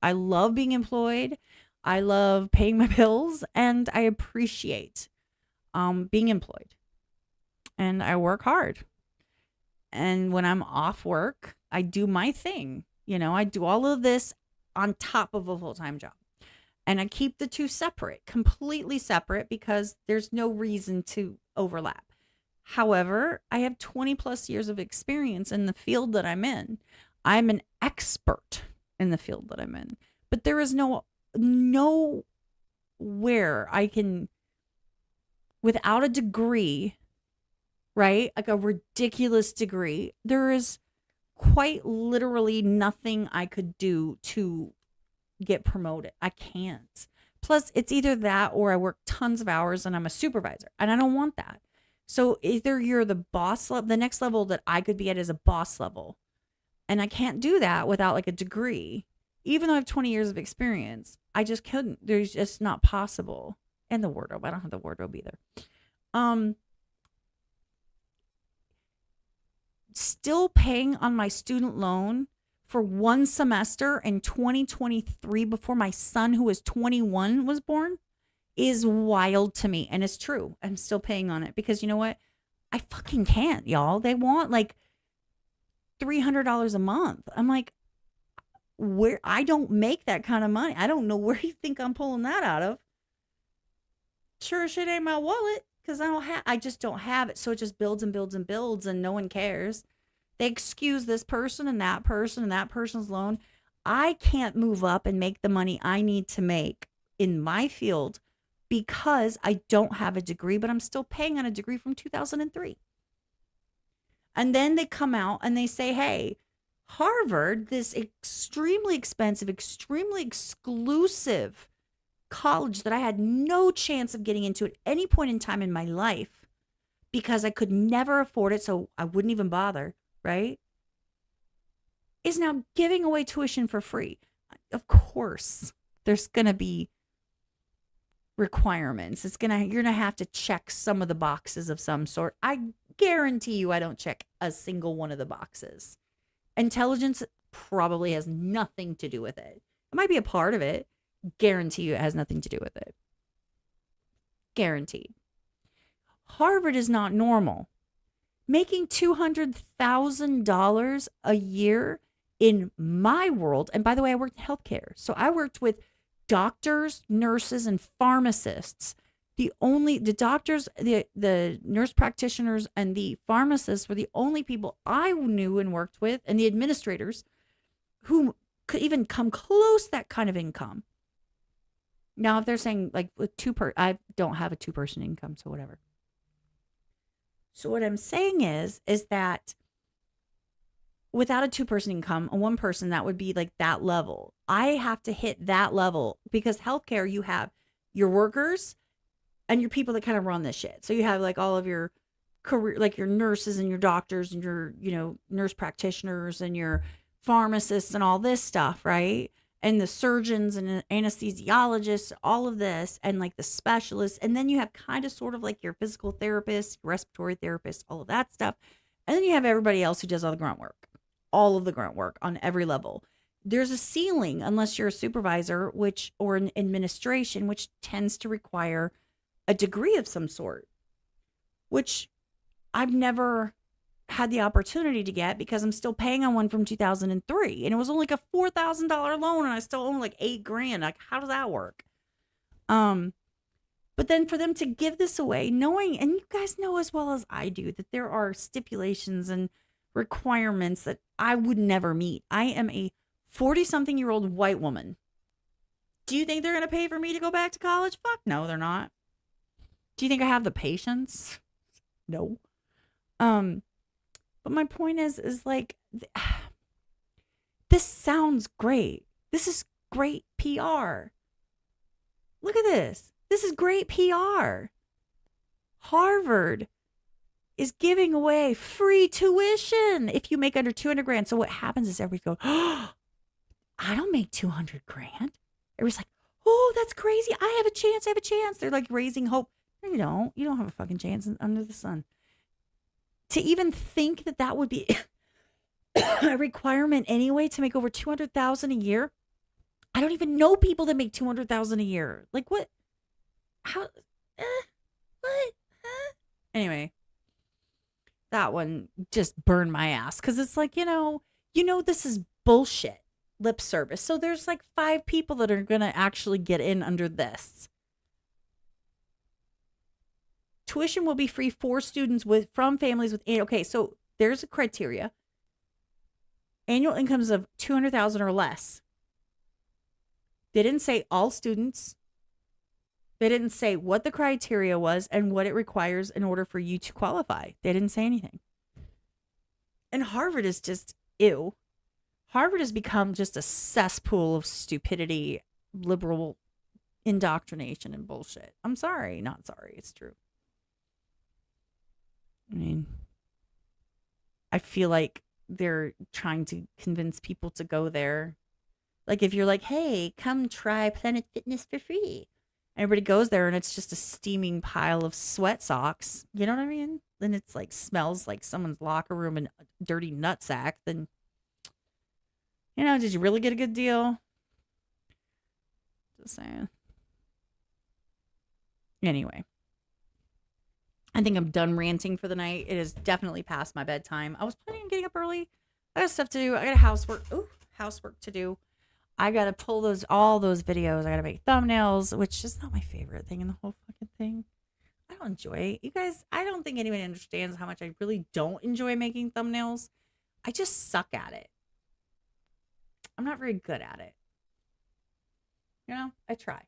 love being employed. I love paying my bills, and I appreciate being employed. And I work hard. And when I'm off work, I do my thing. I do all of this on top of a full-time job. And I keep the two separate, completely separate, because there's no reason to overlap. However, I have 20 plus years of experience in the field that I'm in. I'm an expert in the field that I'm in. But there is nowhere I can, without a degree, right? Like a ridiculous degree, there is quite literally nothing I could do to get promoted. I can't. Plus, it's either that or I work tons of hours and I'm a supervisor, and I don't want that. So either you're the boss level, the next level that I could be at is a boss level, and I can't do that without like a degree. Even though I have 20 years of experience, I just couldn't. There's just not possible. And the wardrobe, I don't have the wardrobe either. Still paying on my student loan for one semester in 2023 before my son, who was 21, was born is wild to me. And it's true. I'm still paying on it because you know what? I fucking can't, y'all. They want like $300 a month. I'm like, where? I don't make that kind of money. I don't know where you think I'm pulling that out of. Sure shit ain't my wallet because I just don't have it. So it just builds and builds and builds and no one cares. They excuse this person and that person's loan. I can't move up and make the money I need to make in my field because I don't have a degree, but I'm still paying on a degree from 2003. And then they come out and they say, hey, Harvard, this extremely expensive, extremely exclusive college that I had no chance of getting into at any point in time in my life because I could never afford it, so I wouldn't even bother, right? Is now giving away tuition for free. Of course, there's going to be requirements. You're gonna have to check some of the boxes of some sort. I guarantee you I don't check a single one of the boxes. Intelligence probably has nothing to do with it. It might be a part of it. Guarantee you it has nothing to do with it. Guaranteed. Harvard is not normal. Making $200,000 a year in my world, and by the way, I worked in healthcare. So I worked with doctors, nurses, and pharmacists. The doctors, the nurse practitioners, and the pharmacists were the only people I knew and worked with, and the administrators who could even come close to that kind of income. Now, if they're saying like with I don't have a 2-person income, so whatever. So what I'm saying is that without a 2-person income, a 1-person, that would be like that level. I have to hit that level because healthcare, you have your workers and your people that kind of run this shit. So you have like all of your career, like your nurses and your doctors and your, nurse practitioners and your pharmacists and all this stuff, right? And the surgeons and anesthesiologists, all of this, and like the specialists. And then you have kind of sort of like your physical therapist, respiratory therapist, all of that stuff. And then you have everybody else who does all the grunt work, all of the grunt work on every level. There's a ceiling unless you're a supervisor, or an administration, which tends to require a degree of some sort, which I've never had the opportunity to get because I'm still paying on one from 2003, and it was only like a $4,000 loan, and I still own like $8,000. Like, how does that work? But then for them to give this away, knowing, and you guys know as well as I do, that there are stipulations and requirements that I would never meet. I am a 40-something-year-old white woman. Do you think they're going to pay for me to go back to college? Fuck no, they're not. Do you think I have the patience? No. But my point is like, this sounds great. This is great PR. Look at this. This is great PR. Harvard is giving away free tuition if you make under 200 grand. So what happens is everybody goes, oh, I don't make 200 grand. Everybody's like, oh, that's crazy. I have a chance. I have a chance. They're like raising hope. No, you don't. You don't have a fucking chance under the sun. To even think that would be a requirement anyway to make over 200,000 a year. I don't even know people that make 200,000 a year. Like what? How? What? Anyway, that one just burned my ass because it's like, this is bullshit lip service. So there's like 5 people that are going to actually get in under this. Tuition will be free for students from families with okay, so there's a criteria. Annual incomes of 200,000 or less. They didn't say all students. They didn't say what the criteria was and what it requires in order for you to qualify. They didn't say anything. And Harvard is just ew. Harvard has become just a cesspool of stupidity, liberal indoctrination, and bullshit. I'm sorry, not sorry. It's true. I mean, I feel like they're trying to convince people to go there. Like if you're like, hey, come try Planet Fitness for free. Everybody goes there and it's just a steaming pile of sweat socks. You know what I mean? Then it's like smells like someone's locker room and a dirty nutsack. Then, did you really get a good deal? Just saying. Anyway. I think I'm done ranting for the night. It is definitely past my bedtime. I was planning on getting up early. I got stuff to do. I got housework to do. I got to pull all those videos. I got to make thumbnails, which is not my favorite thing in the whole fucking thing. I don't enjoy it. You guys, I don't think anyone understands how much I really don't enjoy making thumbnails. I just suck at it. I'm not very good at it. I try.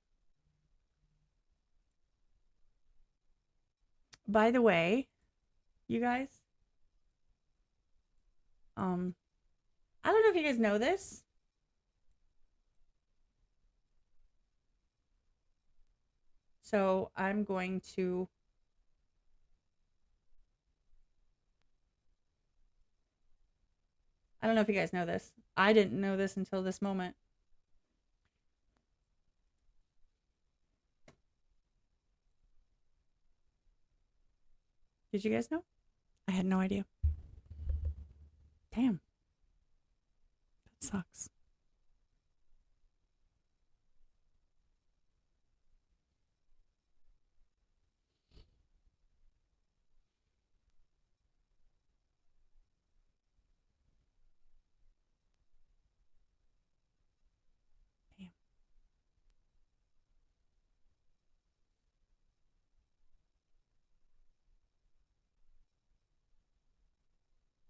By the way, you guys, I don't know if you guys know this. So I'm going to I don't know if you guys know this. I didn't know this until this moment. Did you guys know? I had no idea. Damn. That sucks.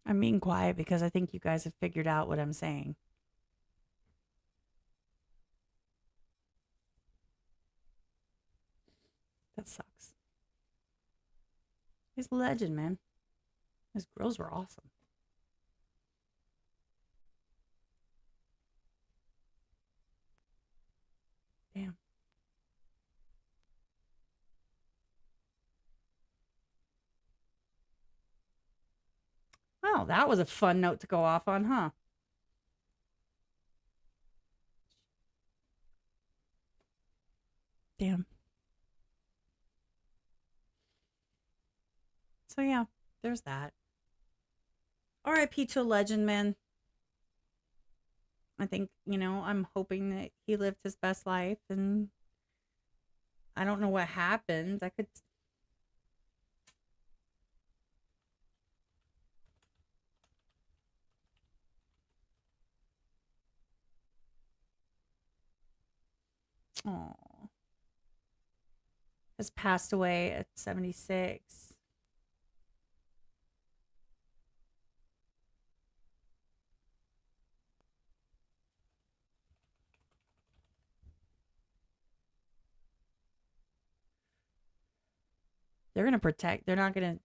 I'm being quiet because I think you guys have figured out what I'm saying. That sucks. He's a legend, man. His grills were awesome. Damn. Well, that was a fun note to go off on, huh? Damn. So yeah, there's that. R.I.P. to a legend, man. I think, I'm hoping that he lived his best life, and I don't know what happened. I could... Oh, has passed away at 76. They're gonna protect. They're not gonna.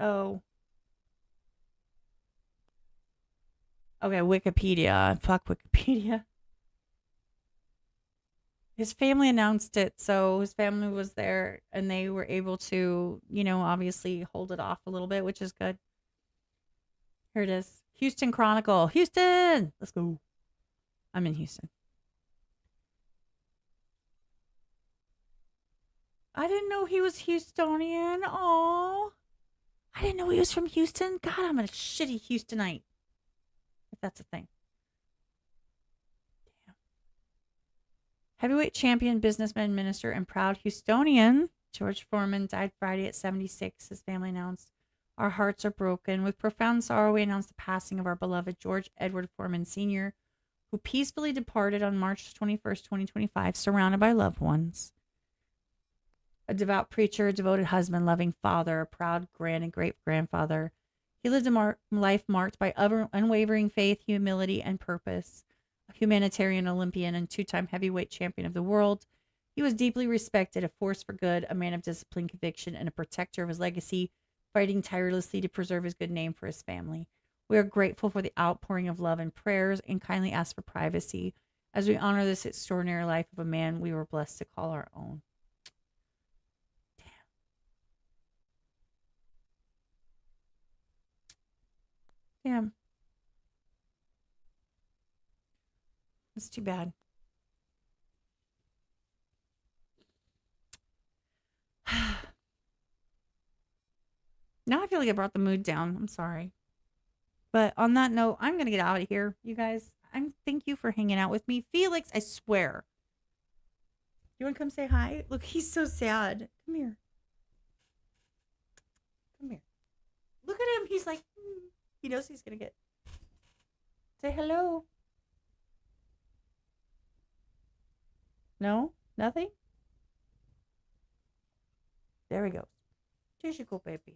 Oh. Okay, Wikipedia. Fuck Wikipedia. His family announced it, so his family was there, and they were able to, obviously hold it off a little bit, which is good. Here it is. Houston Chronicle. Houston! Let's go. I'm in Houston. I didn't know he was Houstonian. Aw. I didn't know he was from Houston. God, I'm a shitty Houstonite. If that's a thing. Heavyweight champion, businessman, minister, and proud Houstonian, George Foreman died Friday at 76. His family announced, "Our hearts are broken. With profound sorrow, we announce the passing of our beloved George Edward Foreman Sr., who peacefully departed on March 21st, 2025, surrounded by loved ones. A devout preacher, a devoted husband, loving father, a proud grand and great-grandfather. He lived a life marked by unwavering faith, humility, and purpose. A humanitarian, Olympian, and two-time heavyweight champion of the world, he was deeply respected, a force for good, a man of discipline, conviction, and a protector of his legacy, fighting tirelessly to preserve his good name for his family. We are grateful for the outpouring of love and prayers and kindly ask for privacy as we honor this extraordinary life of a man we were blessed to call our own." Damn. It's too bad. Now I feel like I brought the mood down. I'm sorry. But on that note, I'm going to get out of here, you guys. Thank you for hanging out with me. Felix, I swear. You want to come say hi? Look, he's so sad. Come here. Come here. Look at him. He's like, he knows he's going to get. Say hello. No? Nothing? There we go. There you go, baby.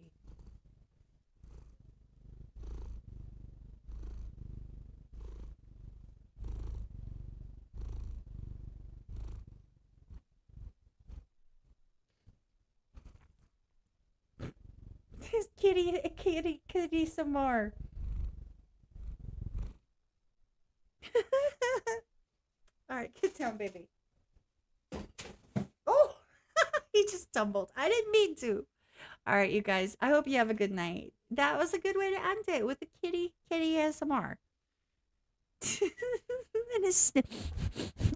This kitty some more. All right, get down, baby. Oh, he just tumbled. I didn't mean to. All right, you guys. I hope you have a good night. That was a good way to end it with the kitty ASMR. And his sniff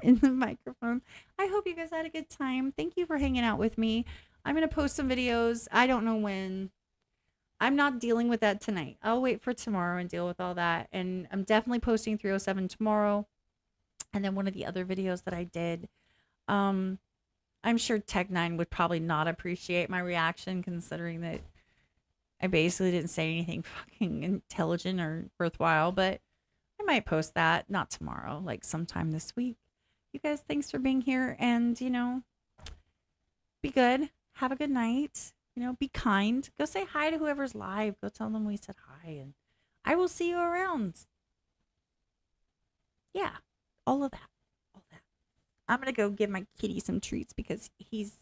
in the microphone. I hope you guys had a good time. Thank you for hanging out with me. I'm going to post some videos. I don't know when. I'm not dealing with that tonight. I'll wait for tomorrow and deal with all that. And I'm definitely posting 307 tomorrow. And then one of the other videos that I did, I'm sure Tech9 would probably not appreciate my reaction, considering that I basically didn't say anything fucking intelligent or worthwhile, but I might post that, not tomorrow, like sometime this week. You guys, thanks for being here, and, you know, be good. Have a good night. You know, be kind. Go say hi to whoever's live. Go tell them we said hi, and I will see you around. Yeah, all of that. All that. I'm going to go give my kitty some treats because he's,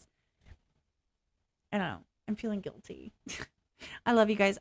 I don't know, I'm feeling guilty. I love you guys.